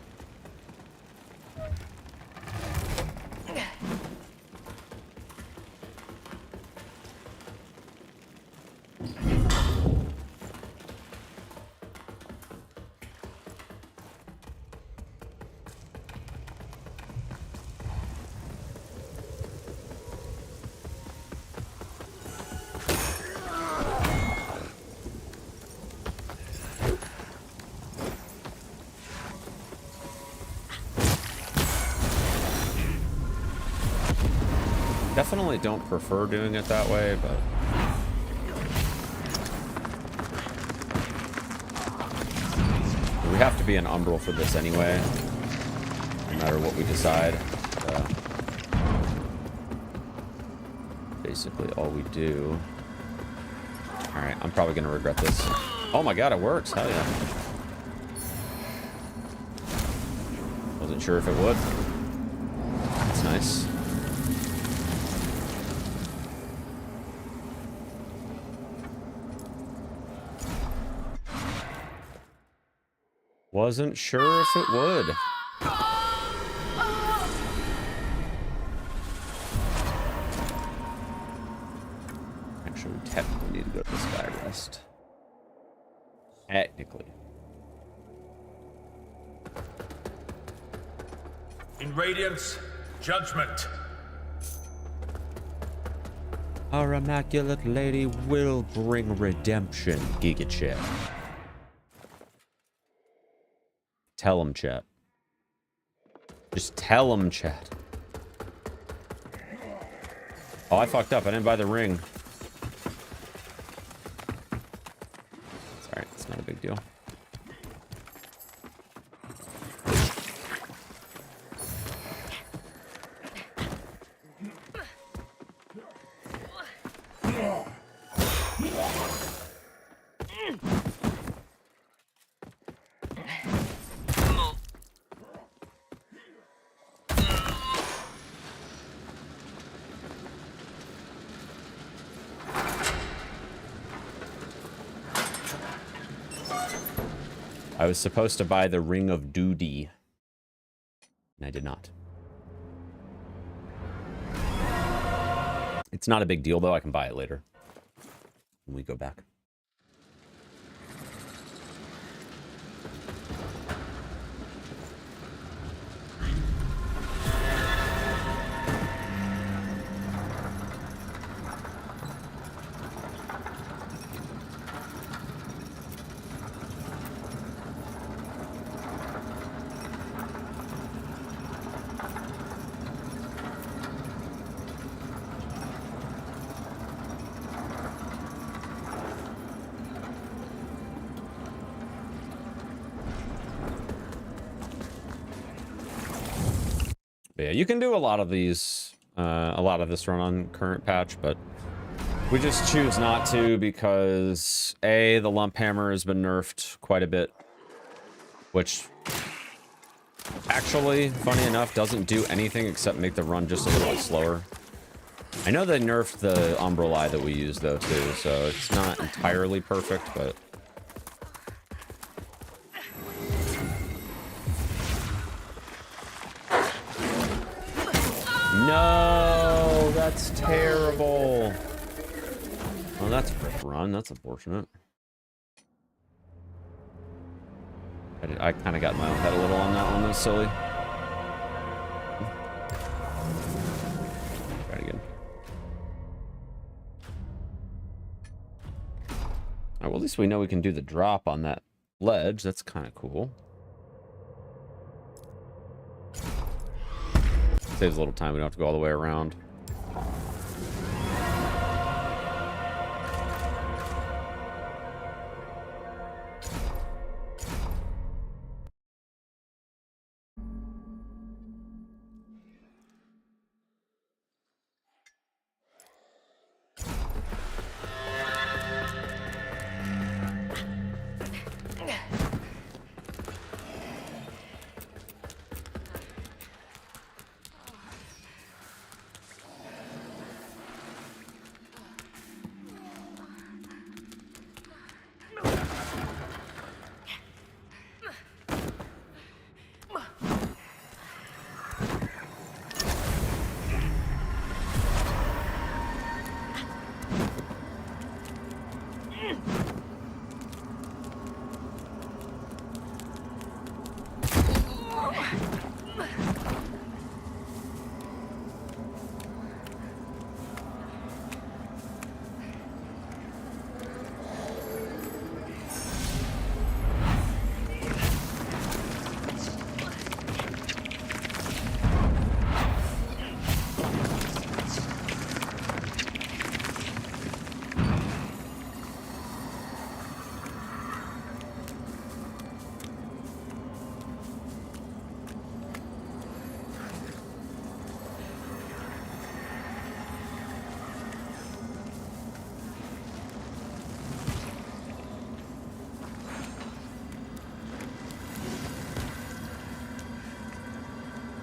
Definitely don't prefer doing it that way, but we have to be an umbral for this anyway, no matter what we decide. Basically all we do. All right, I'm probably gonna regret this. Oh my god, it works. Hell yeah. Wasn't sure if it would. That's nice. Wasn't sure if it would. Actually, we technically need to go to the sky rest. Technically. In Radiance, judgment. Our immaculate lady will bring redemption, Giga Chat. Tell him, chat. Just tell him, chat. Oh, I fucked up. I didn't buy the ring. It's alright. It's not a big deal. I was supposed to buy the Ring of Duty, and I did not. It's not a big deal, though. I can buy it later when we go back. Yeah, you can do a lot of these, a lot of this run on current patch, but we just choose not to because A, the lump hammer has been nerfed quite a bit, which actually, funny enough, doesn't do anything except make the run just a little bit slower. I know they nerfed the umbral eye that we use though too, so it's not entirely perfect, but no, that's terrible. Well, that's a quick run. That's unfortunate. I kind of got my own head a little on that one. That's silly. Try it again. All right, well, at least we know we can do the drop on that ledge. That's kind of cool. Saves a little time. We don't have to go all the way around.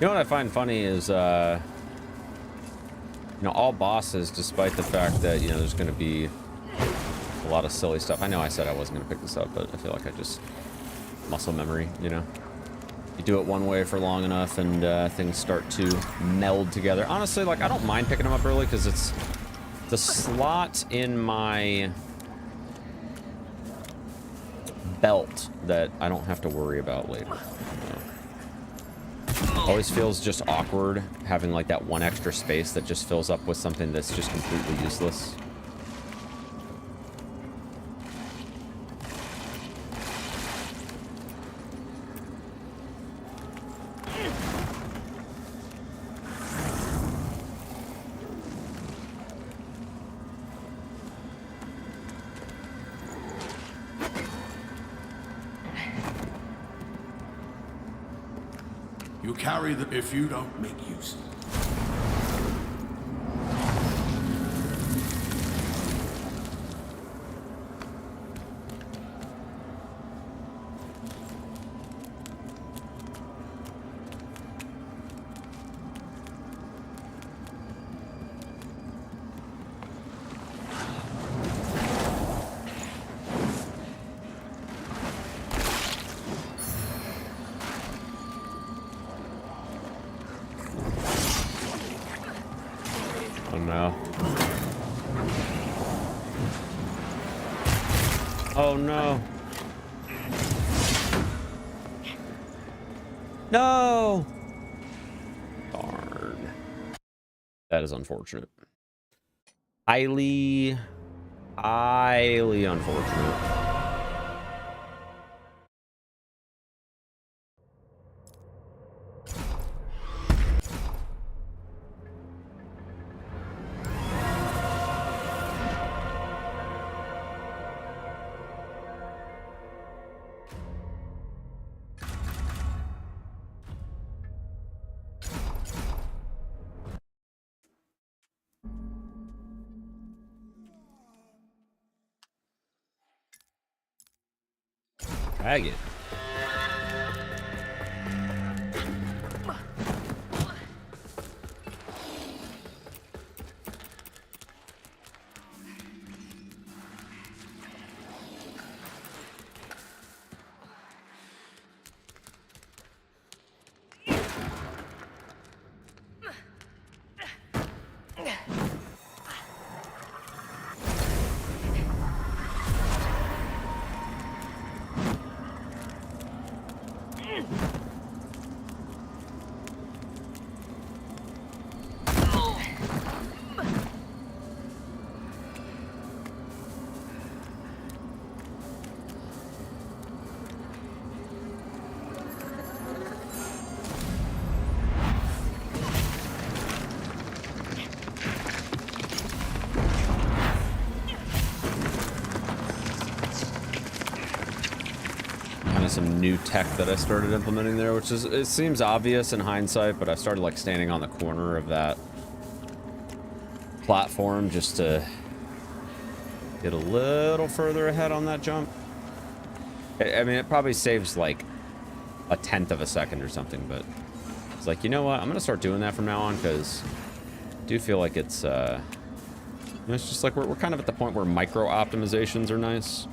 You know what I find funny is, you know, all bosses, despite the fact that, you know, there's going to be a lot of silly stuff. I know I said I wasn't going to pick this up, but I feel like I just muscle memory, you know. You do it one way for long enough and things start to meld together. Honestly, like, I don't mind picking them up early because it's the slot in my belt that I don't have to worry about later. Always feels just awkward having like that one extra space that just fills up with something that's just completely useless. You carry them if you don't make use. Oh no. No! Darn. That is unfortunate. Highly unfortunate. Tag it. Some new tech that I started implementing there, which is, it seems obvious in hindsight, but I started like standing on the corner of that platform just to get a little further ahead on that jump. I mean, it probably saves like 1/10 of a second or something, but it's like, you know what, I'm gonna start doing that from now on, because I do feel like it's it's just like we're kind of at the point where micro optimizations are nice.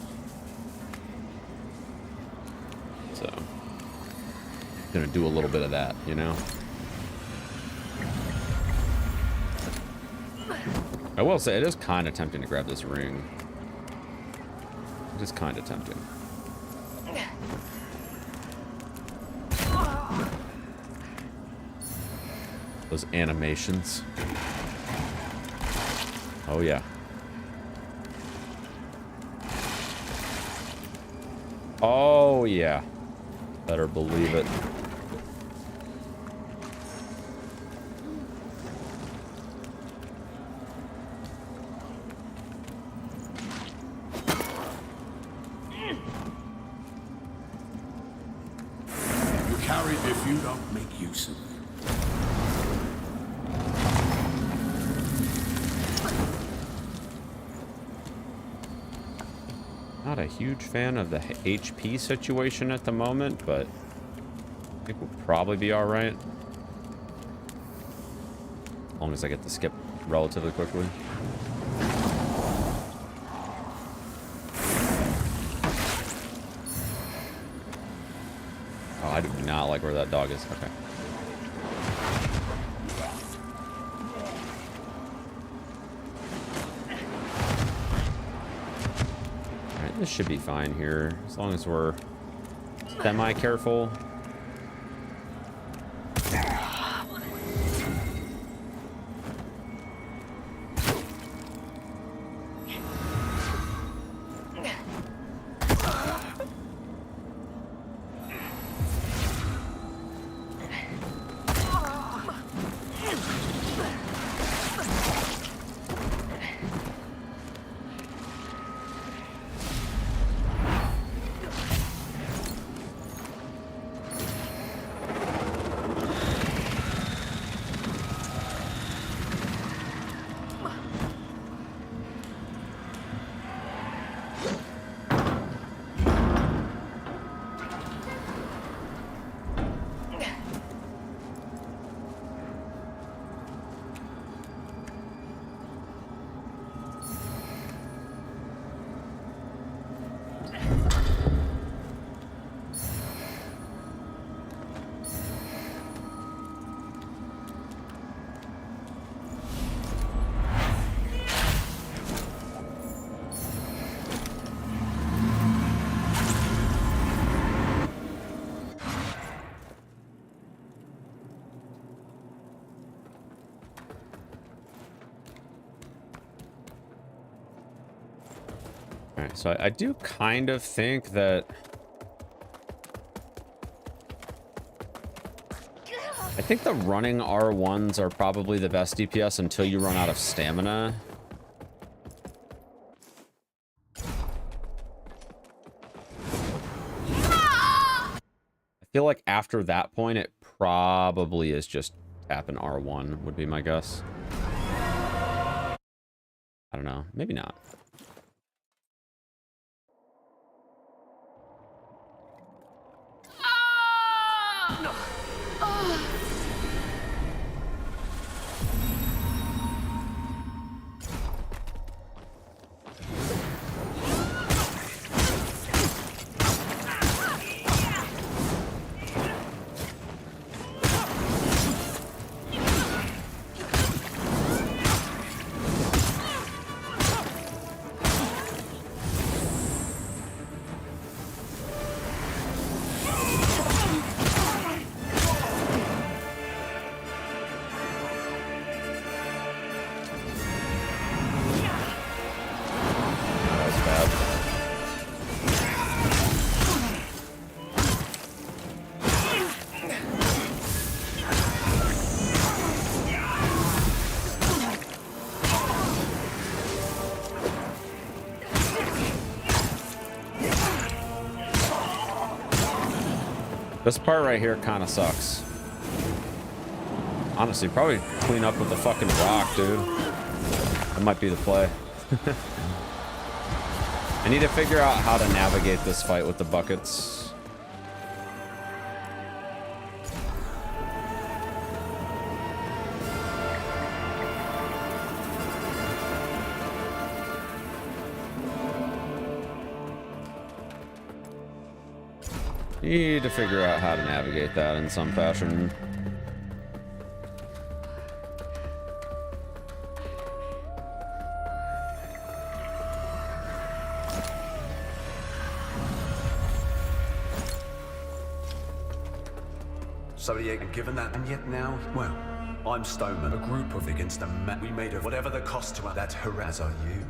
So, gonna do a little bit of that, you know? I will say, it is kind of tempting to grab this ring. It is kind of tempting. Those animations. Oh, yeah. Oh, yeah. Better believe it. You carry if you don't make use of it. Not a huge fan of the HP situation at the moment, but I think we'll probably be all right. As long as I get to skip relatively quickly. Oh, I do not like where that dog is. Okay. Alright, this should be fine here. As long as we're semi-careful. Alright, so I do kind of think that... I think the running R1s are probably the best DPS until you run out of stamina. I feel like after that point, it probably is just tapping R1, would be my guess. I don't know. Maybe not. This part right here kind of sucks. Honestly, probably clean up with the fucking rock, dude. That might be the play. I need to figure out how to navigate this fight with the buckets. Need to figure out how to navigate that in some fashion. So you ain't given that, and yet now, well, I'm Stoneman, a group of against a man we made of whatever the cost to us. That harass are you.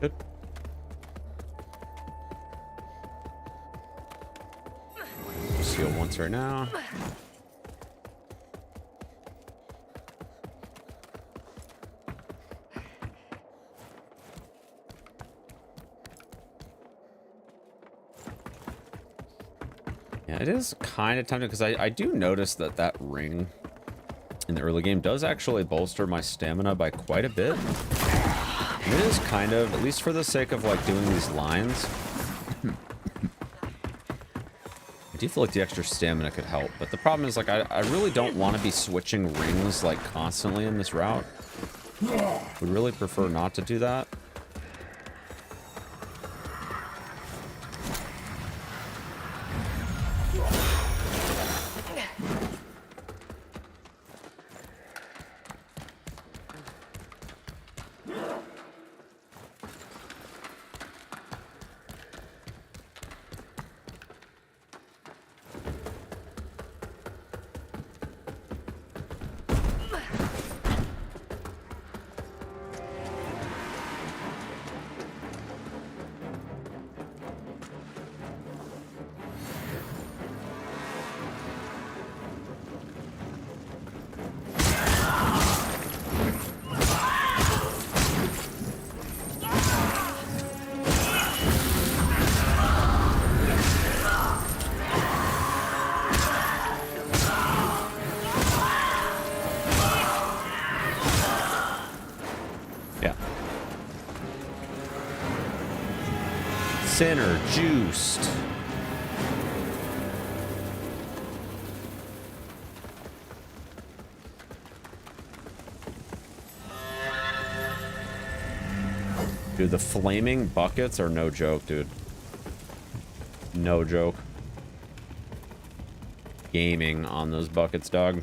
Good. Just heal once right now. Yeah, it is kind of tempting because I do notice that that ring in the early game does actually bolster my stamina by quite a bit. It is kind of, at least for the sake of like doing these lines. I do feel like the extra stamina could help, but the problem is like I really don't want to be switching rings like constantly in this route. Would really prefer not to do that. Sinner juiced. Dude, the flaming buckets are no joke, dude. No joke. Gaming on those buckets, dog.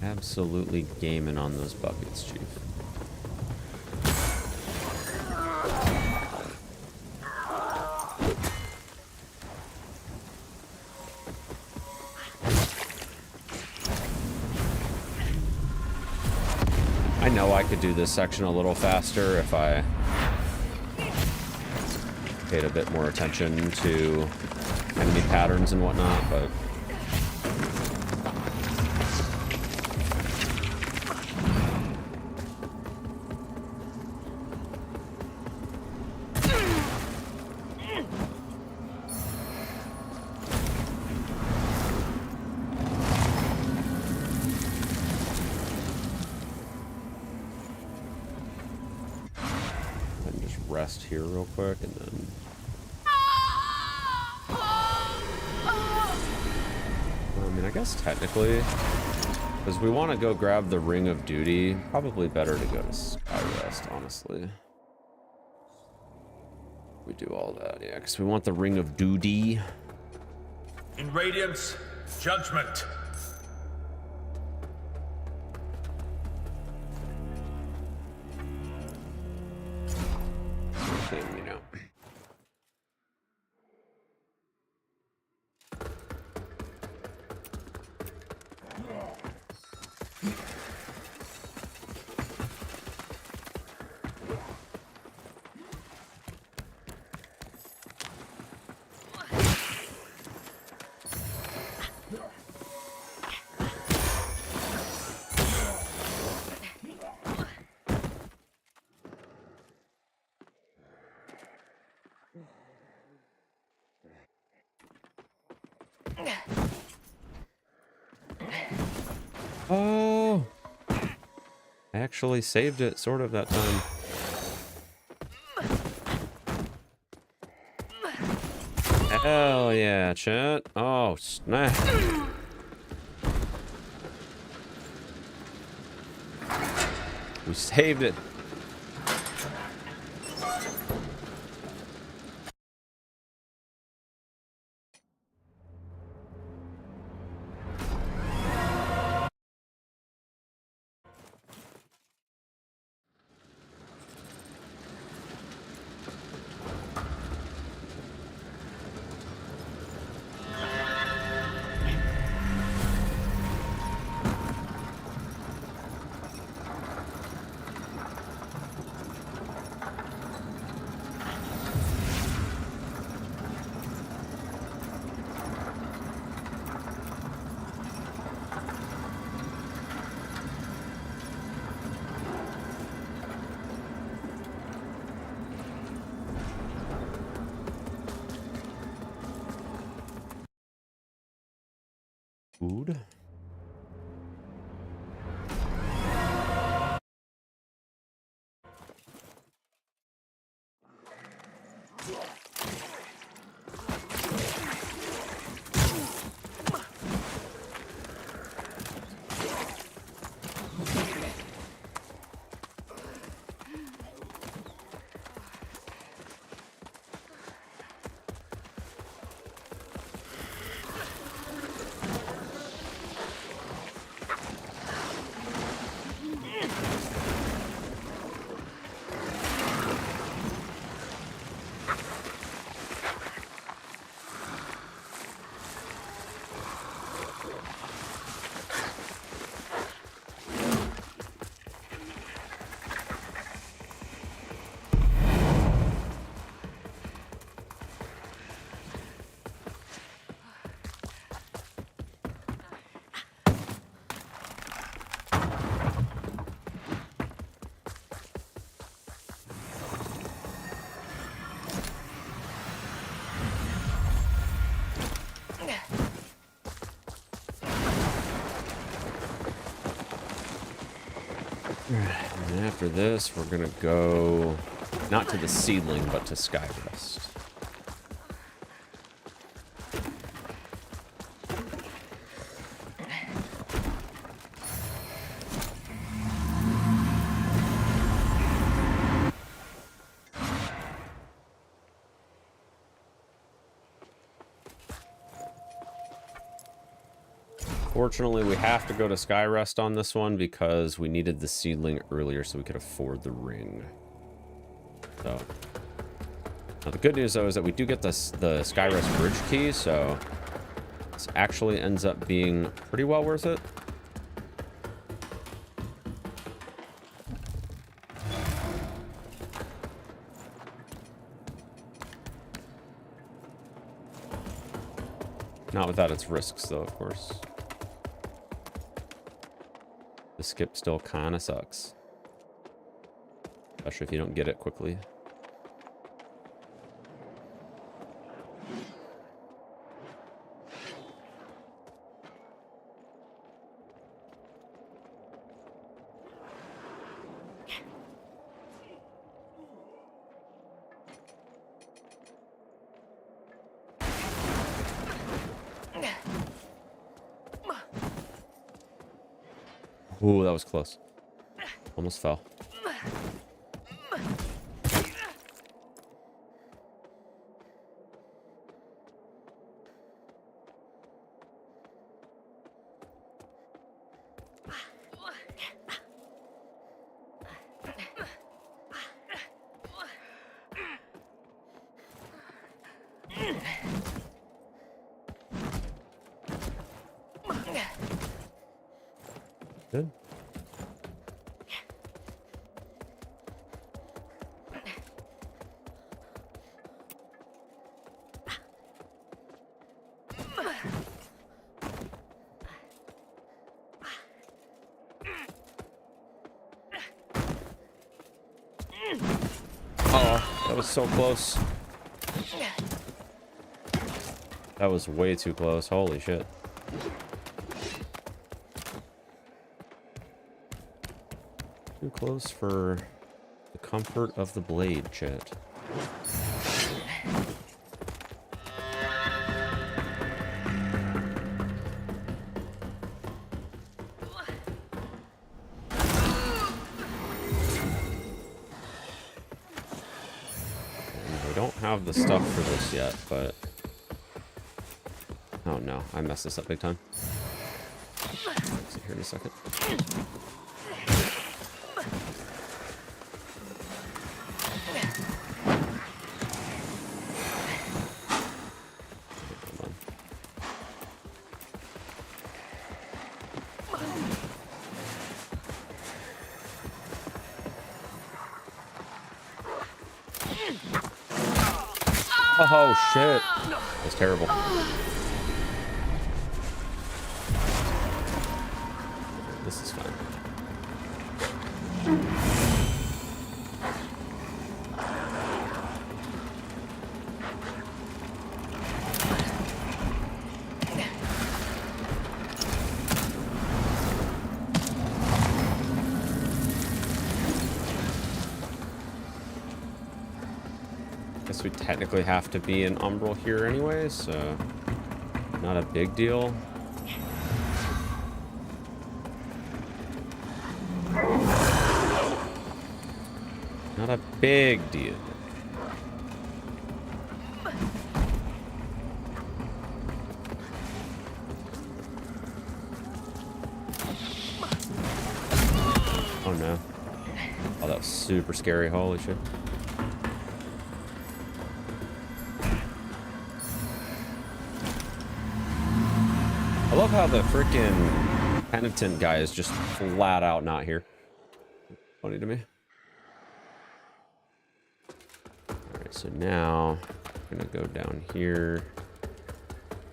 Absolutely gaming on those buckets, Chief. I know I could do this section a little faster if I paid a bit more attention to enemy patterns and whatnot, but here real quick and then I mean, I guess technically because we want to go grab the Ring of Duty, probably better to go to Skyrest, honestly. We do all that, yeah, because we want the Ring of Duty. In Radiance, Judgment. You know. Oh, I actually saved it sort of that time. Hell yeah, chat. Oh, snap. We saved it. Food. And after this, we're gonna go not to the seedling, but to Skyrest. Fortunately, we have to go to Skyrest on this one because we needed the seedling earlier so we could afford the ring. So, now the good news though is that we do get the Skyrest bridge key, so this actually ends up being pretty well worth it. Not without its risks though, of course. The skip still kind of sucks. Especially if you don't get it quickly. Ooh, that was close. Almost fell. Good. Oh, that was so close. That was way too close. Holy shit. Too close for the comfort of the blade, chat. We don't have the stuff for this yet, but... Oh no, I messed this up big time. Fix it here in a second. Oh shit. That was terrible. This is fine. Guess we technically have to be in Umbral here anyway, so not a big deal. Not a big deal. Oh no. Oh, that was super scary. Holy shit. I love how the freaking penitent guy is just flat out not here. Funny to me. Alright, so now I'm gonna go down here.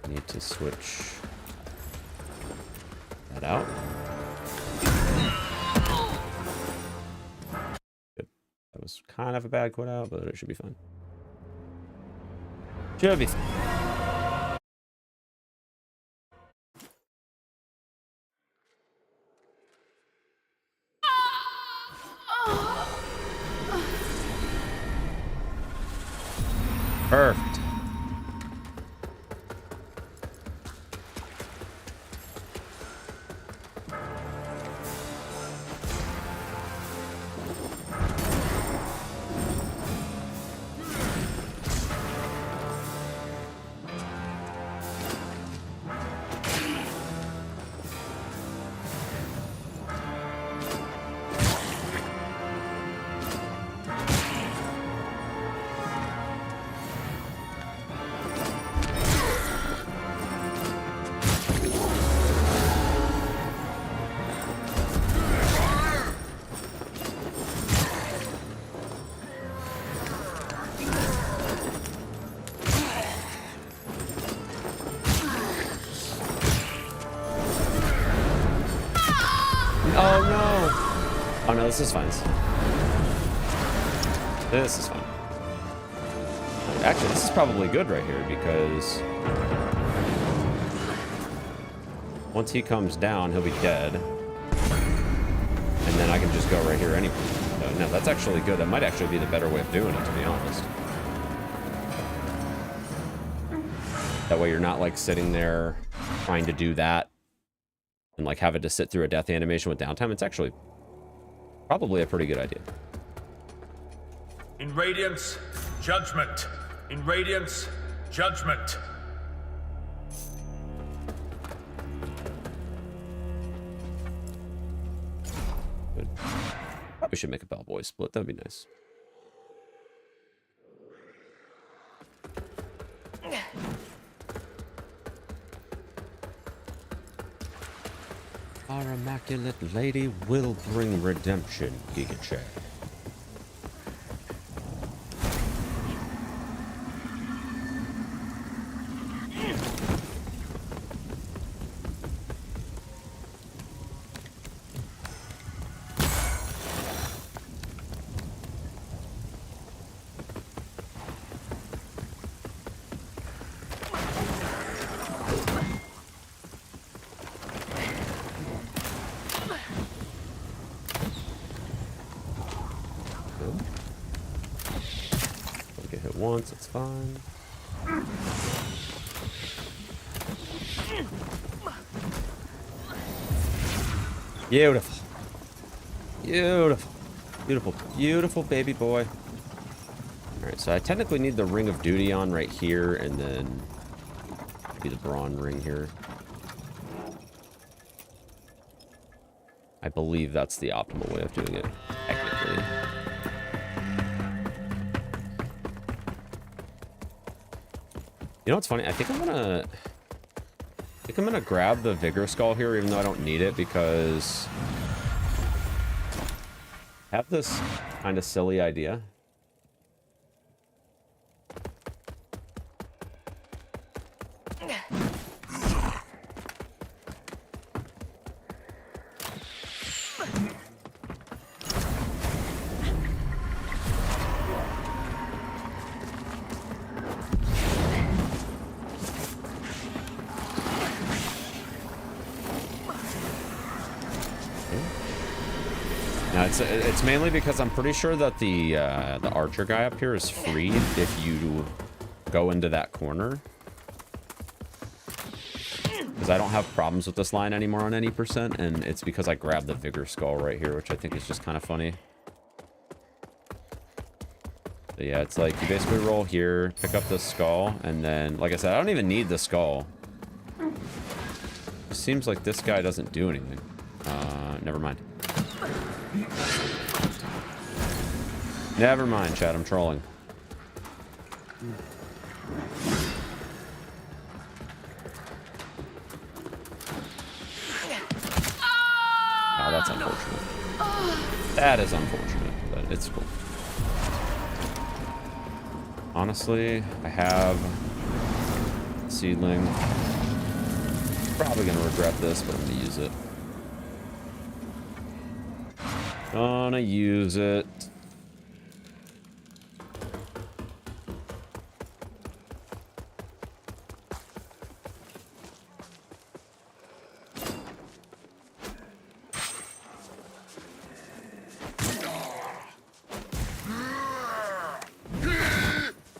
Need to switch that out. Good. That was kind of a bad quit out, but it should be fine. Should be fine. Perfect. Oh no! Oh no, this is fine. This is fine. Actually, this is probably good right here because once he comes down, he'll be dead. And then I can just go right here anyway. So, no, that's actually good. That might actually be the better way of doing it, to be honest. That way you're not like sitting there trying to do that and like having to sit through a death animation with downtime. It's actually probably a pretty good idea. In Radiance, judgment. In Radiance, judgment. Good. Probably should make a Bellboy split. That'd be nice. Our immaculate lady will bring redemption, Giga Chad. Once, it's fine. Beautiful. Beautiful. Beautiful. Beautiful baby boy. Alright, so I technically need the Ring of Duty on right here, and then maybe the Brawn ring here. I believe that's the optimal way of doing it, technically. You know what's funny? I think I'm gonna grab the Vigor Skull here, even though I don't need it, because I have this kind of silly idea. it's mainly because I'm pretty sure that the archer guy up here is free if you go into that corner. Because I don't have problems with this line anymore on any percent, and it's because I grabbed the vigor skull right here, which I think is just kind of funny. So yeah, it's like you basically roll here, pick up the skull, and then, like I said, I don't even need the skull. It seems like this guy doesn't do anything. Never mind. Never mind, chat. I'm trolling. Oh, that's unfortunate. That is unfortunate, but it's cool. Honestly, I have seedling. Probably gonna regret this, but I'm gonna use it. Gonna use it.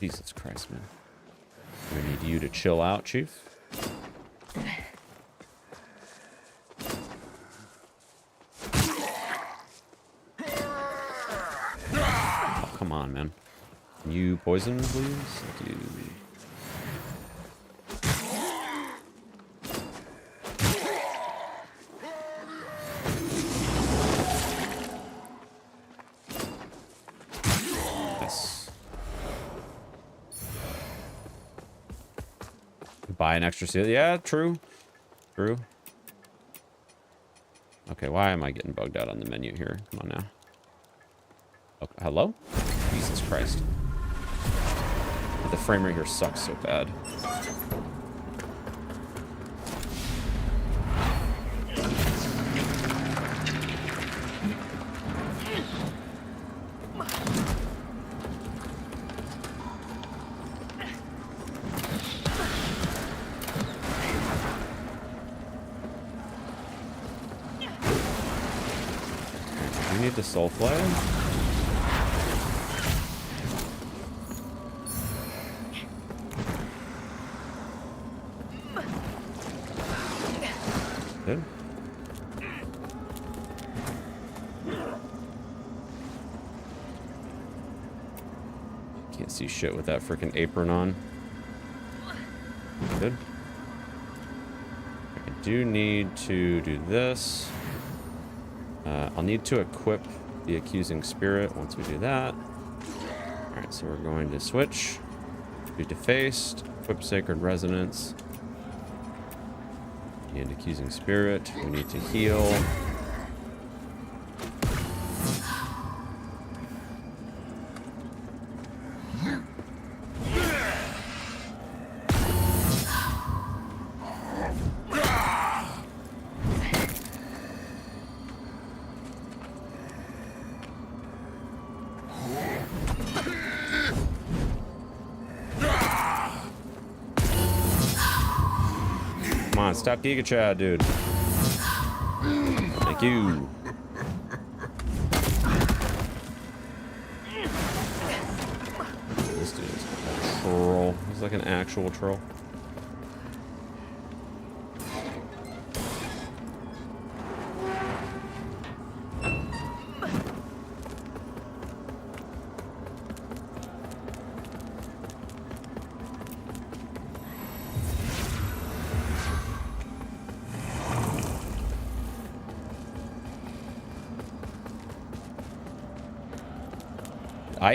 Jesus Christ, man. We need you to chill out, Chief. Oh, come on, man. Can you poison, please? Dude. Buy an extra seal. Yeah, true. True. Okay, why am I getting bugged out on the menu here? Come on now. Okay, hello? Jesus Christ. The frame rate here sucks so bad. The soul flare. Good. Can't see shit with that freaking apron on. Good. I do need to do this. I'll need to equip the accusing spirit once we do that. Alright, so we're going to switch. Be defaced. Equip sacred resonance. And accusing spirit. We need to heal. Stop Giga Chad, dude. Thank you. This dude is a troll. He's like an actual troll. I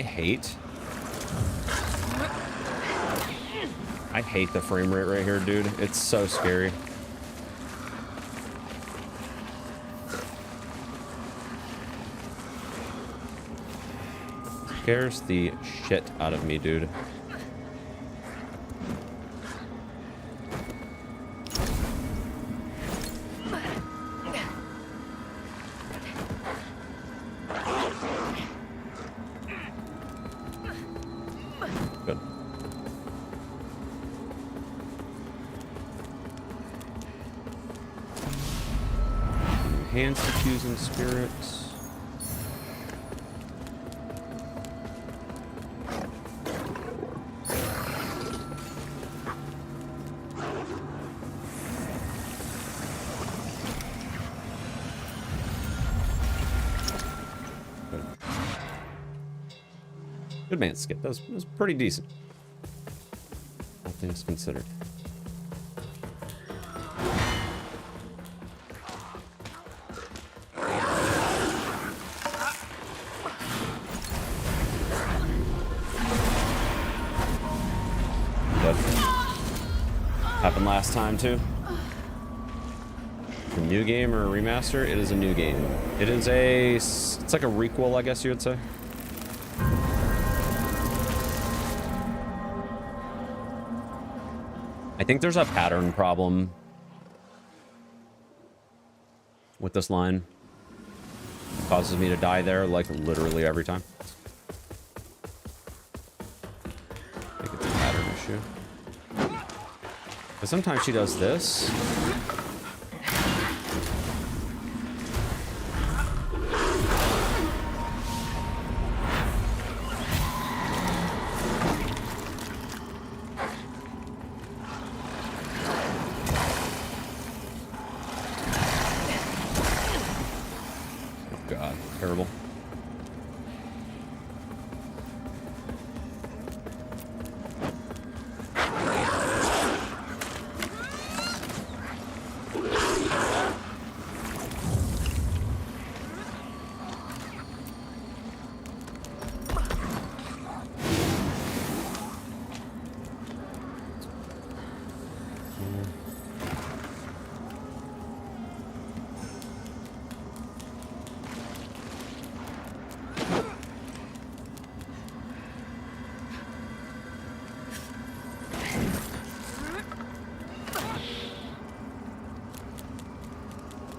hate the frame rate right here, dude. It's so scary. Scares the shit out of me, dude. Enhanced accusing spirits. Good man, Skip. That was pretty decent. All things considered. Yep. Happened last time too. A new game or a remaster? It is a new game. It is it's like a requel, I guess you would say. I think there's a pattern problem with this line. It causes me to die there, like, literally every time. I think it's a pattern issue. But sometimes she does this. God, terrible.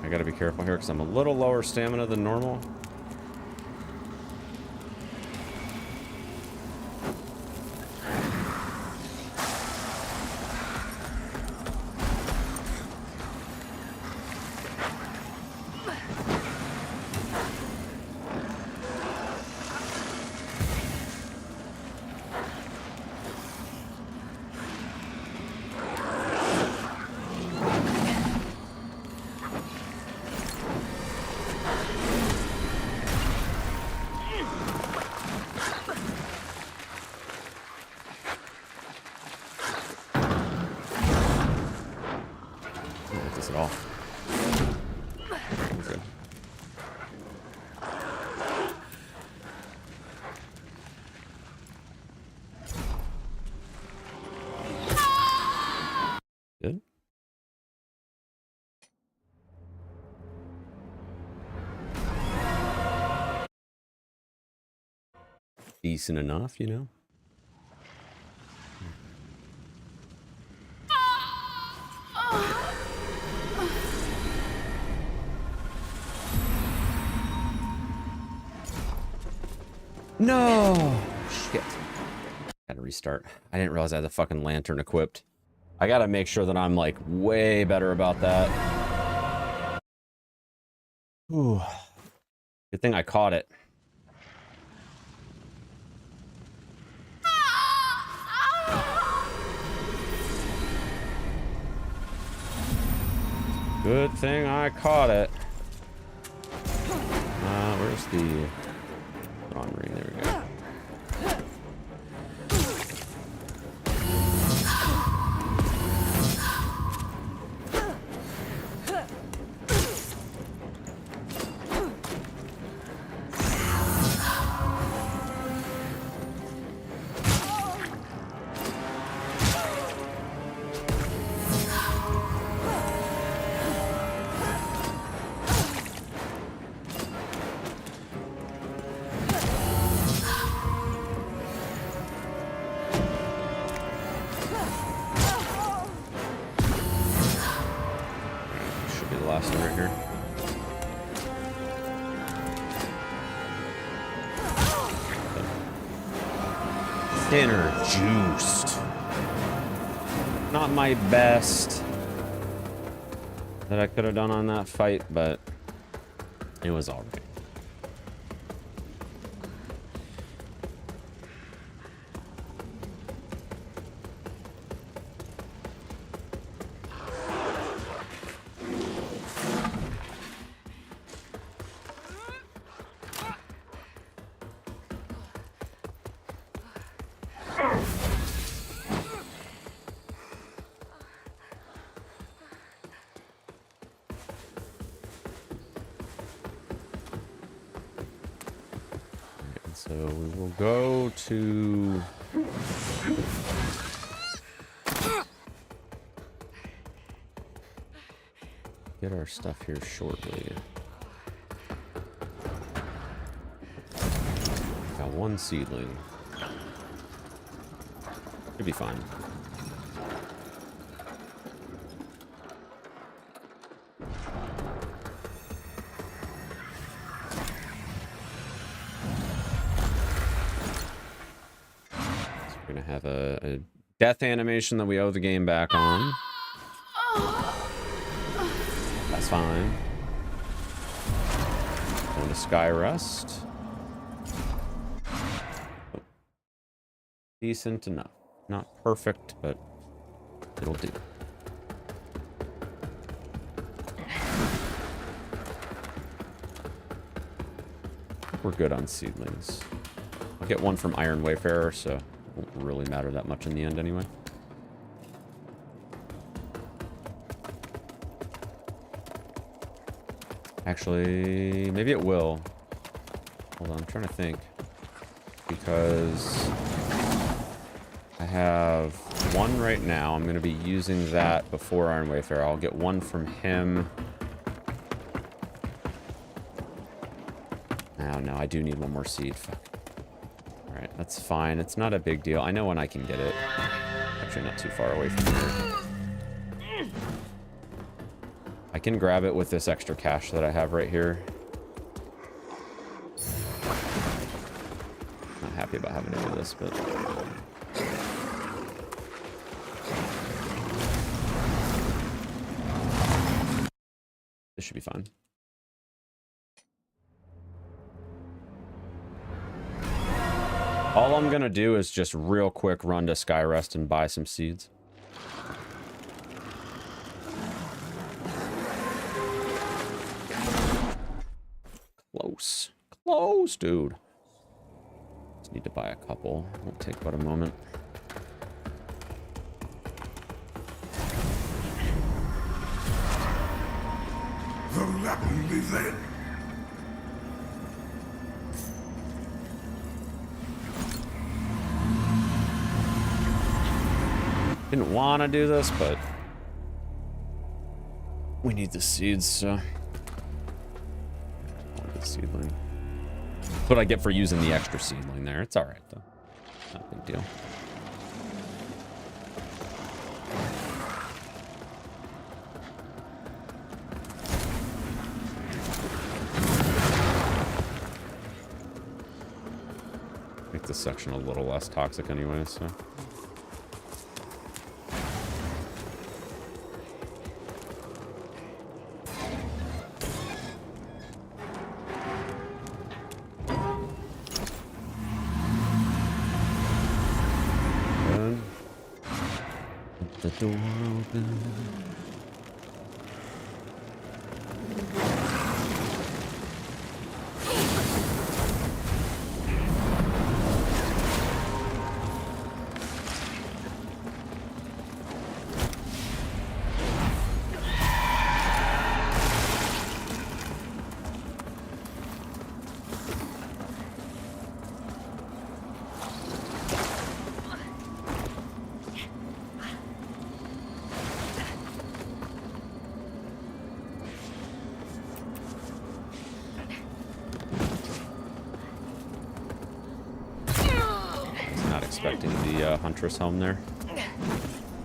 I gotta be careful here because I'm a little lower stamina than normal. At all. Good. Good. Decent enough, you know. No! Shit. Gotta restart. I didn't realize I had the fucking lantern equipped. I gotta make sure that I'm, like, way better about that. Ooh. Good thing I caught it. Good thing I caught it. Where's the... on ring, there we go. Last one right here. Thinner juiced. Not my best that I could have done on that fight, but it was all right. So we will go to... get our stuff here shortly. Got one seedling. Should be fine. We're gonna have a death animation that we owe the game back on. That's fine. Going to Sky Rest. Decent enough. Not perfect, but it'll do. We're good on seedlings. I'll get one from Iron Wayfarer, so it won't really matter that much in the end anyway. Actually, maybe it will. Hold on, I'm trying to think. Because I have one right now. I'm going to be using that before Iron Wayfarer. I'll get one from him. Oh, no, I do need one more seed. Fuck. Alright, that's fine. It's not a big deal. I know when I can get it. Actually, not too far away from here. I can grab it with this extra cash that I have right here. Not happy about having to do this, but... this should be fine. All I'm gonna do is just real quick run to Skyrest and buy some seeds. Close. Close, dude. Just need to buy a couple. Won't take but a moment. The rapidly then. Didn't want to do this, but we need the seeds, so... seedling. That's what I get for using the extra seedling there. It's alright, though. Not a big deal. Make this section a little less toxic anyway, so... the door open. Expecting the Huntress home there.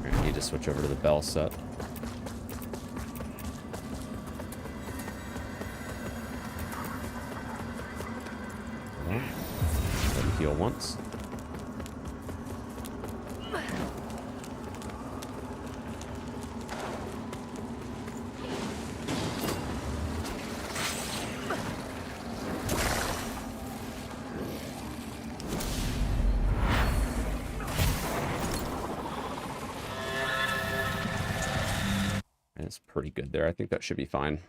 We're gonna need to switch over to the Bell set. Let me heal once. It's pretty good there. I think that should be fine.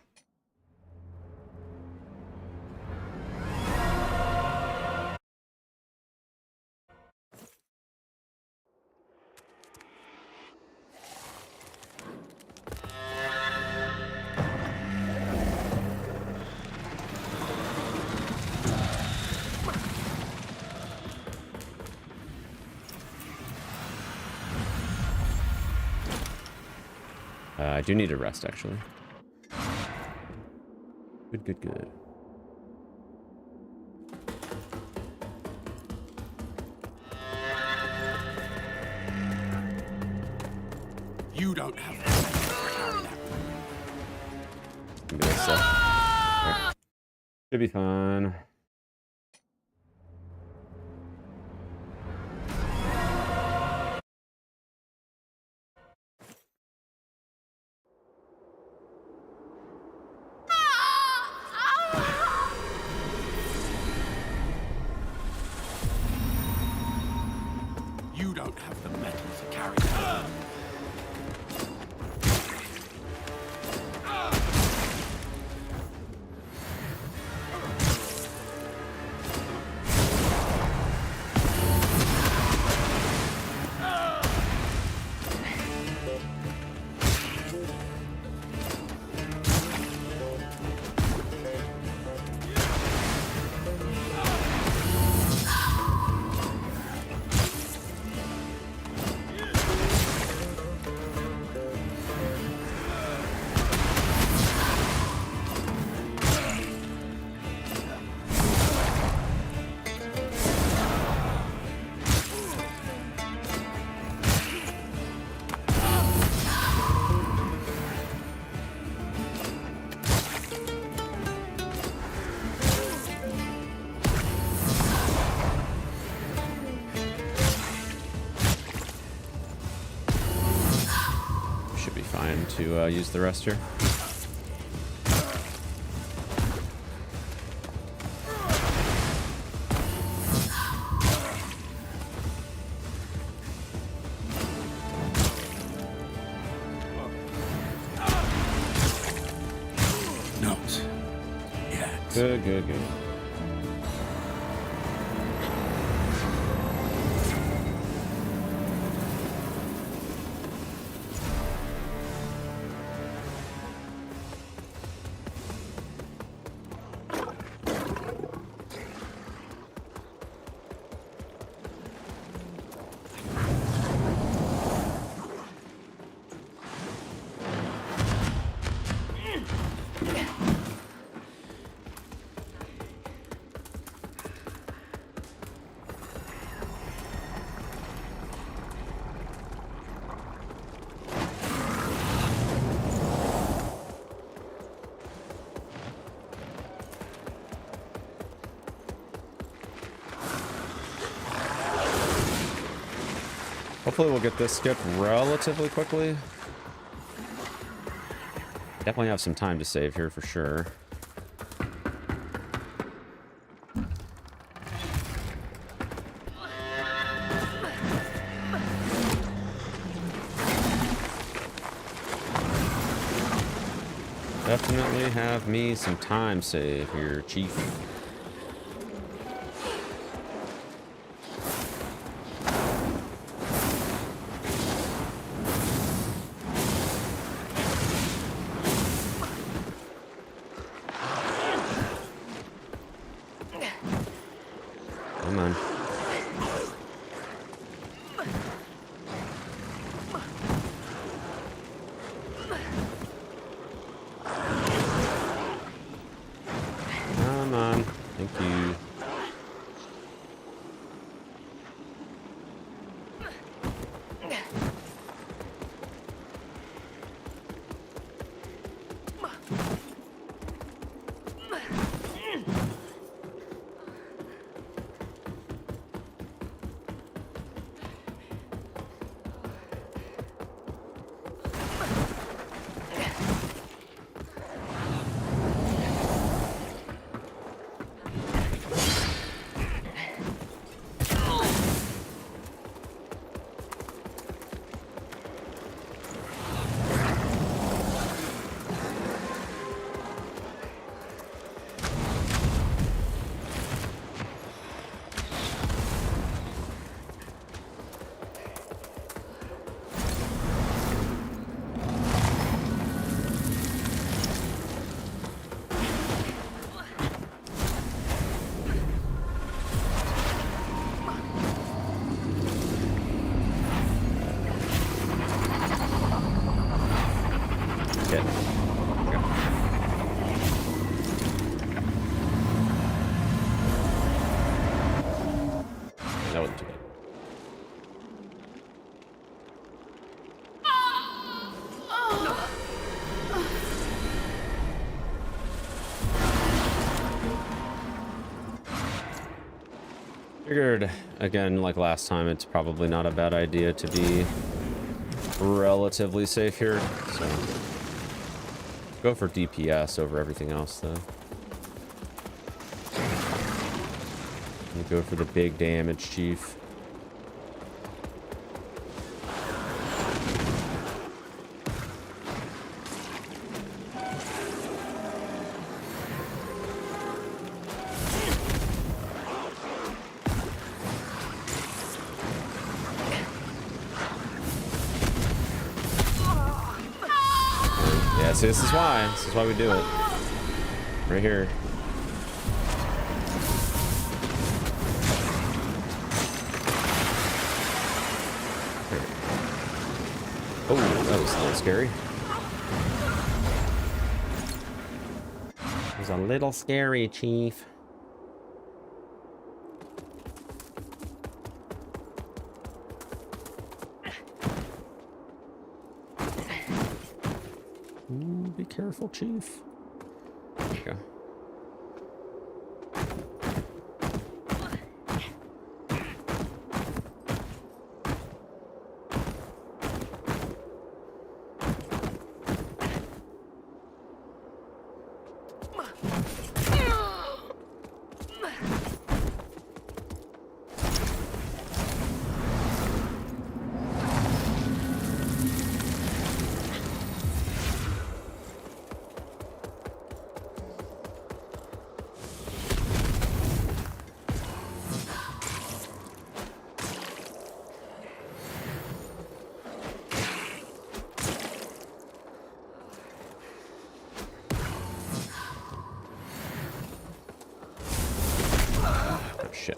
I do need a rest, actually. Good, good, good. You don't have to carry that. Maybe that's right. Should be fine. You don't have the metal to carry that. Should be fine to use the rest here. Not yet. Good, good, good. Hopefully we'll get this skip relatively quickly. Definitely have some time to save here for sure. Definitely have me some time save here, Chief. Come on. Come on. Thank you. good, too good. Figured, again, like last time, it's probably not a bad idea to be relatively safe here, so go for DPS over everything else, though. You go for the big damage, Chief. Yeah, see, this is why we do it. Right here. Oh, that was a little scary. It was a little scary, Chief. Ooh, be careful, Chief. There you go. Shit.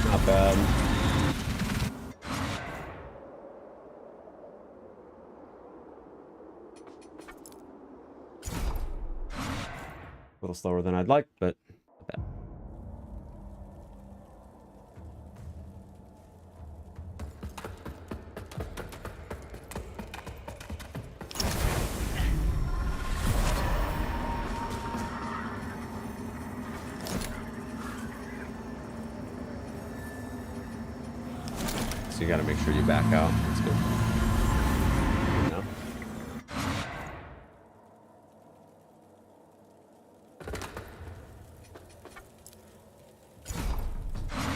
Not bad. A little slower than I'd like, but not bad. So you gotta make sure you back out. That's good. No.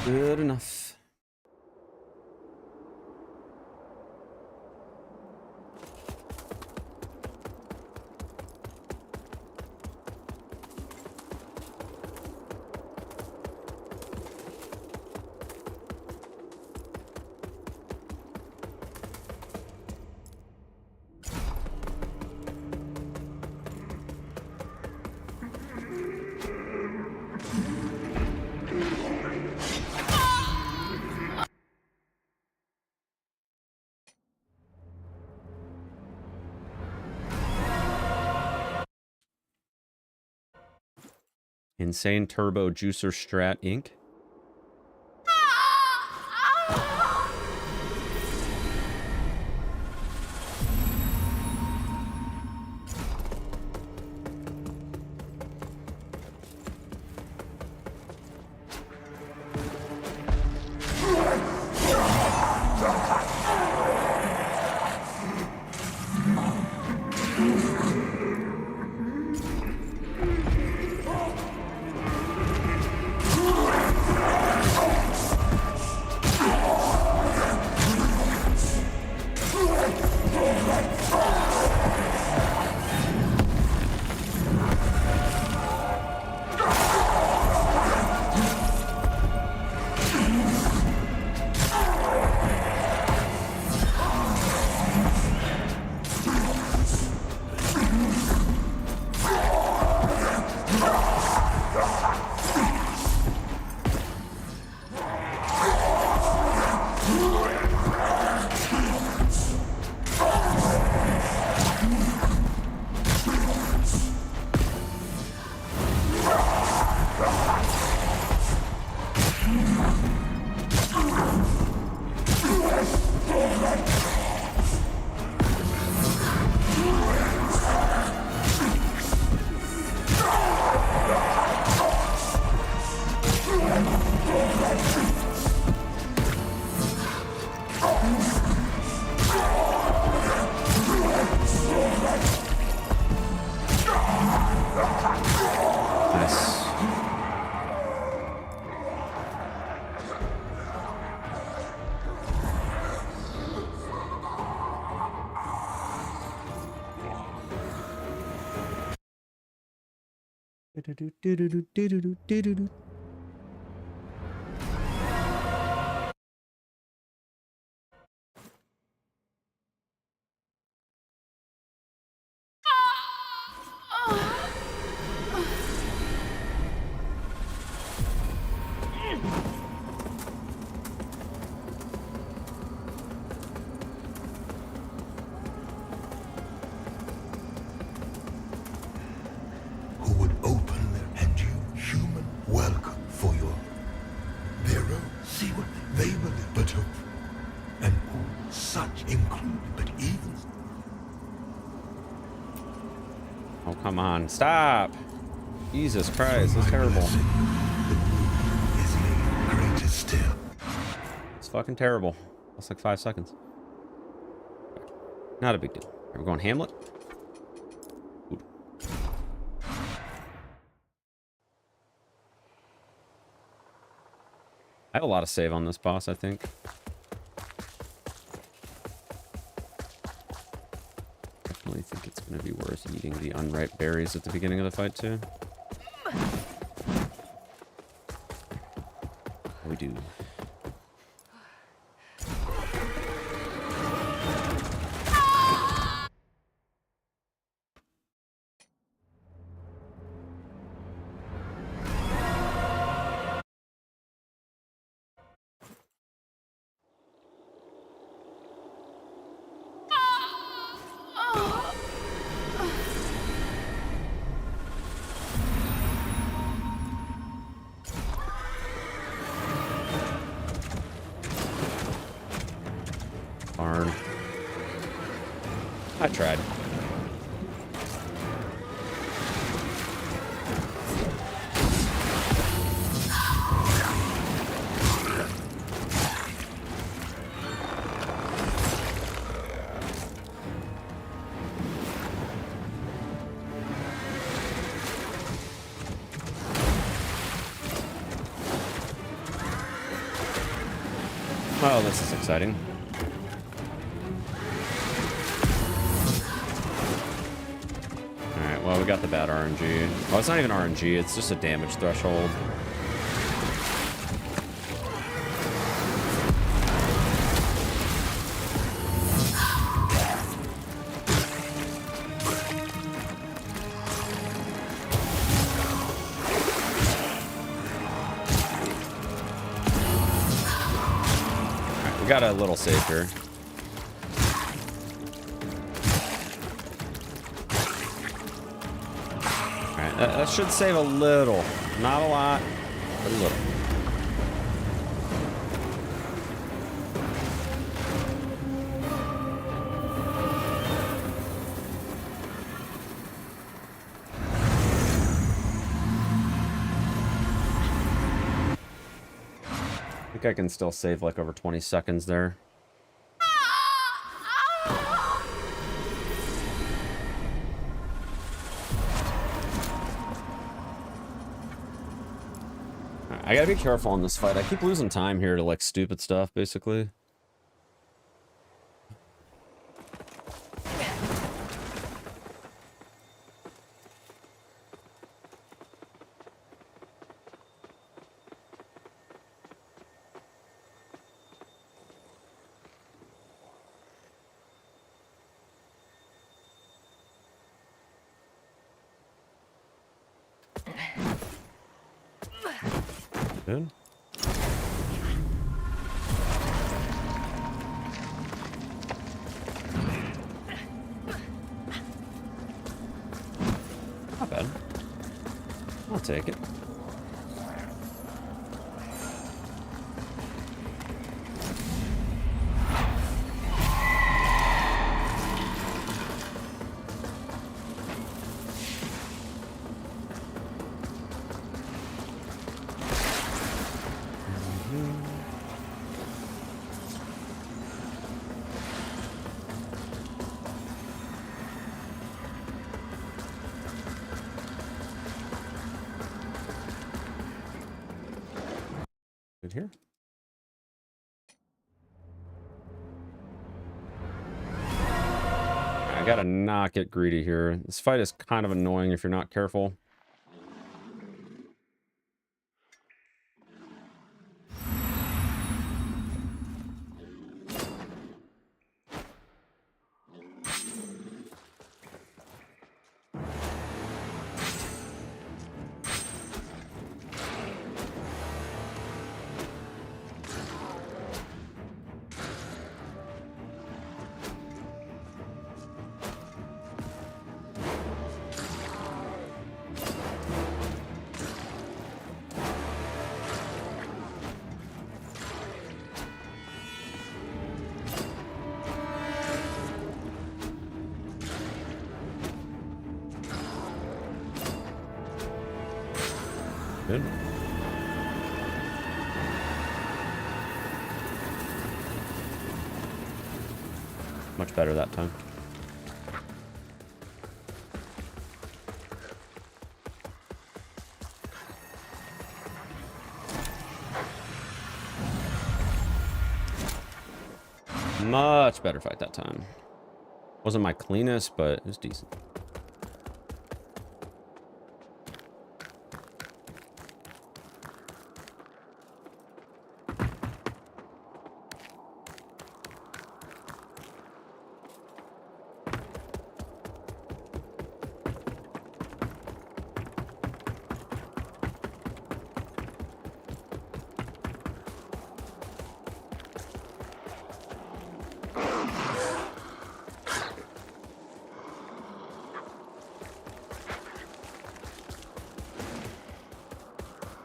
Good enough. Insane Turbo Juicer Strat Inc. Nice. Who would open and you human welcome for your hero? See what they will but of, and all such include, but even Oh, come on. Stop. Jesus Christ. This is terrible. is made greater still. It's fucking terrible. That's like 5 seconds. Not a big deal. We're going Hamlet. Ooh. I have a lot of save on this boss, I think. Definitely think it's going to be worth eating the unripe berries at the beginning of the fight, too. We do. Barn. I tried. Oh, this is exciting. Alright, well, we got the bad RNG. Well, it's not even RNG, it's just a damage threshold. Alright, we got a little save here. That should save a little. Not a lot, but a little. I think I can still save like over 20 seconds there. I gotta be careful in this fight. I keep losing time here to like stupid stuff, basically. Good. Not bad. I'll take it. Good here. I gotta not get greedy here. This fight is kind of annoying if you're not careful. Good. Much better that time. Much better fight that time. Wasn't my cleanest, but it was decent.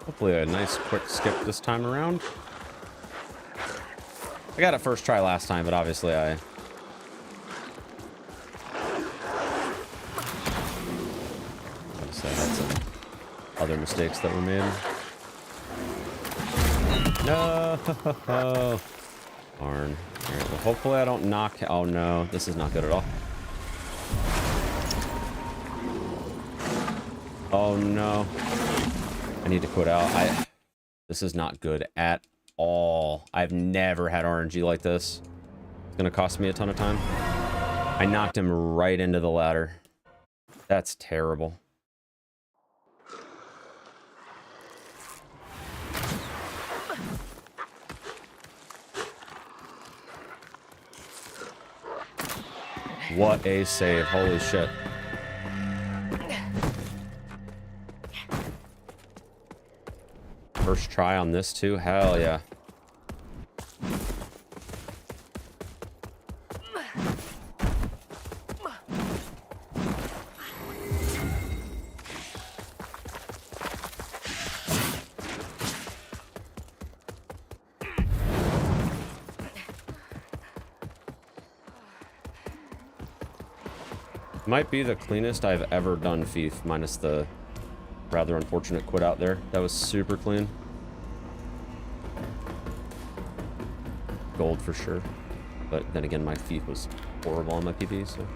Hopefully a nice quick skip this time around. I got it first try last time, but obviously I... Obviously I had some other mistakes that were made. No! Darn. Alright, well hopefully I don't knock... Oh no, this is not good at all. Oh no. I need to quit out. This is not good at all. I've never had RNG like this. It's gonna cost me a ton of time. I knocked him right into the ladder. That's terrible. What a save. Holy shit. First try on this too? Hell yeah. Might be the cleanest I've ever done Thief, minus the rather unfortunate quit out there. That was super clean. Gold for sure. But then again, my Thief was horrible on my PB, so.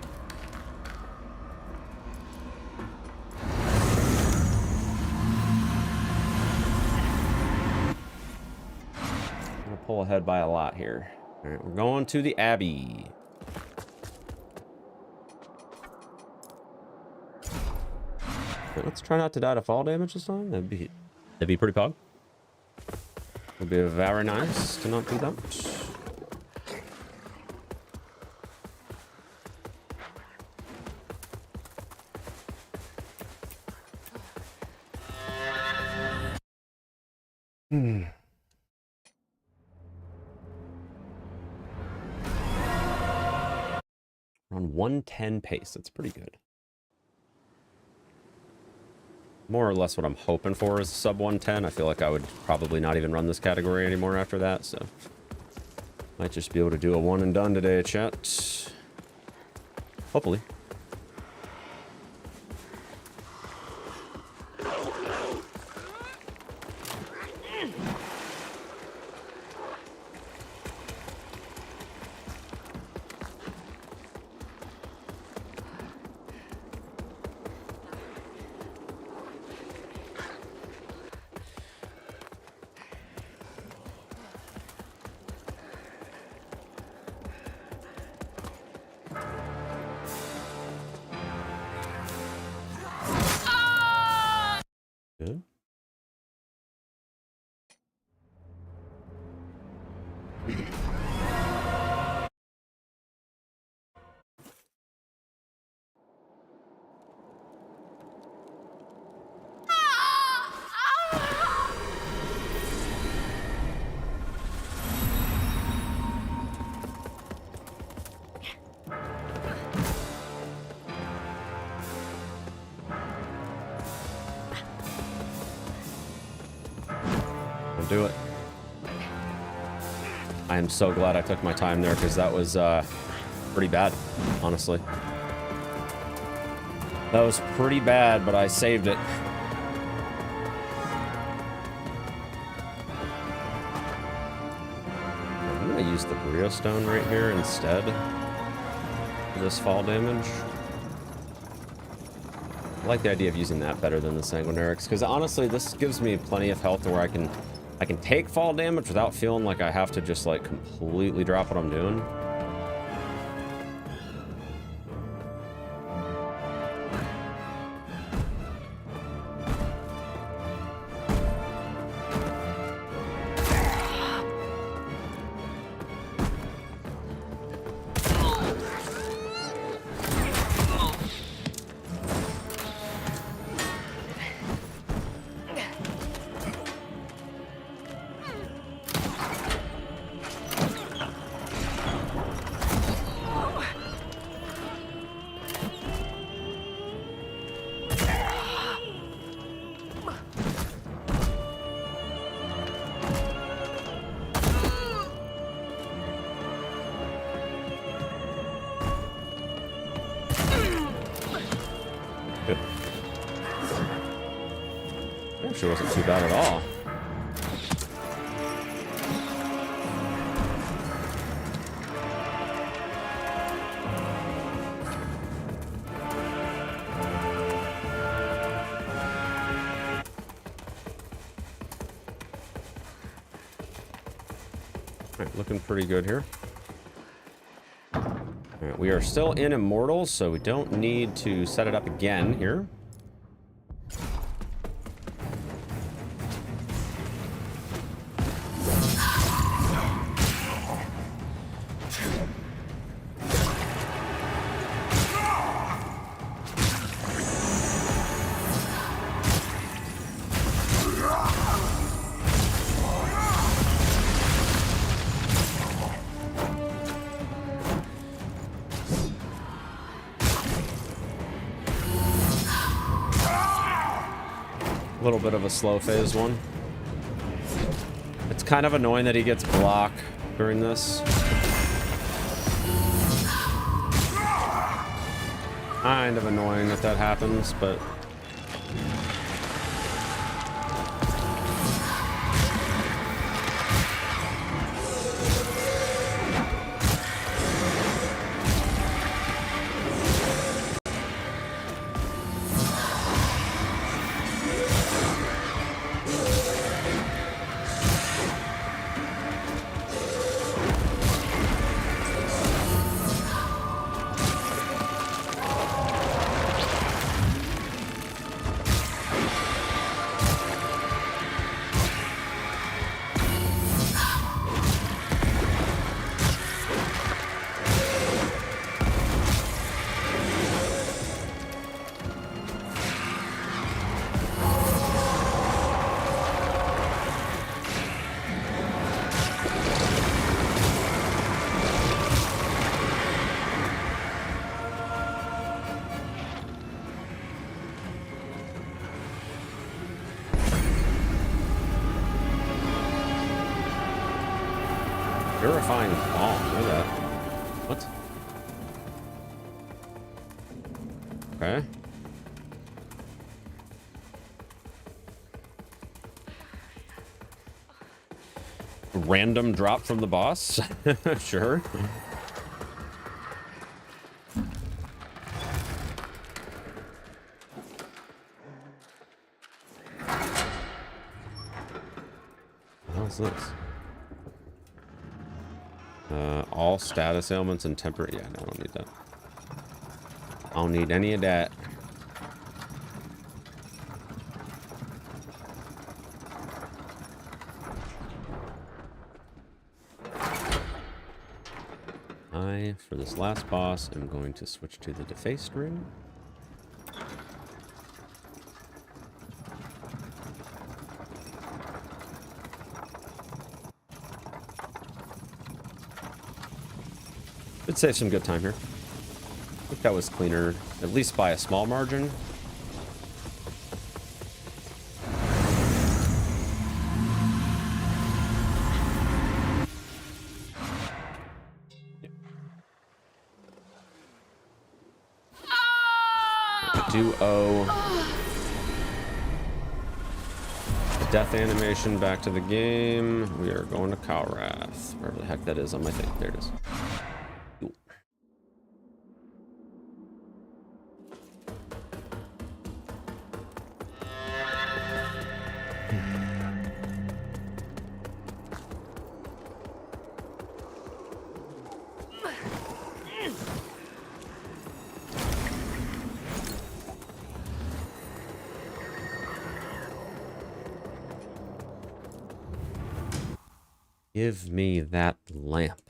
I'm gonna pull ahead by a lot here. All right, we're going to the Abbey. Let's try not to die to fall damage this time. That'd be pretty pog. Would be very nice to not do that. 110 pace. That's pretty good. More or less what I'm hoping for is sub 110. I feel like I would probably not even run this category anymore after that, so might just be able to do a one and done today, chat. Hopefully. Good. Do it. I am so glad I took my time there because that was pretty bad, honestly. That was pretty bad, but I saved it. I'm gonna use the Brio Stone right here instead for this fall damage. I like the idea of using that better than the Sanguinarix because honestly, this gives me plenty of health to where I can take fall damage without feeling like I have to just like completely drop what I'm doing. Good. Actually wasn't too bad at all. Alright, looking pretty good here. Alright, we are still in Immortals, so we don't need to set it up again here. A little bit of a slow phase one. It's kind of annoying that he gets block during this. Kind of annoying that that happens, but Purifying bomb. Look at that. What? Okay. Random drop from the boss? Sure. What's this? All status ailments and temporary. Yeah, no, I don't need that. I don't need any of that. For this last boss, I'm going to switch to the defaced room. Should save some good time here. I think that was cleaner, at least by a small margin. Duo. Death animation back to the game. We are going to Kalrath. Wherever the heck that is on my thing. There it is. Cool. Give me that lamp.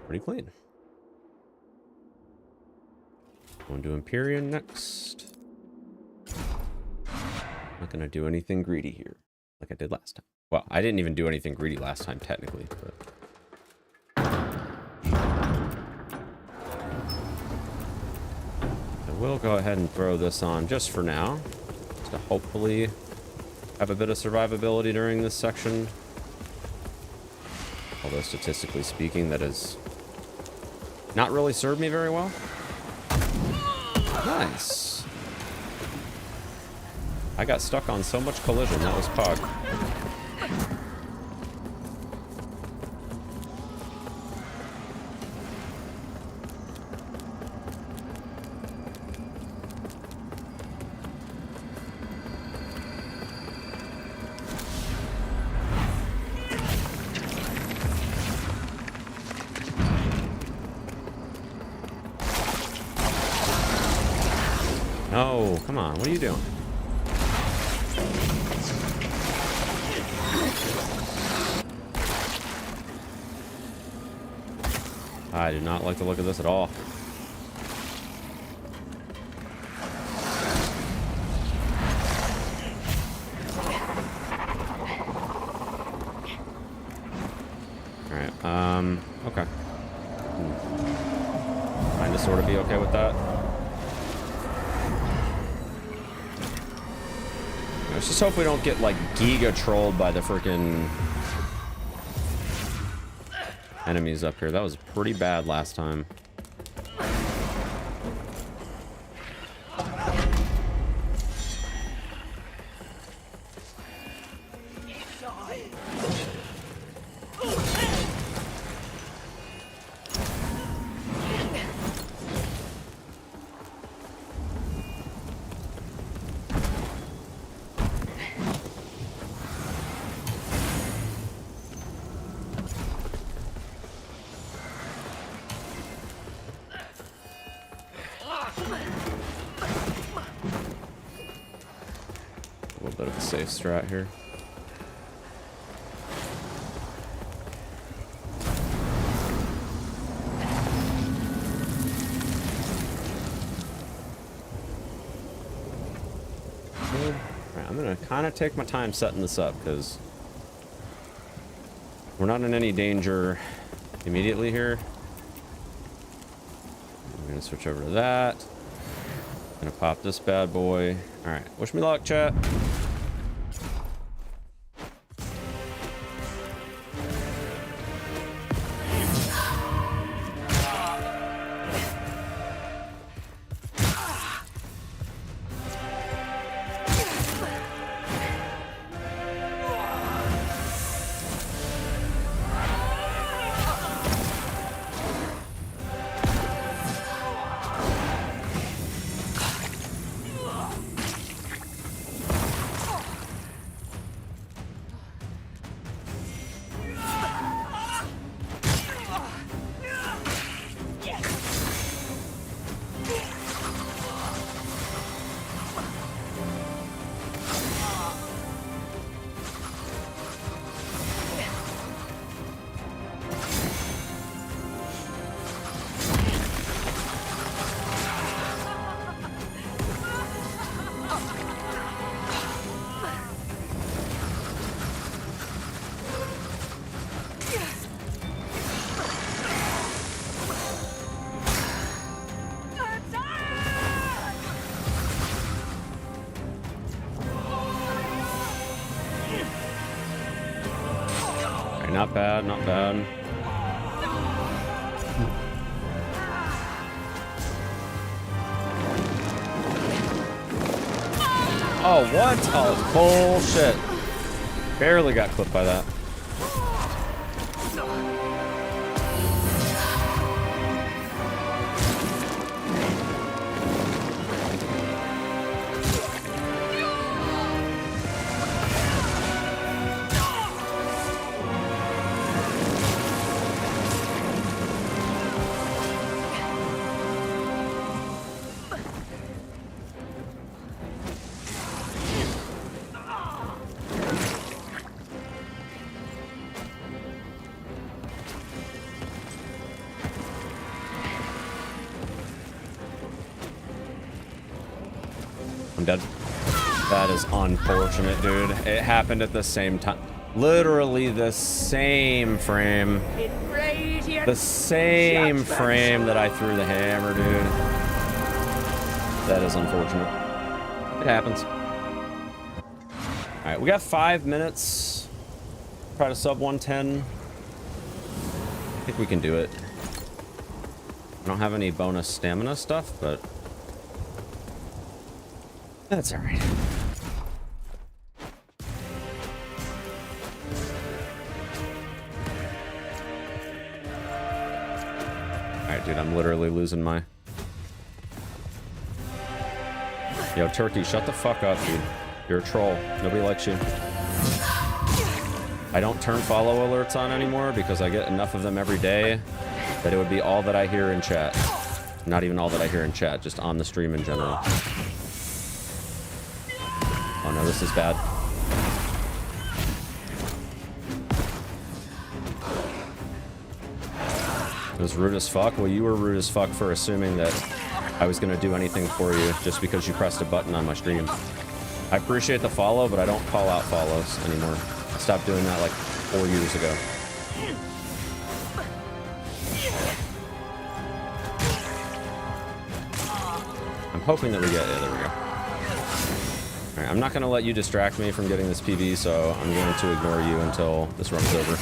Pretty clean. Going to Empyrean next. Not gonna do anything greedy here, like I did last time. Well, I didn't even do anything greedy last time, technically, but I will go ahead and throw this on just for now, to hopefully have a bit of survivability during this section. Although statistically speaking, that is not really served me very well. Nice. I got stuck on so much collision. That was Pog. No, come on. What are you doing? I do not like the look of this at all. Alright, okay. Kind of sort of be okay with that. Let's just hope we don't get, like, giga trolled by the freaking enemies up here. That was pretty bad last time. safe strat here. Alright, I'm gonna kind of take my time setting this up because we're not in any danger immediately here. I'm gonna switch over to that. Gonna pop this bad boy. All right, wish me luck, chat. Not bad, not bad. Oh, what? Oh, bullshit. Barely got clipped by that. I'm dead. That is unfortunate, dude. It happened at the same time. Literally the same frame. The same frame that I threw the hammer, dude. That is unfortunate. It happens. Alright, we got 5 minutes. Try to sub 110. I think we can do it. I don't have any bonus stamina stuff, but that's all right. All right, dude, I'm literally losing my... Yo, Turkey, shut the fuck up, dude. You're a troll. Nobody likes you. I don't turn follow alerts on anymore because I get enough of them every day that it would be all that I hear in chat. Not even all that I hear in chat, just on the stream in general. Oh no, this is bad. It was rude as fuck. Well, you were rude as fuck for assuming that I was gonna do anything for you just because you pressed a button on my stream. I appreciate the follow, but I don't call out follows anymore. I stopped doing that like 4 years ago. I'm hoping that we get... Yeah, there we go. Alright, I'm not going to let you distract me from getting this PB, so I'm going to ignore you until this run's over.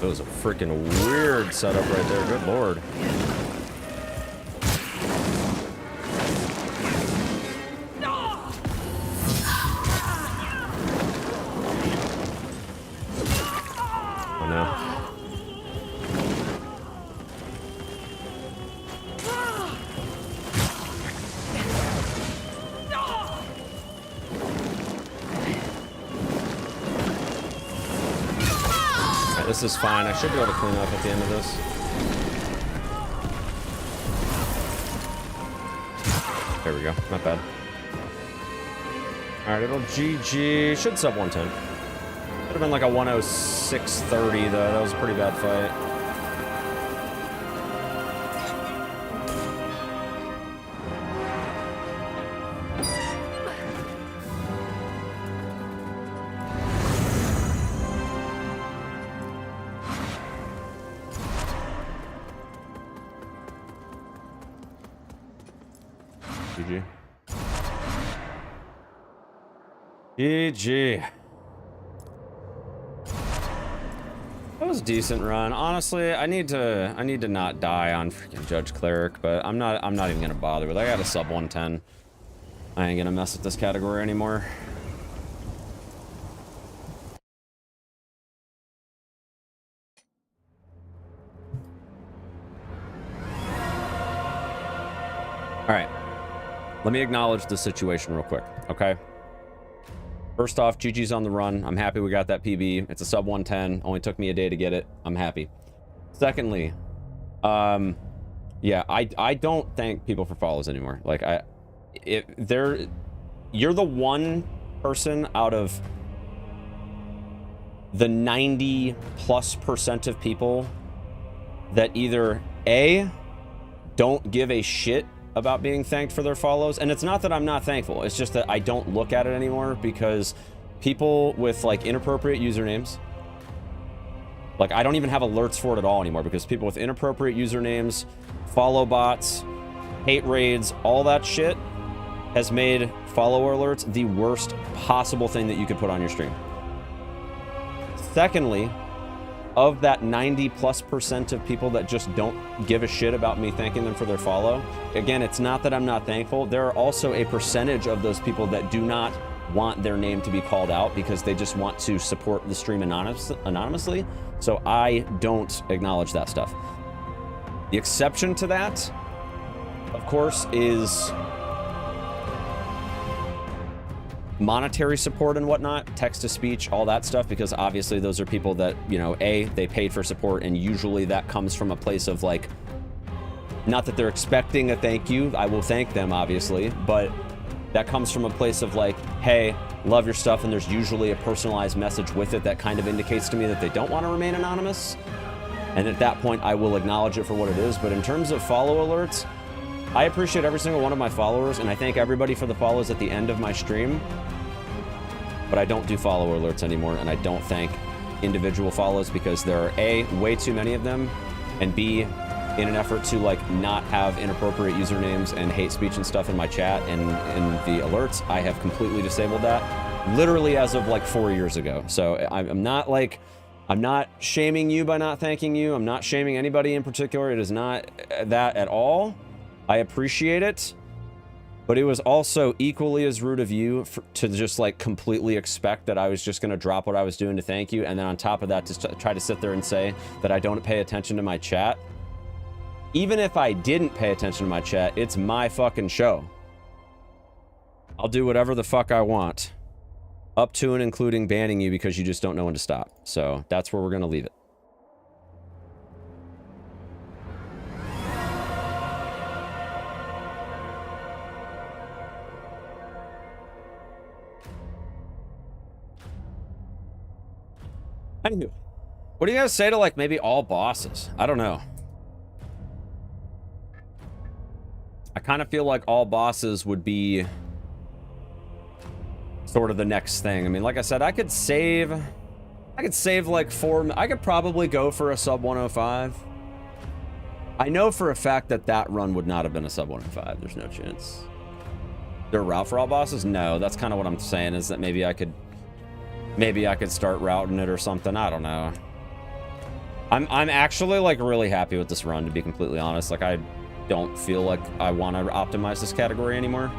That was a freaking weird setup right there. Good lord. Oh no. This is fine. I should be able to clean up at the end of this. There we go. Not bad. Alright, it'll GG. Should sub 110. Could have been like a 106.30 though. That was a pretty bad fight. GG. GG. That was a decent run. Honestly, I need to not die on freaking Judge Cleric, but I'm not even gonna bother with it. I got a sub 110. I ain't gonna mess with this category anymore. All right, let me acknowledge the situation real quick, okay? First off, GG's on the run. I'm happy we got that PB. It's a sub 110. Only took me a day to get it. I'm happy. Secondly, yeah, I don't thank people for follows anymore. Like, you're the one person out of the 90+% of people that either A, don't give a shit about being thanked for their follows, and it's not that I'm not thankful, it's just that I don't look at it anymore, because people with like inappropriate usernames, like I don't even have alerts for it at all anymore, because people with inappropriate usernames, follow bots, hate raids, all that shit has made follower alerts the worst possible thing that you could put on your stream. Secondly, of that 90+% of people that just don't give a shit about me thanking them for their follow, again, it's not that I'm not thankful. There are also a percentage of those people that do not want their name to be called out because they just want to support the stream anonymously. So I don't acknowledge that stuff. The exception to that, of course, is monetary support and whatnot, text-to-speech, all that stuff, because obviously those are people that, you know, A, they paid for support, and usually that comes from a place of like, not that they're expecting a thank you, I will thank them obviously, but that comes from a place of like, hey, love your stuff, and there's usually a personalized message with it that kind of indicates to me that they don't want to remain anonymous, and at that point I will acknowledge it for what it is. But in terms of follow alerts, I appreciate every single one of my followers, and I thank everybody for the follows at the end of my stream, but I don't do follower alerts anymore, and I don't thank individual follows because there are A, way too many of them, and B, in an effort to like not have inappropriate usernames and hate speech and stuff in my chat and in the alerts, I have completely disabled that literally as of like 4 years ago. So I'm not shaming you by not thanking you. I'm not shaming anybody in particular. It is not that at all. I appreciate it, but it was also equally as rude of you to just like completely expect that I was just going to drop what I was doing to thank you, and then on top of that to try to sit there and say that I don't pay attention to my chat. Even if I didn't pay attention to my chat, it's my fucking show. I'll do whatever the fuck I want, up to and including banning you because you just don't know when to stop. So that's where we're going to leave it. Anywho, what do you guys say to like maybe all bosses? I don't know. I kind of feel like all bosses would be sort of the next thing. I mean, like I said, I could save like I could probably go for a sub 105. I know for a fact that that run would not have been a sub 105. There's no chance. There a route for all bosses? No, that's kind of what I'm saying, is that maybe I could start routing it or something. I don't know. I'm actually like really happy with this run, to be completely honest. Like I don't feel like I want to optimize this category anymore.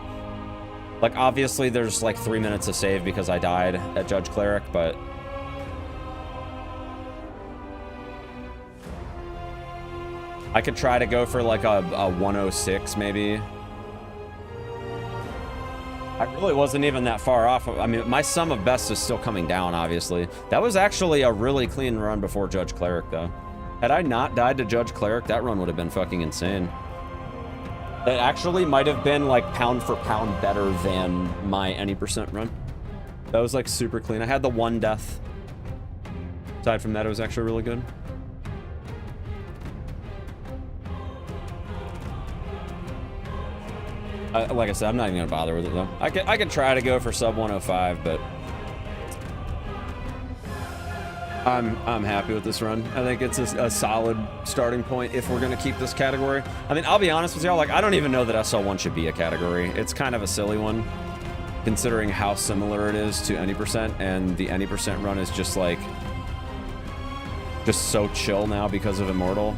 Like obviously there's like 3 minutes of save because I died at Judge Cleric, but I could try to go for like a 106 maybe. I really wasn't even that far off. I mean, my sum of best is still coming down, obviously. That was actually a really clean run before Judge Cleric, though. Had I not died to Judge Cleric, that run would have been fucking insane. It actually might have been, like, pound for pound better than my any percent run. That was, like, super clean. I had the one death. Aside from that, it was actually really good. Like I said, I'm not even gonna bother with it though. I could try to go for sub 105, but I'm happy with this run. I think it's a solid starting point if we're gonna keep this category. I mean, I'll be honest with y'all, like I don't even know that SL1 should be a category. It's kind of a silly one, considering how similar it is to any percent, and the any percent run is just like so chill now because of Immortal.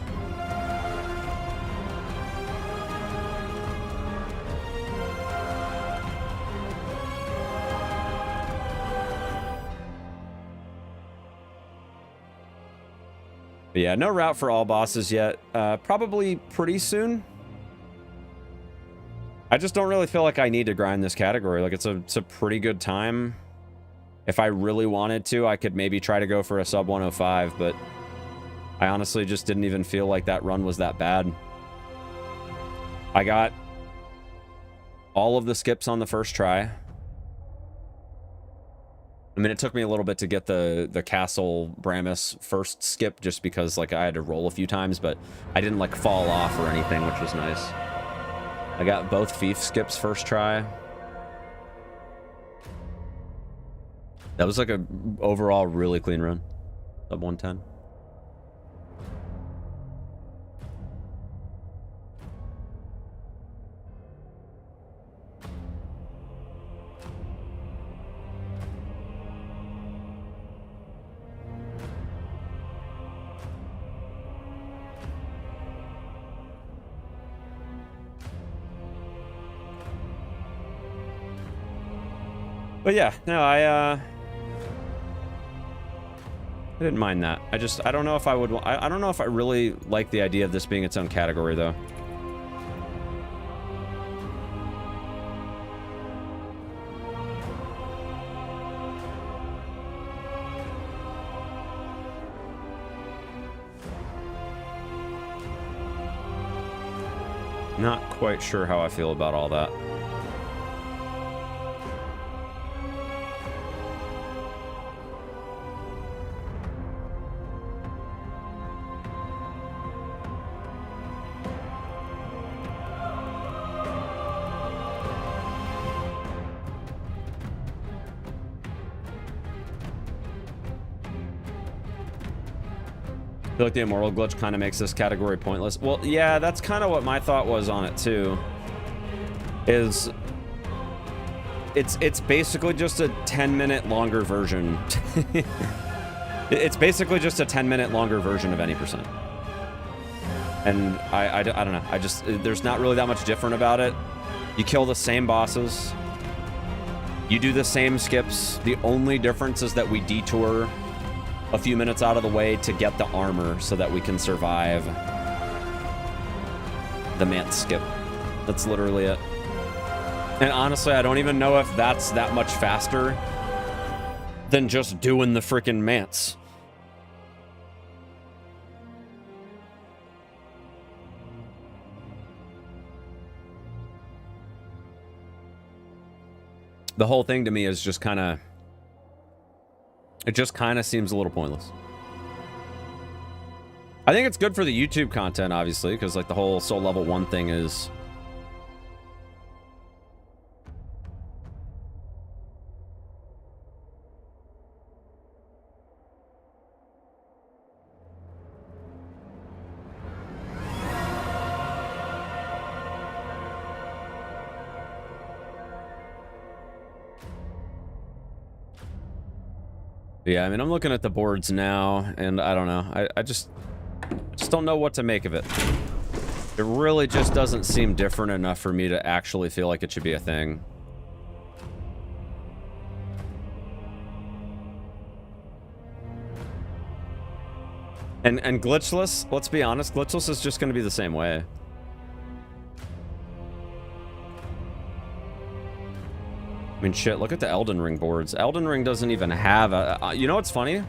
But yeah, no route for all bosses yet. Probably pretty soon. I just don't really feel like I need to grind this category. Like it's a pretty good time. If I really wanted to, I could maybe try to go for a sub 105, but I honestly just didn't even feel like that run was that bad. I got all of the skips on the first try. I mean, it took me a little bit to get the Castle Bramis first skip just because, like, I had to roll a few times, but I didn't, like, fall off or anything, which was nice. I got both Fief skips first try. That was, like, a overall really clean run. Sub 110. But yeah, no, I didn't mind that. I don't know if I would, I don't know if I really like the idea of this being its own category, though. Not quite sure how I feel about all that. I feel like the Immortal glitch kind of makes this category pointless. Well, yeah, that's kind of what my thought was on it too. Is it's basically just a 10-minute longer version. It's basically just a 10-minute longer version of any percent. And I don't know. I just, there's not really that much different about it. You kill the same bosses. You do the same skips. The only difference is that we detour a few minutes out of the way to get the armor so that we can survive the Mance skip. That's literally it. And honestly, I don't even know if that's that much faster than just doing the freaking Mance. The whole thing to me is just kind of, it just kind of seems a little pointless. I think it's good for the YouTube content, obviously, because like the whole Soul Level 1 thing is... Yeah, I mean, I'm looking at the boards now, and I don't know. I just don't know what to make of it. It really just doesn't seem different enough for me to actually feel like it should be a thing. And glitchless, let's be honest, glitchless is just going to be the same way. I mean, shit, look at the Elden Ring boards. Elden Ring doesn't even have a... you know what's funny?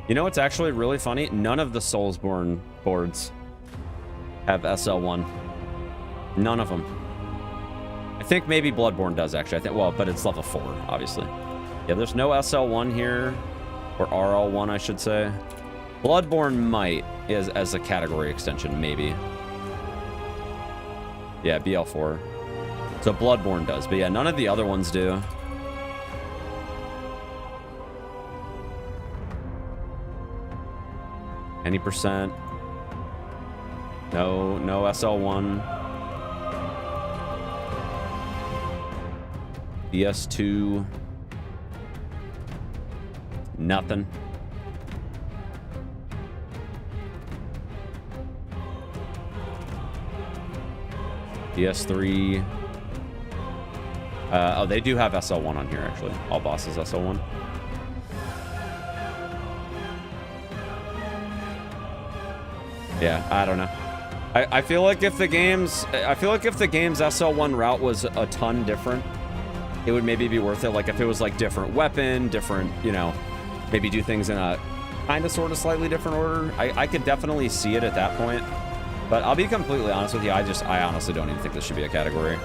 You know what's actually really funny? None of the Soulsborne boards have SL1. None of them. I think maybe Bloodborne does, actually. I think, well, but it's level 4, obviously. Yeah, there's no SL1 here. Or RL1, I should say. Bloodborne might, as a category extension, maybe. Yeah, BL4. So Bloodborne does, but yeah, none of the other ones do. Any percent. No SL1. DS2. Nothing. PS3. Oh, they do have SL1 on here, actually. All bosses SL1. Yeah, I don't know. I feel like if the game's SL1 route was a ton different, it would maybe be worth it. Like if it was like different weapon, different, you know, maybe do things in a kind of sort of slightly different order. I could definitely see it at that point. But I'll be completely honest with you, I honestly don't even think this should be a category.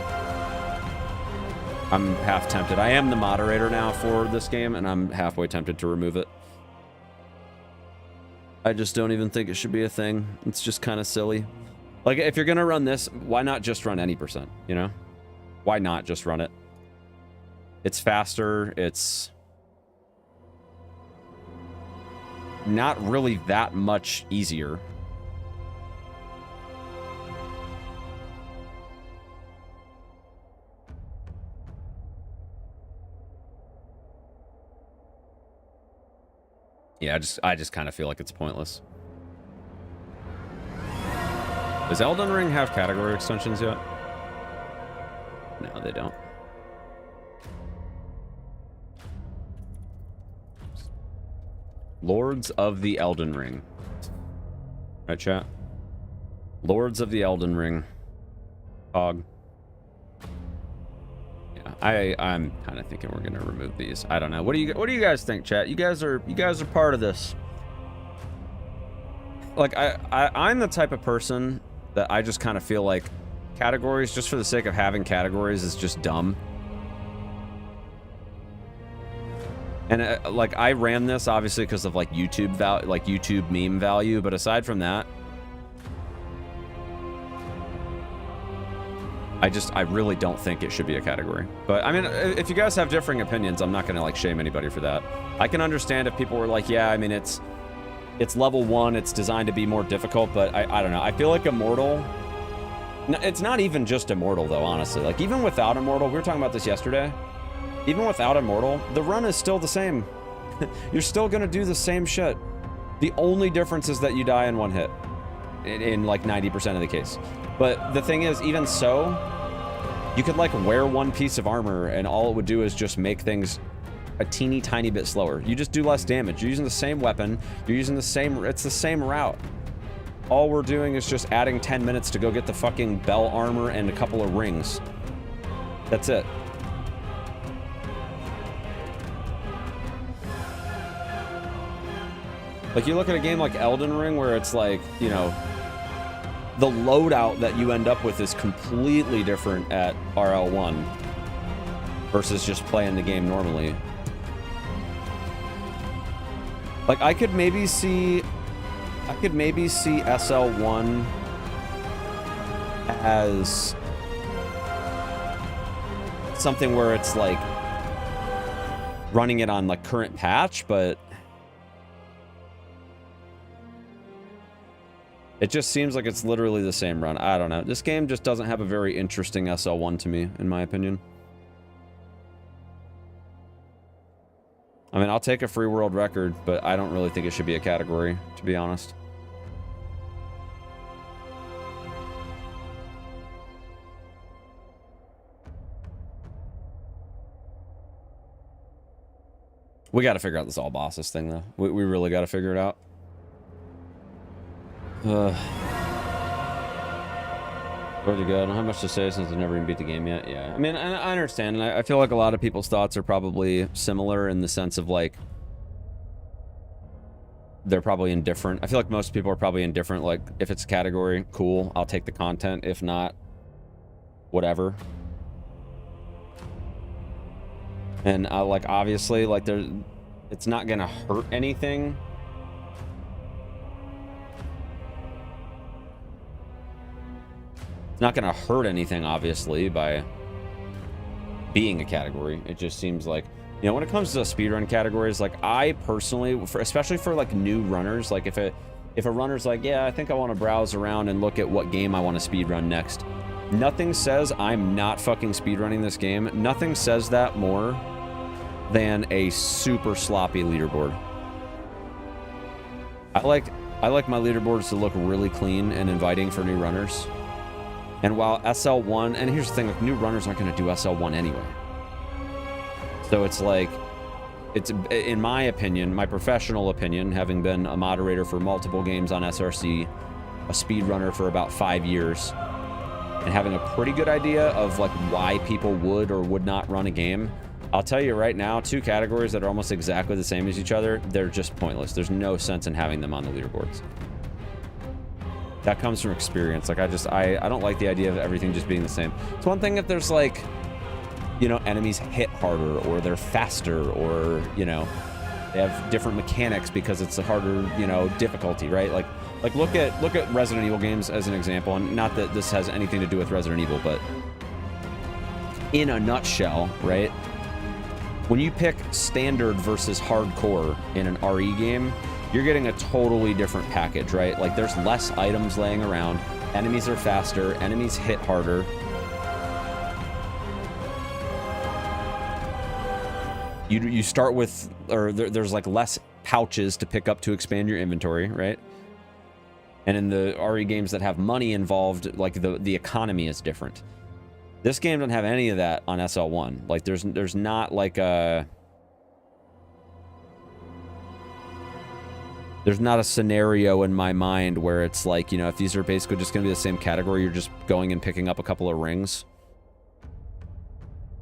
I'm half tempted. I am the moderator now for this game, and I'm halfway tempted to remove it. I just don't even think it should be a thing. It's just kind of silly. Like, if you're gonna run this, why not just run any percent, you know? Why not just run it? It's faster, it's not really that much easier. Yeah, I just kind of feel like it's pointless. Does Elden Ring have category extensions yet? No, they don't. Lords of the Elden Ring. Right, chat? Lords of the Elden Ring. Hog. I'm kind of thinking we're gonna remove these. I don't know. What do you guys think, chat? You guys are part of this. Like I'm the type of person that I just kind of feel like categories just for the sake of having categories is just dumb. And like I ran this obviously because of like YouTube meme value, but aside from that, I really don't think it should be a category. But I mean, if you guys have differing opinions, I'm not gonna like shame anybody for that. I can understand if people were like, yeah, I mean, it's level 1, it's designed to be more difficult, but I don't know. I feel like Immortal, it's not even just Immortal though, honestly. Like even without Immortal, we were talking about this yesterday. Even without Immortal, the run is still the same. You're still gonna do the same shit. The only difference is that you die in one hit. In like 90% of the case. But the thing is, even so, you could like wear one piece of armor and all it would do is just make things a teeny tiny bit slower. You just do less damage. You're using the same weapon. You're using it's the same route. All we're doing is just adding 10 minutes to go get the fucking bell armor and a couple of rings. That's it. Like you look at a game like Elden Ring where it's like, you know, the loadout that you end up with is completely different at RL1 versus just playing the game normally. Like I could maybe see SL1 as something where it's like running it on like current patch, but it just seems like it's literally the same run. I don't know. This game just doesn't have a very interesting SL1 to me, in my opinion. I mean, I'll take a free world record, but I don't really think it should be a category, to be honest. We got to figure out this all bosses thing, though. We really got to figure it out. Really good. I don't have much to say since I've never even beat the game yet. Yeah, I mean, I understand. And I feel like a lot of people's thoughts are probably similar in the sense of like, they're probably indifferent. I feel like most people are probably indifferent. Like, if it's a category, cool, I'll take the content. If not, whatever. And like, obviously, like, it's not gonna hurt anything. It's not gonna hurt anything, obviously, by being a category. It just seems like, you know, when it comes to speedrun categories, like, I personally, especially for like new runners, like if a runner's like, yeah, I think I want to browse around and look at what game I want to speedrun next. Nothing says I'm not fucking speedrunning this game. Nothing says that more than a super sloppy leaderboard. I like my leaderboards to look really clean and inviting for new runners. And while SL1, and here's the thing, like, new runners aren't going to do SL1 anyway. So it's like, it's, in my opinion, my professional opinion, having been a moderator for multiple games on SRC, a speedrunner for about 5 years, and having a pretty good idea of like why people would or would not run a game, I'll tell you right now, two categories that are almost exactly the same as each other, they're just pointless. There's no sense in having them on the leaderboards. That comes from experience. Like, I don't like the idea of everything just being the same. It's one thing if there's like, you know, enemies hit harder, or they're faster, or, you know, they have different mechanics because it's a harder, you know, difficulty, right? Like look at Resident Evil games as an example, and not that this has anything to do with Resident Evil, but in a nutshell, right? When you pick standard versus hardcore in an RE game, you're getting a totally different package, right? Like, there's less items laying around, enemies are faster, enemies hit harder. You start with, or there's like less pouches to pick up to expand your inventory, right? And in the RE games that have money involved, like the economy is different. This game doesn't have any of that on SL1. Like, there's not like a... There's not a scenario in my mind where it's like, you know, if these are basically just going to be the same category, you're just going and picking up a couple of rings.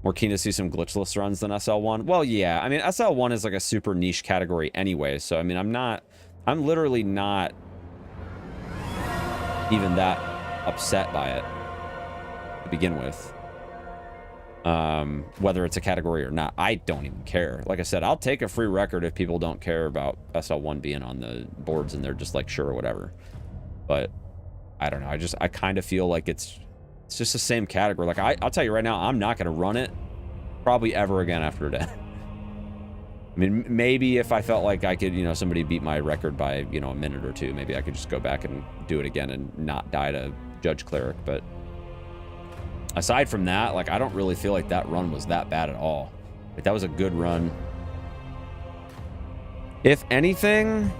More keen to see some glitchless runs than SL1. Well, yeah. I mean, SL1 is like a super niche category anyway. So, I mean, I'm literally not even that upset by it to begin with. Whether it's a category or not, I don't even care. Like I said, I'll take a free record if people don't care about SL1 being on the boards and they're just like, sure, whatever. But I don't know. I kind of feel like it's just the same category. Like, I'll tell you right now, I'm not going to run it probably ever again after today. I mean, maybe if I felt like I could, you know, somebody beat my record by, you know, a minute or two, maybe I could just go back and do it again and not die to Judge Cleric. But aside from that, like, I don't really feel like that run was that bad at all. Like, that was a good run. If anything,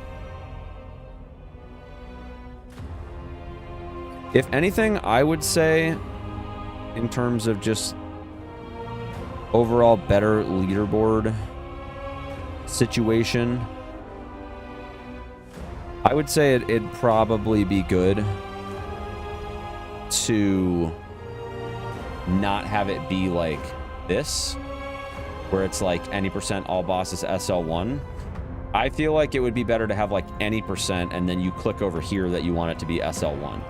I would say, in terms of just overall better leaderboard situation, I would say it'd probably be good to not have it be like this, where it's like any percent all bosses SL1. I feel like it would be better to have like any percent, and then you click over here that you want it to be SL1.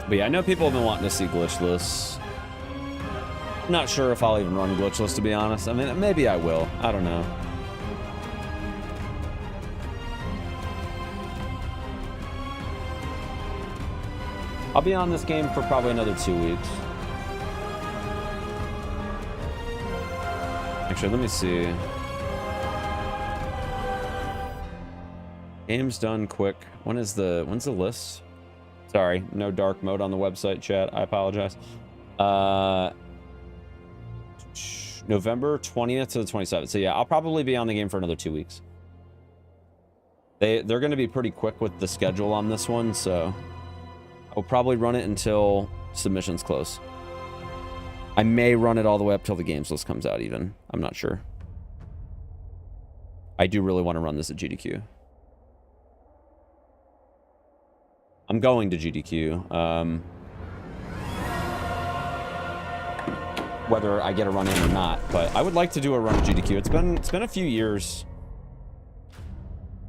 But yeah, I know people have been wanting to see glitchless. I'm not sure if I'll even run glitchless, to be honest. I mean, maybe I will. I don't know. I'll be on this game for probably another 2 weeks. Actually, let me see. Game's done quick. When's the list? Sorry, no dark mode on the website, chat. I apologize. November 20th to the 27th. So yeah, I'll probably be on the game for another 2 weeks. They're going to be pretty quick with the schedule on this one, so I'll probably run it until submissions close. I may run it all the way up till the games list comes out even. I'm not sure. I do really want to run this at GDQ. I'm going to GDQ. Whether I get a run in or not, but I would like to do a run at GDQ. It's been a few years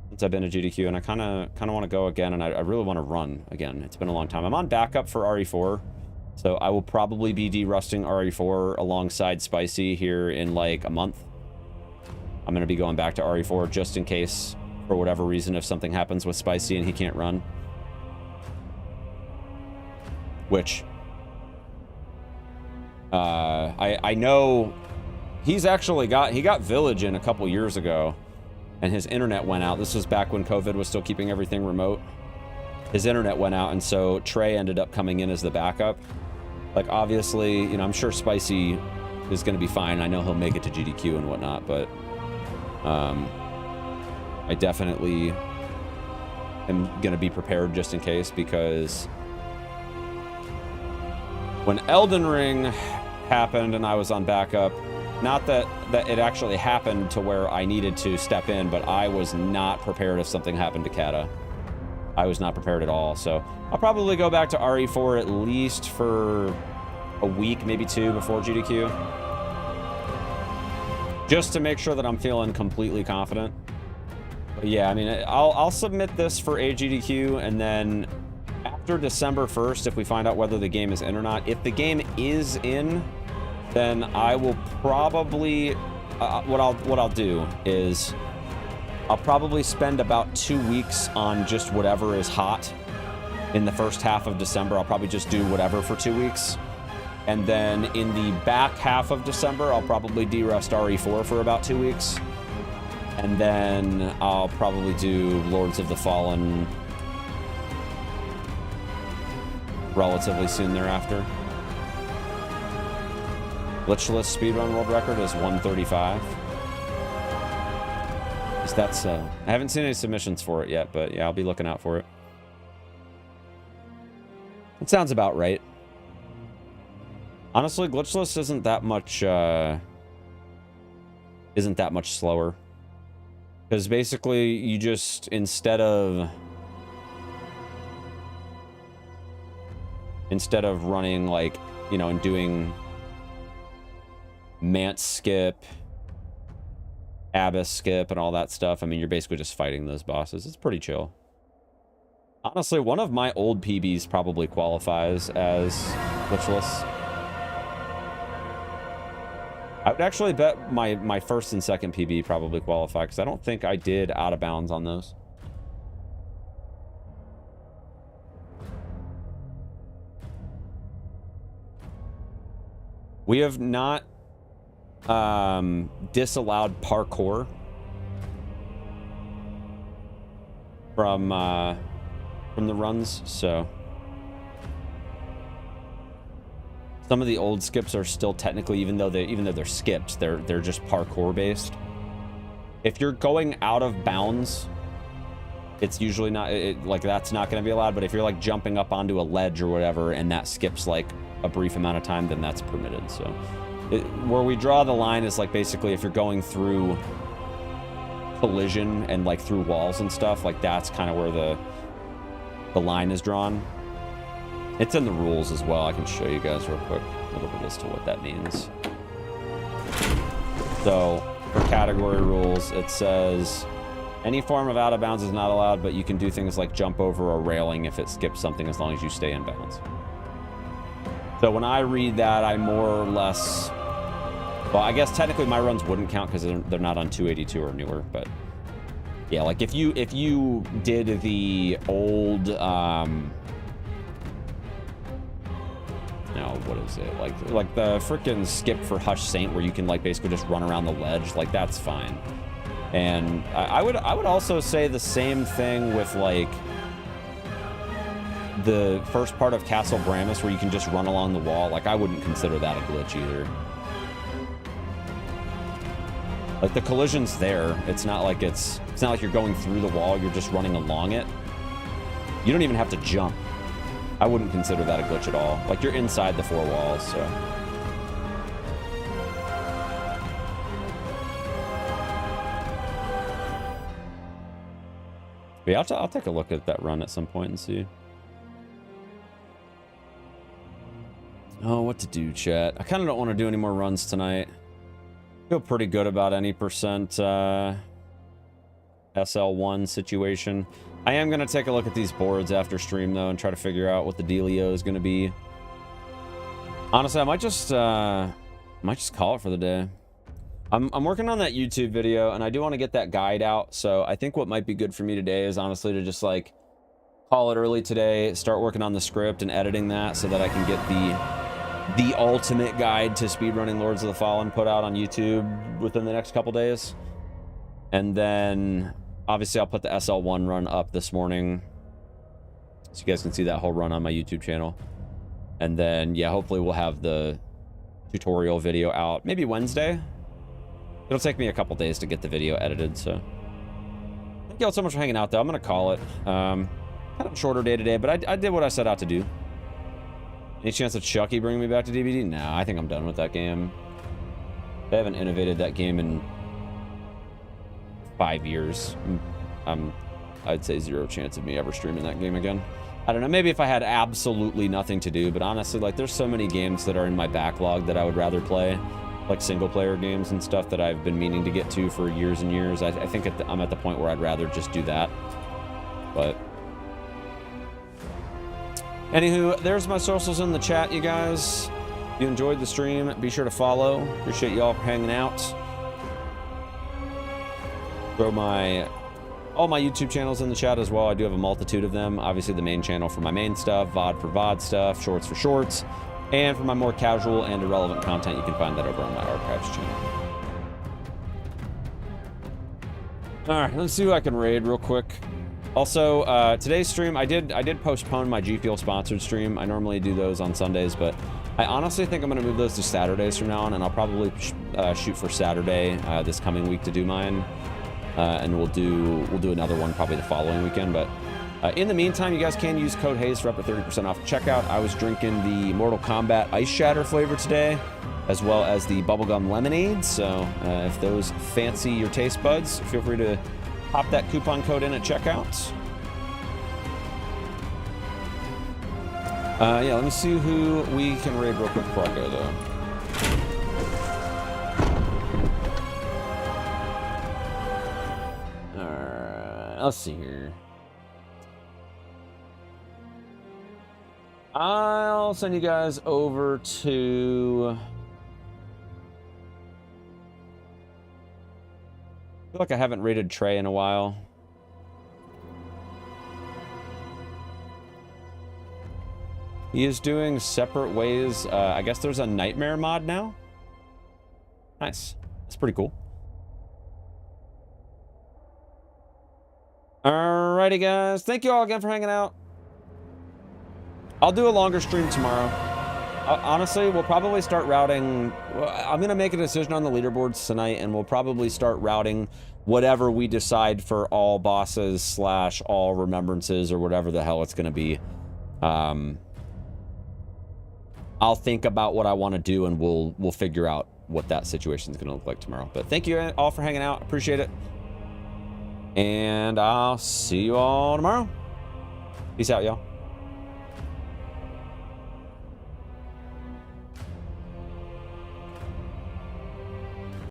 since I've been at GDQ, and I kind of want to go again, and I really want to run again. It's been a long time. I'm on backup for RE4, so I will probably be derusting RE4 alongside Spicy here in like a month. I'm going to be going back to RE4 just in case, for whatever reason, if something happens with Spicy and he can't run. Which I know he's actually got Village in a couple years ago, and his internet went out. This was back when COVID was still keeping everything remote. His internet went out, and so Trey ended up coming in as the backup. Like, obviously, you know, I'm sure Spicy is going to be fine. I know he'll make it to GDQ and whatnot, but I definitely am going to be prepared just in case, because when Elden Ring happened and I was on backup, not that it actually happened to where I needed to step in, but I was not prepared if something happened to Kata. I was not prepared at all, so I'll probably go back to RE4 at least for a week, maybe 2 before GDQ. Just to make sure that I'm feeling completely confident. But yeah, I mean, I'll submit this for a GDQ, and then after December 1st, if we find out whether the game is in or not, if the game is in, then I will probably, what I'll do is I'll probably spend about 2 weeks on just whatever is hot in the first half of December. I'll probably just do whatever for 2 weeks. And then in the back half of December, I'll probably derust RE4 for about 2 weeks. And then I'll probably do Lords of the Fallen relatively soon thereafter. Glitchless speedrun world record is 135. That's I haven't seen any submissions for it yet, but yeah, I'll be looking out for it. It sounds about right. Honestly, glitchless isn't that much slower, because basically you just, instead of running, like, you know, and doing Mance skip, Abyss skip, and all that stuff, I mean, you're basically just fighting those bosses. It's pretty chill. Honestly, one of my old PBs probably qualifies as glitchless. I would actually bet my first and second PB probably qualify, because I don't think I did out of bounds on those. We have not disallowed parkour from the runs, so some of the old skips are still technically, even though they're skips, they're just parkour based. If you're going out of bounds, it's usually not like, that's not going to be allowed. But if you're like jumping up onto a ledge or whatever, and that skips like a brief amount of time, then that's permitted. So where we draw the line is like, basically if you're going through collision and like through walls and stuff, like that's kind of where the line is drawn. It's in the rules as well. I can show you guys real quick a little bit as to what that means. So for category rules, it says any form of out of bounds is not allowed, but you can do things like jump over a railing if it skips something, as long as you stay in bounds. So when I read that, I more or less, well, I guess technically my runs wouldn't count because they're not on 282 or newer, but yeah, like if you did the old now, what is it? Like the freaking skip for Hush Saint where you can like basically just run around the ledge, like that's fine. And I would also say the same thing with like the first part of Castle Bramus where you can just run along the wall. Like I wouldn't consider that a glitch either. Like the collision's there. It's not like it's not like you're going through the wall, you're just running along it. You don't even have to jump. I wouldn't consider that a glitch at all. Like you're inside the 4 walls, so. But yeah, I'll take a look at that run at some point and see. Oh, what to do, chat? I kind of don't want to do any more runs tonight. Feel pretty good about any percent SL1 situation. I am going to take a look at these boards after stream, though, and try to figure out what the dealio is going to be. Honestly, I might just call it for the day. I'm working on that YouTube video, and I do want to get that guide out, so I think what might be good for me today is honestly to just, like, call it early today, start working on the script and editing that so that I can get the ultimate guide to speedrunning Lords of the Fallen put out on YouTube within the next couple days. And then, obviously, I'll put the SL1 run up this morning so you guys can see that whole run on my YouTube channel. And then, yeah, hopefully we'll have the tutorial video out maybe Wednesday. It'll take me a couple days to get the video edited, so. Thank you all so much for hanging out, though. I'm going to call it. Kind of a shorter day today, but I did what I set out to do. Any chance of Chucky bringing me back to DBD? Nah, I think I'm done with that game. They haven't innovated that game in 5 years. I'd say 0 chance of me ever streaming that game again. I don't know, maybe if I had absolutely nothing to do, but honestly, like, there's so many games that are in my backlog that I would rather play, like single-player games and stuff that I've been meaning to get to for years and years. I think I'm at the point where I'd rather just do that, but... Anywho, there's my socials in the chat, you guys. If you enjoyed the stream, be sure to follow. Appreciate you all for hanging out. Throw all my YouTube channels in the chat as well. I do have a multitude of them. Obviously, the main channel for my main stuff, VOD for VOD stuff, Shorts for Shorts. And for my more casual and irrelevant content, you can find that over on my archives channel. All right, let's see who I can raid real quick. Also, today's stream, I did postpone my G Fuel sponsored stream. I normally do those on Sundays, but I honestly think I'm going to move those to Saturdays from now on, and I'll probably shoot for Saturday this coming week to do mine, and we'll do another one probably the following weekend. But in the meantime, you guys can use code Haze for up to 30% off checkout. I was drinking the Mortal Kombat Ice Shatter flavor today, as well as the Bubblegum Lemonade. So if those fancy your taste buds, feel free to pop that coupon code in at checkout. Yeah, let me see who we can raid real quick before I go, though. Alright, let's see here. I'll send you guys over to... I feel like I haven't rated Trey in a while. He is doing separate ways. I guess there's a nightmare mod now. Nice. That's pretty cool. Alrighty, guys. Thank you all again for hanging out. I'll do a longer stream tomorrow. Honestly, we'll probably start routing. I'm going to make a decision on the leaderboards tonight, and we'll probably start routing whatever we decide for all bosses / all remembrances or whatever the hell it's going to be. I'll think about what I want to do, and we'll figure out what that situation is going to look like tomorrow. But thank you all for hanging out. Appreciate it. And I'll see you all tomorrow. Peace out, y'all.